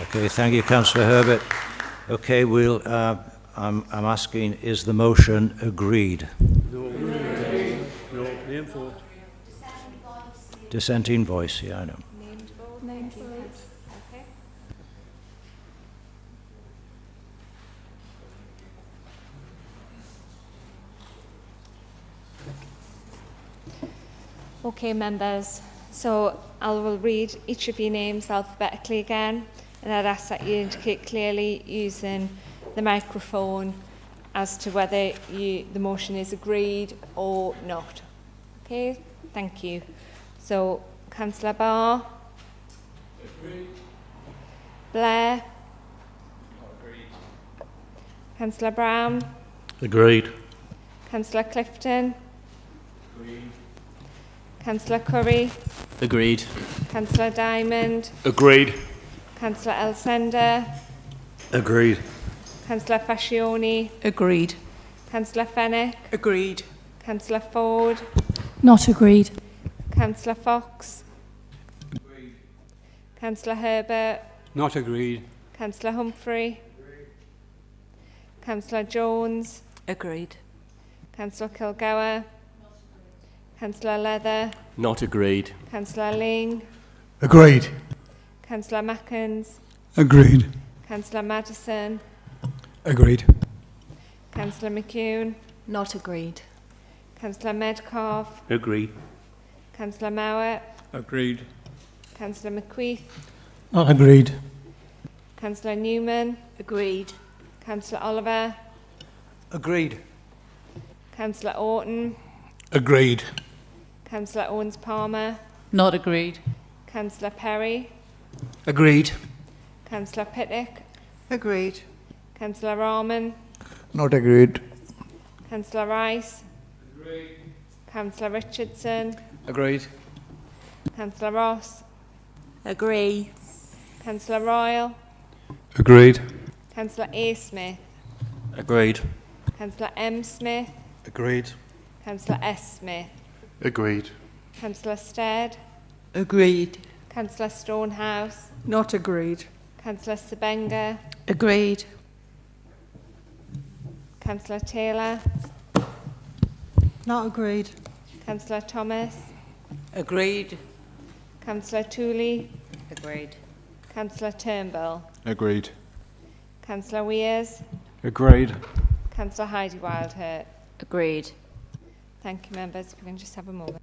Speaker 1: Okay, thank you, Councillor Herbert. Okay, I'm asking, is the motion agreed?
Speaker 9: No. No. Name vote.
Speaker 1: Dissenting voice, yeah, I know.
Speaker 10: Named vote. Okay. Okay, members. So I will read each of your names alphabetically again, and I'd ask that you indicate clearly using the microphone as to whether the motion is agreed or not. Okay, thank you. So, Councillor Barr. Agreed. Blair. Agreed. Councillor Brown.
Speaker 16: Agreed.
Speaker 10: Councillor Clifton.
Speaker 16: Agreed.
Speaker 10: Councillor Curry.
Speaker 16: Agreed.
Speaker 10: Councillor Diamond.
Speaker 16: Agreed.
Speaker 10: Councillor Elsender.
Speaker 16: Agreed.
Speaker 10: Councillor Fascioni.
Speaker 12: Agreed.
Speaker 10: Councillor Fenwick.
Speaker 12: Agreed.
Speaker 10: Councillor Ford.
Speaker 7: Not agreed.
Speaker 10: Councillor Fox.
Speaker 9: Agreed.
Speaker 10: Councillor Herbert.
Speaker 9: Not agreed.
Speaker 10: Councillor Humphrey. Agreed. Councillor Jones.
Speaker 12: Agreed.
Speaker 10: Councillor Kilgour. Councillor Leather.
Speaker 16: Not agreed.
Speaker 10: Councillor Ling.
Speaker 14: Agreed.
Speaker 10: Councillor Mackens.
Speaker 14: Agreed.
Speaker 10: Councillor Madison.
Speaker 14: Agreed.
Speaker 10: Councillor McCune.
Speaker 12: Not agreed.
Speaker 10: Councillor Medcalf.
Speaker 16: Agreed.
Speaker 10: Councillor Mowat.
Speaker 14: Agreed.
Speaker 10: Councillor McQueith.
Speaker 6: Not agreed.
Speaker 10: Councillor Newman.
Speaker 12: Agreed.
Speaker 10: Councillor Oliver.
Speaker 11: Agreed.
Speaker 10: Councillor Orton.
Speaker 14: Agreed.
Speaker 10: Councillor Owens-Palmer.
Speaker 12: Not agreed.
Speaker 10: Councillor Perry.
Speaker 14: Agreed.
Speaker 10: Councillor Pittock.
Speaker 12: Agreed.
Speaker 10: Councillor Rahman.
Speaker 14: Not agreed.
Speaker 10: Councillor Rice. Agreed. Councillor Richardson.
Speaker 14: Agreed.
Speaker 10: Councillor Ross.
Speaker 12: Agree.
Speaker 10: Councillor Royal.
Speaker 14: Agreed.
Speaker 10: Councillor A. Smith.
Speaker 16: Agreed.
Speaker 10: Councillor M. Smith.
Speaker 14: Agreed.
Speaker 10: Councillor S. Smith.
Speaker 17: Agreed.
Speaker 10: Councillor Stead.
Speaker 12: Agreed.
Speaker 10: Councillor Stonehouse.
Speaker 15: Not agreed.
Speaker 10: Councillor Sebenga.
Speaker 12: Agreed.
Speaker 10: Councillor Taylor.
Speaker 4: Not agreed.
Speaker 10: Councillor Thomas.
Speaker 12: Agreed.
Speaker 10: Councillor Tooley.
Speaker 12: Agreed.
Speaker 10: Councillor Turnbull.
Speaker 14: Agreed.
Speaker 10: Councillor Weirs.
Speaker 14: Agreed.
Speaker 10: Councillor Heidi Wildhurt.
Speaker 12: Agreed.
Speaker 10: Thank you, members. If we can just have a moment.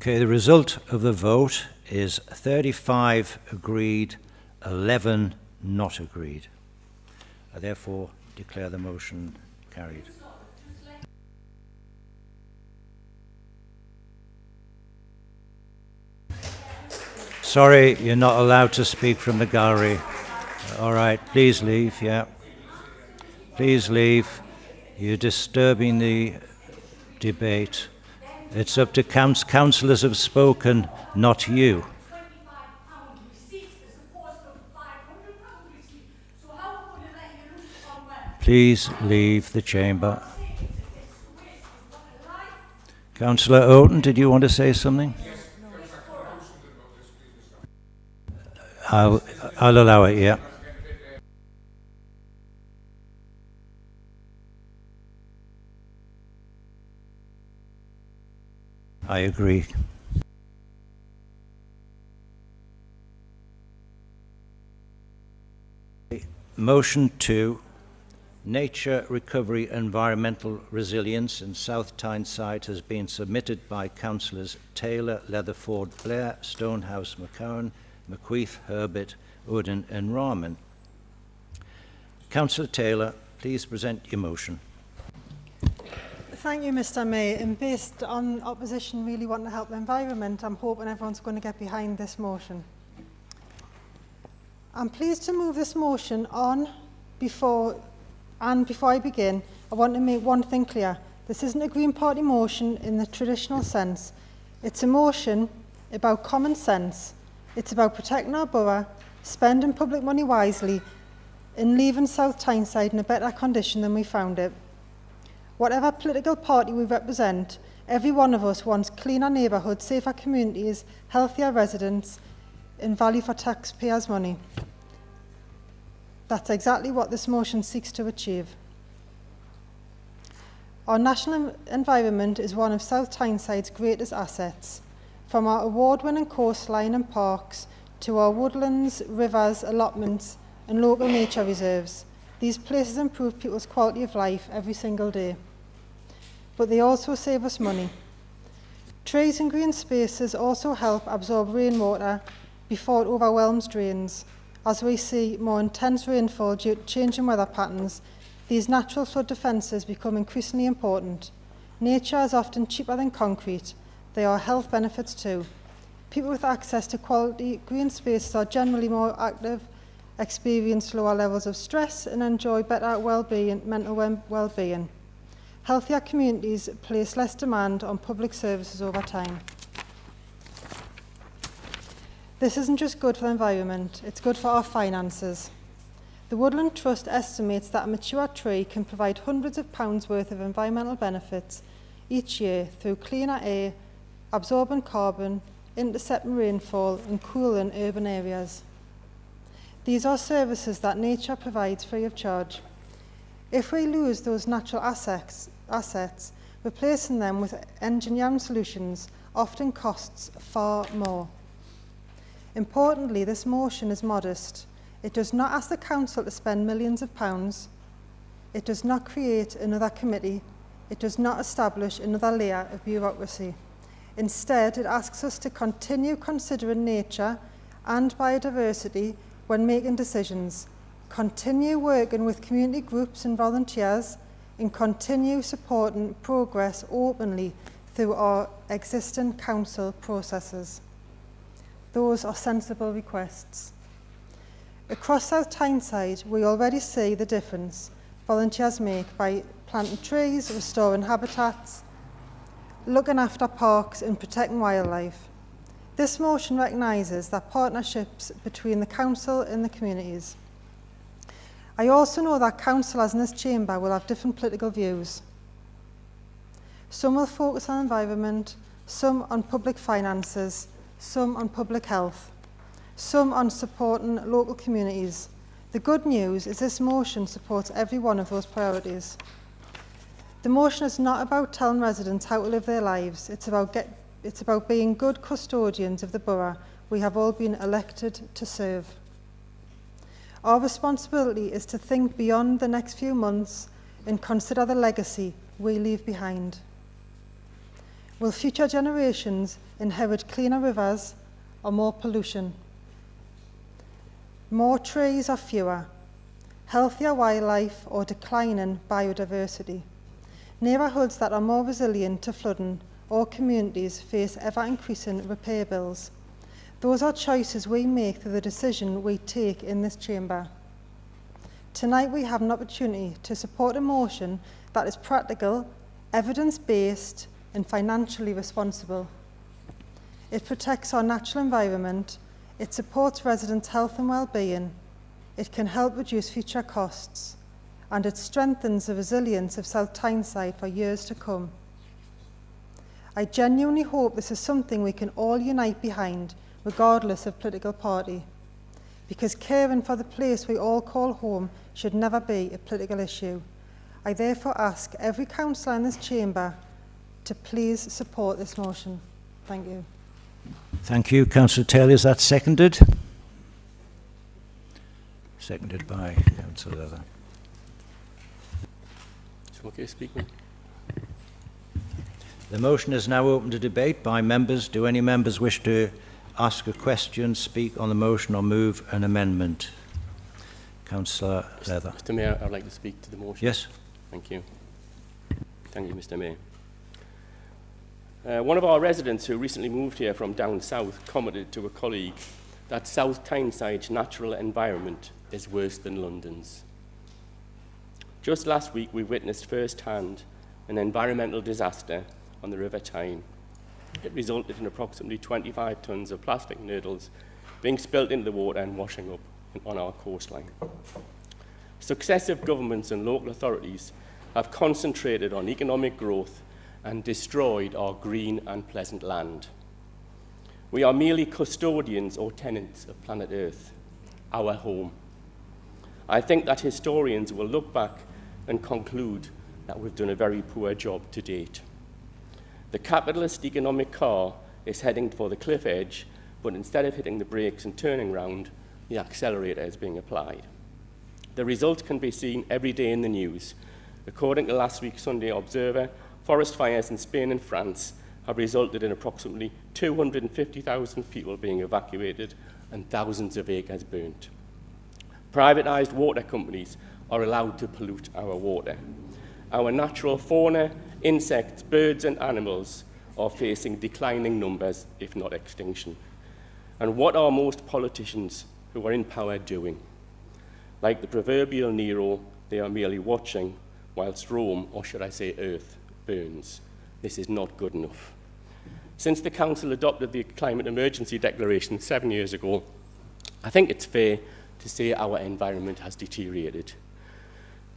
Speaker 1: Okay, the result of the vote is 35 agreed, 11 not agreed. I therefore declare the motion carried. Sorry, you're not allowed to speak from the gallery. All right, please leave, yeah. Please leave. You're disturbing the debate. It's up to councillors have spoken, not you. Please leave the chamber. Councillor Oaten, did you want to say something? I'll allow it, yeah. I agree. Motion 2, Nature Recovery Environmental Resilience in South Tyneside has been submitted by Councillors Taylor, Leatherford, Blair, Stonehouse, McCowan, McQueith, Herbert, Oden and Rahman. Councillor Taylor, please present your motion.
Speaker 4: Thank you, Mr. Mayor. And based on opposition really wanting to help the environment, I'm hoping everyone's going to get behind this motion. I'm pleased to move this motion on before I begin, I want to make one thing clear. This isn't a Green Party motion in the traditional sense. It's a motion about common sense. It's about protecting our borough, spending public money wisely, and leaving South Tyneside in a better condition than we found it. Whatever political party we represent, every one of us wants cleaner neighbourhoods, safer communities, healthier residents, and value for taxpayers' money. That's exactly what this motion seeks to achieve. Our national environment is one of South Tyneside's greatest assets. From our award-winning coastline and parks to our woodlands, rivers, allotments and local nature reserves, these places improve people's quality of life every single day. But they also save us money. Trees and green spaces also help absorb rainwater before it overwhelms drains. As we see more intense rainfall due to changing weather patterns, these natural flood defences become increasingly important. Nature is often cheaper than concrete. There are health benefits too. People with access to quality green spaces are generally more active, experience lower levels of stress and enjoy better mental well-being. Healthier communities place less demand on public services over time. This isn't just good for the environment, it's good for our finances. The Woodland Trust estimates that a mature tree can provide hundreds of pounds worth of environmental benefits each year through cleaner air, absorbing carbon, intercepting rainfall and cooling urban areas. These are services that nature provides free of charge. If we lose those natural assets, replacing them with engineering solutions often costs far more. Importantly, this motion is modest. It does not ask the council to spend millions of pounds. It does not create another committee. It does not establish another layer of bureaucracy. Instead, it asks us to continue considering nature and biodiversity when making decisions, continue working with community groups and volunteers, and continue supporting progress openly through our existing council processes. Those are sensible requests. Across South Tyneside, we already see the difference volunteers make by planting trees, restoring habitats, looking after parks and protecting wildlife. This motion recognises that partnerships between the council and the communities. I also know that councillors in this chamber will have different political views. Some will focus on environment, some on public finances, some on public health, some on supporting local communities. The good news is this motion supports every one of those priorities. The motion is not about telling residents how to live their lives. It's about being good custodians of the borough we have all been elected to serve. Our responsibility is to think beyond the next few months and consider the legacy we leave behind. Will future generations inherit cleaner rivers or more pollution? More trees or fewer? Healthier wildlife or declining biodiversity? Neighbourhoods that are more resilient to flooding or communities face ever-increasing repair bills. Those are choices we make through the decision we take in this chamber. Tonight we have an opportunity to support a motion that is practical, evidence-based and financially responsible. It protects our natural environment, it supports residents' health and well-being, it can help reduce future costs, and it strengthens the resilience of South Tyneside for years to come. I genuinely hope this is something we can all unite behind, regardless of political party, because caring for the place we all call home should never be a political issue. I therefore ask every councillor in this chamber to please support this motion. Thank you.
Speaker 1: Thank you. Councillor Taylor, is that seconded? Seconded by Councillor Leather.
Speaker 16: It's okay, Speaker.
Speaker 1: The motion is now open to debate by members. Do any members wish to ask a question, speak on the motion or move an amendment? Councillor Leather.
Speaker 16: Mr Mayor, I'd like to speak to the motion.
Speaker 1: Yes.
Speaker 16: Thank you. Thank you, Mr Mayor. One of our residents who recently moved here from down south commented to a colleague that South Tyneside's natural environment is worse than London's. Just last week, we witnessed firsthand an environmental disaster on the River Tyne. It resulted in approximately 25 tonnes of plastic noodles being spilt into the water and washing up on our coastline. Successive governments and local authorities have concentrated on economic growth and destroyed our green and pleasant land. We are merely custodians or tenants of planet Earth, our home. I think that historians will look back and conclude that we've done a very poor job to date. The capitalist economic car is heading for the cliff edge, but instead of hitting the brakes and turning round, the accelerator is being applied. The result can be seen every day in the news. According to last week's Sunday Observer, forest fires in Spain and France have resulted in approximately 250,000 people being evacuated and thousands of acres burnt. Privatised water companies are allowed to pollute our water. Our natural fauna, insects, birds and animals are facing declining numbers, if not extinction. And what are most politicians who are in power doing? Like the proverbial Nero, they are merely watching whilst Rome, or should I say Earth, burns. This is not good enough. Since the Council adopted the Climate Emergency Declaration 7 years ago, I think it's fair to say our environment has deteriorated.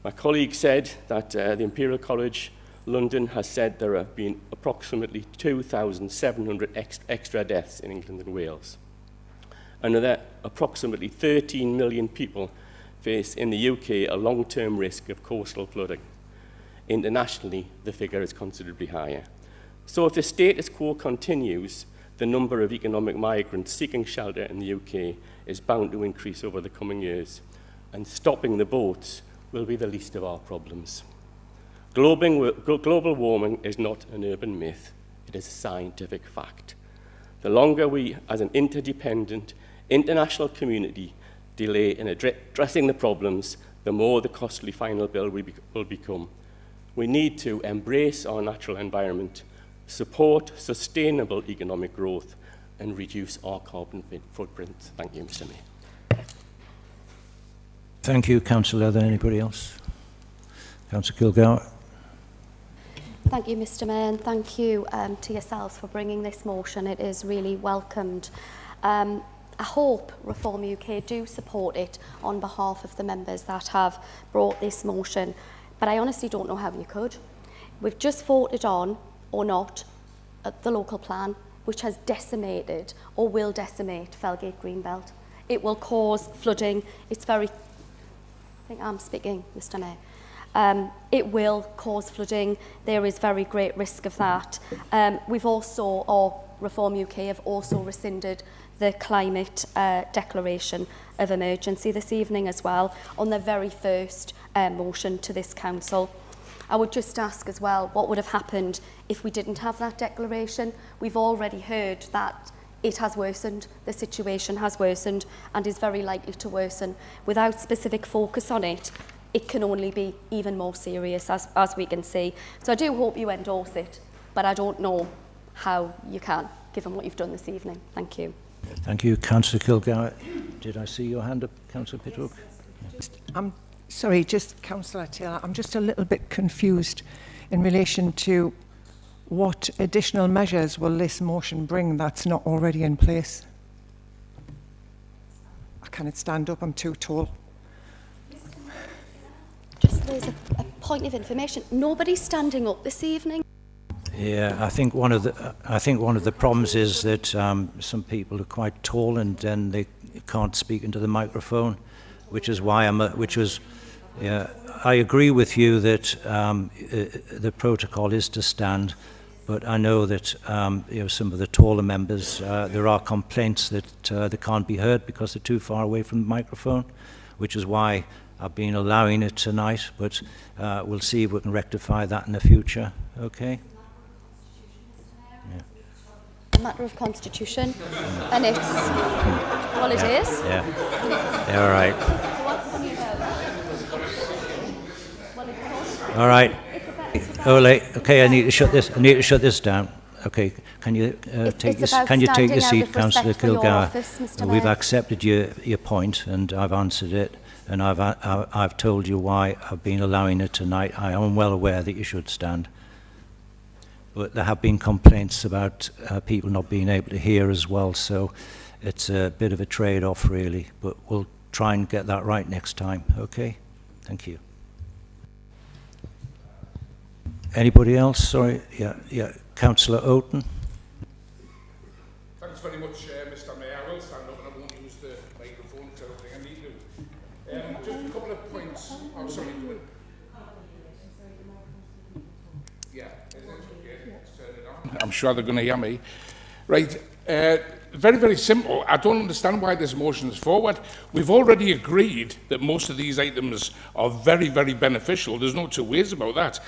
Speaker 16: My colleague said that the Imperial College London has said there have been approximately 2,700 extra deaths in England and Wales. Another approximately 13 million people face in the UK a long-term risk of coastal flooding. Internationally, the figure is considerably higher. So if the status quo continues, the number of economic migrants seeking shelter in the UK is bound to increase over the coming years, and stopping the boats will be the least of our problems. Global warming is not an urban myth, it is a scientific fact. The longer we, as an interdependent, international community, delay in addressing the problems, the more the costly final bill will become. We need to embrace our natural environment, support sustainable economic growth, and reduce our carbon footprint. Thank you, Mr. Mayor.
Speaker 1: Thank you, Councillor Leather. Anybody else? Councillor Kilgour.
Speaker 3: Thank you, Mr Mayor, and thank you to yourselves for bringing this motion. It is really welcomed. I hope Reform UK do support it on behalf of the members that have brought this motion, but I honestly don't know how you could. We've just voted on, or not, the local plan, which has decimated, or will decimate, Felgate Greenbelt. It will cause flooding. It's very... I think I'm speaking, Mr Mayor. It will cause flooding. There is very great risk of that. We've also, or Reform UK have also rescinded the climate declaration of emergency this evening as well on the very first motion to this council. I would just ask as well, what would have happened if we didn't have that declaration? We've already heard that it has worsened, the situation has worsened and is very likely to worsen. Without specific focus on it, it can only be even more serious, as we can see. So I do hope you endorse it, but I don't know how you can, given what you've done this evening. Thank you.
Speaker 1: Thank you. Councillor Kilgour. Did I see your hand up, Councillor Pittock?
Speaker 19: I'm sorry, just Councillor Taylor, I'm just a little bit confused in relation to what additional measures will this motion bring that's not already in place? I can't stand up, I'm too tall.
Speaker 3: Just raise a point of information. Nobody's standing up this evening.
Speaker 1: Yeah, I think one of the problems is that some people are quite tall and then they can't speak into the microphone, which is why I agree with you that the protocol is to stand, but I know that some of the taller members, there are complaints that they can't be heard because they're too far away from the microphone, which is why I've been allowing it tonight, but we'll see if we can rectify that in the future. Okay?
Speaker 3: A matter of constitution, and it's, well, it is.
Speaker 1: Yeah. Yeah, all right. All right. Ole, okay, I need to shut this down. Okay, can you take your seat, Councillor Kilgour? We've accepted your point, and I've answered it, and I've told you why I've been allowing it tonight. I am well aware that you should stand. But there have been complaints about people not being able to hear as well, so it's a bit of a trade-off, really. But we'll try and get that right next time, okay? Thank you. Anybody else? Sorry. Yeah. Councillor Oaten.
Speaker 20: Thanks very much, Mr. Mayor. I will stand up and I won't use the microphone because I don't think I need to. Just a couple of points. I'm sorry. Yeah. I'm sure they're going to hear me. Right. Very, very simple. I don't understand why this motion is forward. We've already agreed that most of these items are very, very beneficial. There's no two ways about that.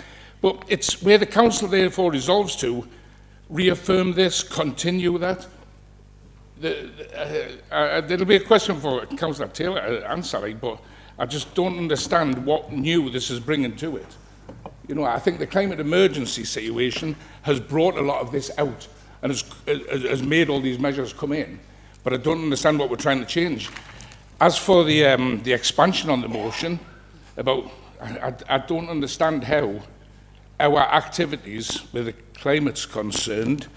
Speaker 20: But it's where the council therefore resolves to reaffirm this, continue that. There'll be a question for Councillor Taylor answering, but I just don't understand what new this is bringing to it. You know, I think the climate emergency situation has brought a lot of this out and has made all these measures come in. But I don't understand what we're trying to change. As for the expansion on the motion, I don't understand how our activities where the climate's concerned,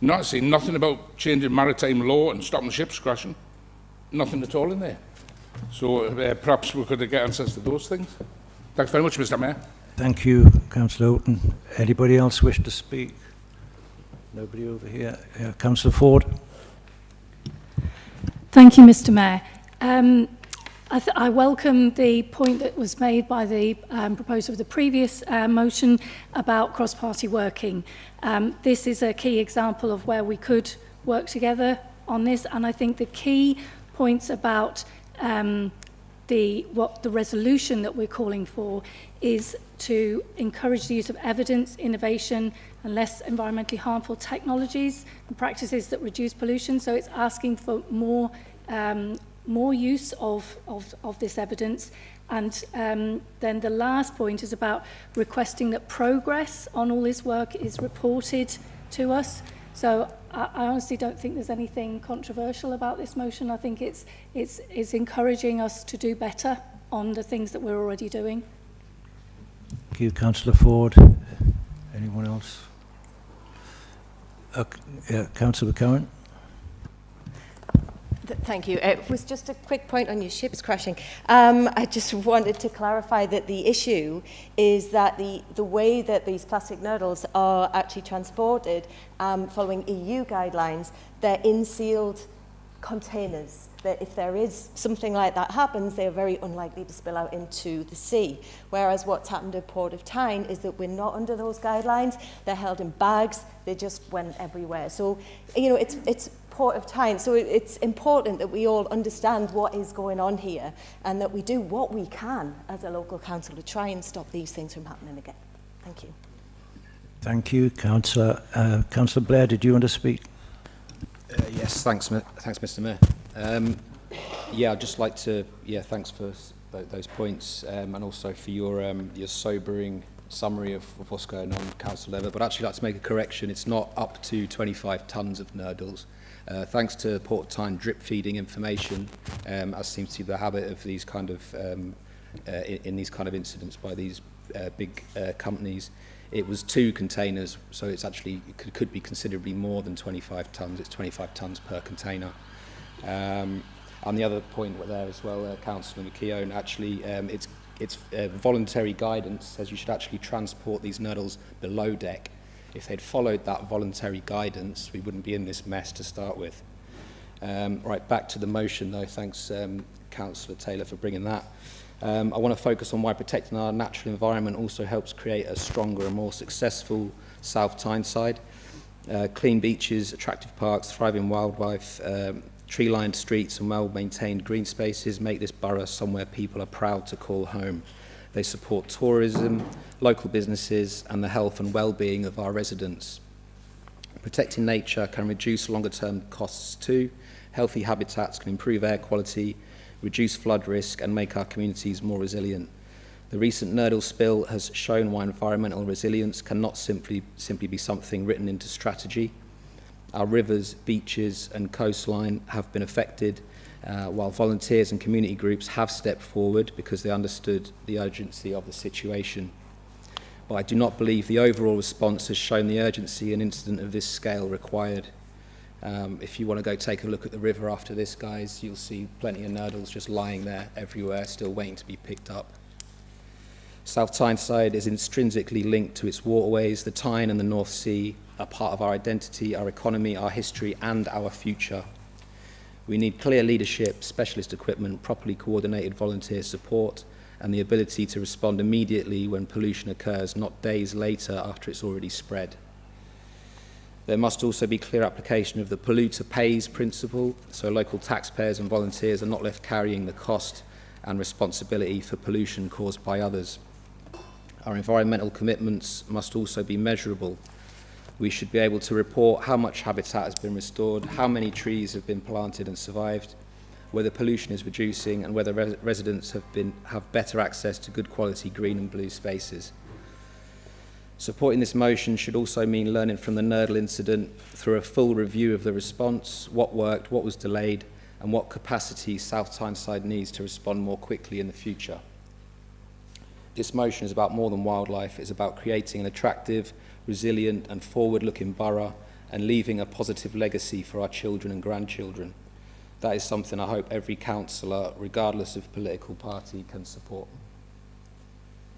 Speaker 20: not saying nothing about changing maritime law and stopping ships crashing, nothing at all in there. So perhaps we could get answers to those things. Thanks very much, Mr. Mayor.
Speaker 1: Thank you, Councillor Oaten. Anybody else wish to speak? Nobody over here. Councillor Ford.
Speaker 7: Thank you, Mr. Mayor. I welcome the point that was made by the proposer of the previous motion about cross-party working. This is a key example of where we could work together on this, and I think the key points about what the resolution that we're calling for is to encourage the use of evidence, innovation, and less environmentally harmful technologies and practices that reduce pollution. So it's asking for more use of this evidence. And then the last point is about requesting that progress on all this work is reported to us. So I honestly don't think there's anything controversial about this motion. I think it's encouraging us to do better on the things that we're already doing.
Speaker 1: Thank you, Councillor Ford. Anyone else? Councillor Cowan.
Speaker 18: Thank you. It was just a quick point on your ships crashing. I just wanted to clarify that the issue is that the way that these plastic noodles are actually transported following EU guidelines, they're in sealed containers. That if there is something like that happens, they are very unlikely to spill out into the sea. Whereas what's happened at Port of Tyne is that we're not under those guidelines. They're held in bags. They just went everywhere. So, you know, it's Port of Tyne. So it's important that we all understand what is going on here and that we do what we can as a local council to try and stop these things from happening again. Thank you.
Speaker 1: Thank you, Councillor. Councillor Blair, did you want to speak?
Speaker 5: Yes, thanks, Mr. Mayor. Yeah, I'd just like to, thanks for those points and also for your sobering summary of what's going on at council level. But actually, I'd like to make a correction. It's not up to 25 tonnes of nurdles. Thanks to Port Tyne drip feeding information, as seems to be the habit of these kind of in these kind of incidents by these big companies. It was 2 containers, so it's actually could be considerably more than 25 tonnes. It's 25 tonnes per container. And the other point there as well, Councillor McKeown, actually it's voluntary guidance says you should actually transport these nurdles below deck. If they'd followed that voluntary guidance, we wouldn't be in this mess to start with. Right, back to the motion though. Thanks, Councillor Taylor, for bringing that. I want to focus on why protecting our natural environment also helps create a stronger and more successful South Tyneside. Clean beaches, attractive parks, thriving wildlife, tree-lined streets and well-maintained green spaces make this borough somewhere people are proud to call home. They support tourism, local businesses and the health and well-being of our residents. Protecting nature can reduce longer-term costs too. Healthy habitats can improve air quality, reduce flood risk and make our communities more resilient. The recent Nurdle spill has shown why environmental resilience cannot simply be something written into strategy. Our rivers, beaches and coastline have been affected, while volunteers and community groups have stepped forward because they understood the urgency of the situation. But I do not believe the overall response has shown the urgency an incident of this scale required. If you want to go take a look at the river after this, guys, you'll see plenty of nurdles just lying there everywhere, still waiting to be picked up. South Tyneside is intrinsically linked to its waterways. The Tyne and the North Sea are part of our identity, our economy, our history and our future. We need clear leadership, specialist equipment, properly coordinated volunteer support and the ability to respond immediately when pollution occurs, not days later after it's already spread. There must also be clear application of the polluter pays principle, so local taxpayers and volunteers are not left carrying the cost and responsibility for pollution caused by others. Our environmental commitments must also be measurable. We should be able to report how much habitat has been restored, how many trees have been planted and survived, whether pollution is reducing and whether residents have better access to good quality green and blue spaces. Supporting this motion should also mean learning from the Nurdle incident through a full review of the response, what worked, what was delayed, and what capacity South Tyneside needs to respond more quickly in the future. This motion is about more than wildlife. It's about creating an attractive, resilient and forward-looking borough and leaving a positive legacy for our children and grandchildren. That is something I hope every councillor, regardless of political party, can support.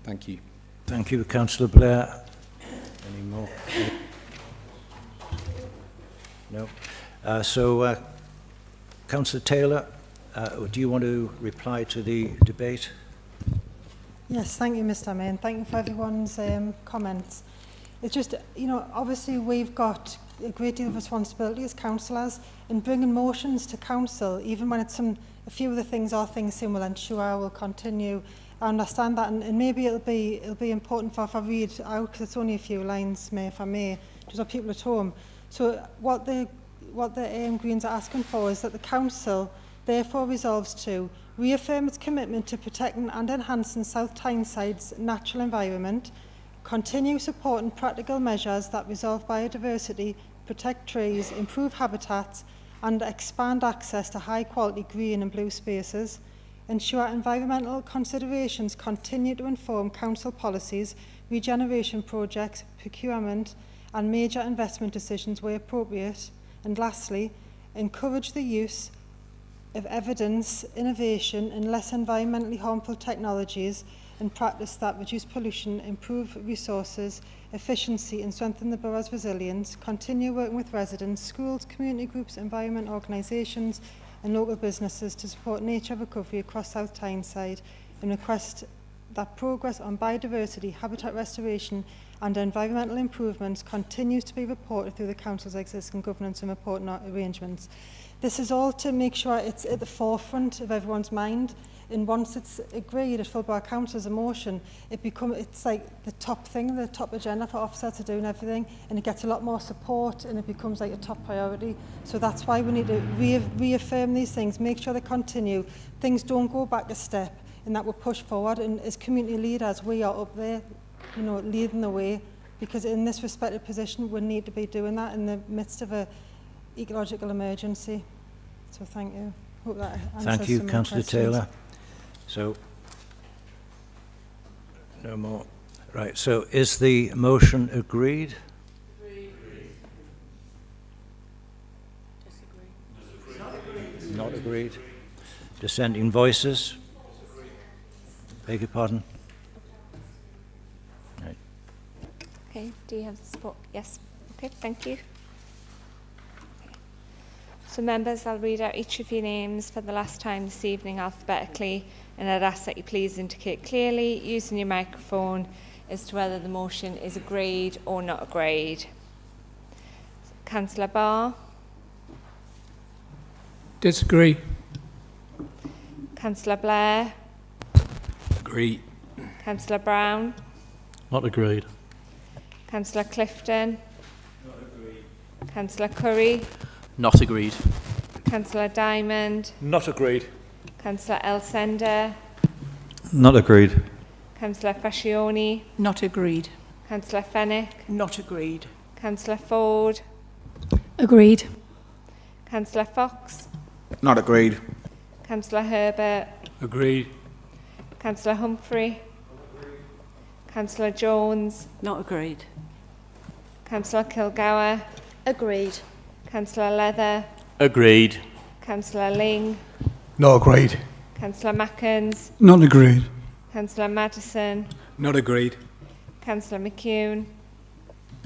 Speaker 5: Thank you.
Speaker 1: Thank you, Councillor Blair. Any more? No. Councillor Taylor, do you want to reply to the debate?
Speaker 4: Yes, thank you, Mr. Mayor, and thank you for everyone's comments. It's just, obviously we've got a great deal of responsibility as councillors in bringing motions to council, even when it's a few of the things are things saying, well, I'm sure I will continue. I understand that, and maybe it'll be important if I read out, because it's only a few lines, Mayor, if I may, just for people at home. So what the Greens are asking for is that the council therefore resolves to reaffirm its commitment to protecting and enhancing South Tyneside's natural environment, continue supporting practical measures that resolve biodiversity, protect trees, improve habitats and expand access to high quality green and blue spaces, ensure environmental considerations continue to inform council policies, regeneration projects, procurement and major investment decisions where appropriate, and lastly, encourage the use of evidence, innovation and less environmentally harmful technologies and practice that reduce pollution, improve resources, efficiency and strengthen the borough's resilience, continue working with residents, schools, community groups, environment organisations and local businesses to support nature recovery across South Tyneside, and request that progress on biodiversity, habitat restoration and environmental improvements continues to be reported through the Council's existing governance and reporting arrangements. This is all to make sure it's at the forefront of everyone's mind. And once it's agreed at Fullborough Council as a motion, it's like the top thing, the top agenda for officers are doing everything, and it gets a lot more support, and it becomes like a top priority. So that's why we need to reaffirm these things, make sure they continue, things don't go back a step, and that we push forward. And as community leaders, we are up there, you know, leading the way, because in this respected position, we need to be doing that in the midst of a ecological emergency. So thank you. Hope that answers
Speaker 1: Thank you,
Speaker 4: some of the
Speaker 1: Councillor
Speaker 4: questions.
Speaker 1: Taylor. So, no more. Right, so is the motion agreed? Disagree. Not agreed. Dissenting voices? Beg your pardon? Right.
Speaker 10: Okay, do you have the support? Yes. Okay, thank you. So members, I'll read out each of your names for the last time this evening alphabetically, and I'd ask that you please indicate clearly using your microphone as to whether the motion is agreed or not agreed. Councillor Barr.
Speaker 9: Disagree.
Speaker 10: Councillor Blair.
Speaker 16: Agree.
Speaker 10: Councillor Brown.
Speaker 16: Not agreed.
Speaker 10: Councillor Clifton. Not agreed. Councillor Curry.
Speaker 16: Not agreed.
Speaker 10: Councillor Diamond.
Speaker 11: Not agreed.
Speaker 10: Councillor Elsender.
Speaker 21: Not agreed.
Speaker 10: Councillor Fascioni.
Speaker 12: Not agreed.
Speaker 10: Councillor Fenwick.
Speaker 12: Not agreed.
Speaker 10: Councillor Ford.
Speaker 7: Agreed.
Speaker 10: Councillor Fox.
Speaker 21: Not agreed.
Speaker 10: Councillor Herbert.
Speaker 9: Agreed.
Speaker 10: Councillor Humphrey. Councillor Jones.
Speaker 12: Not agreed.
Speaker 10: Councillor Kilgour.
Speaker 3: Agreed.
Speaker 10: Councillor Leather.
Speaker 16: Agreed.
Speaker 10: Councillor Ling.
Speaker 21: Not agreed.
Speaker 10: Councillor Mackens.
Speaker 14: Not agreed.
Speaker 10: Councillor Madison.
Speaker 21: Not agreed.
Speaker 10: Councillor McCune.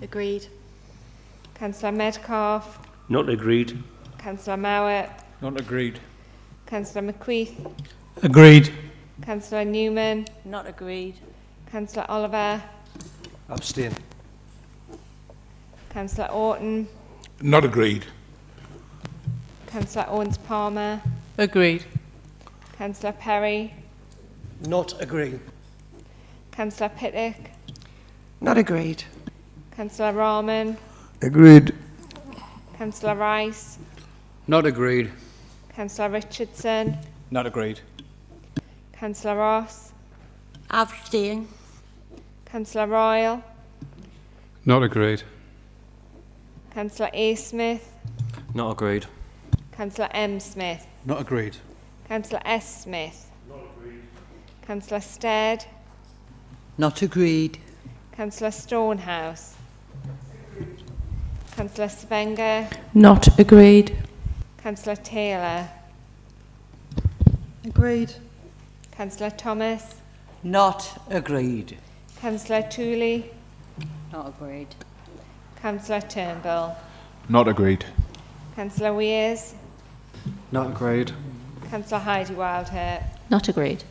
Speaker 3: Agreed.
Speaker 10: Councillor Medcalf.
Speaker 16: Not agreed.
Speaker 10: Councillor Mowat.
Speaker 21: Not agreed.
Speaker 10: Councillor McQueith.
Speaker 14: Agreed.
Speaker 10: Councillor Newman.
Speaker 12: Not agreed.
Speaker 10: Councillor Oliver.
Speaker 11: Abstain.
Speaker 10: Councillor Orton.
Speaker 20: Not agreed.
Speaker 10: Councillor Owens-Palmer.
Speaker 12: Agreed.
Speaker 10: Councillor Perry.
Speaker 11: Not agreed.
Speaker 10: Councillor Pittock.
Speaker 19: Not agreed.
Speaker 10: Councillor Rahman.
Speaker 21: Agreed.
Speaker 10: Councillor Rice.
Speaker 21: Not agreed.
Speaker 10: Councillor Richardson.
Speaker 21: Not agreed.
Speaker 10: Councillor Ross.
Speaker 12: Abstain.
Speaker 10: Councillor Royal.
Speaker 2: Not agreed.
Speaker 10: Councillor A. Smith.
Speaker 16: Not agreed.
Speaker 10: Councillor M. Smith.
Speaker 21: Not agreed.
Speaker 10: Councillor S. Smith. Not agreed. Councillor Stead.
Speaker 12: Not agreed.
Speaker 10: Councillor Stonehouse. Councillor Svenger.
Speaker 12: Not agreed.
Speaker 10: Councillor Taylor.
Speaker 4: Agreed.
Speaker 10: Councillor Thomas.
Speaker 12: Not agreed.
Speaker 10: Councillor Tooley.
Speaker 12: Not agreed.
Speaker 10: Councillor Turnbull.
Speaker 21: Not agreed.
Speaker 10: Councillor Weirs.
Speaker 21: Not agreed.
Speaker 10: Councillor Heidi Wildhair.
Speaker 12: Not agreed.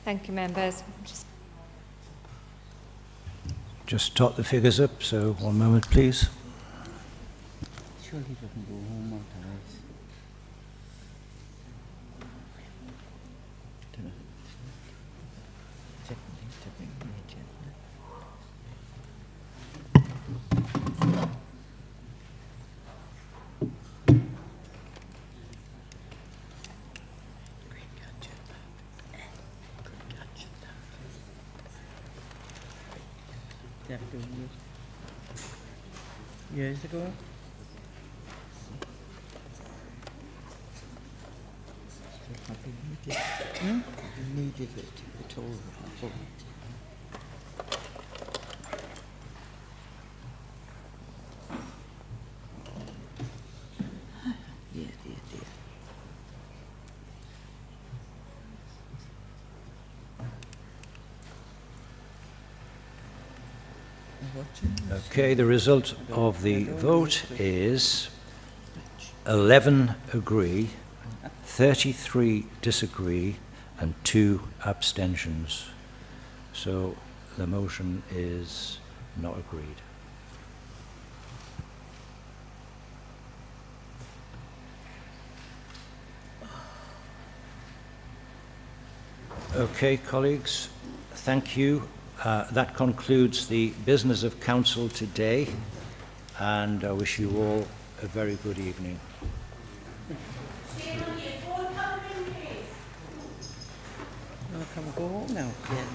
Speaker 10: Thank you, members.
Speaker 1: Just tot the figures up, so 1 moment, please.
Speaker 12: Surely he doesn't go home after this. Years ago. Needed it at all. Dear.
Speaker 1: Okay, the result of the vote is 11 agree, 33 disagree, and 2 abstentions. So the motion is not agreed. Okay, colleagues, thank you. That concludes the business of council today, and I wish you all a very good evening.
Speaker 12: Can we go home now? Yeah.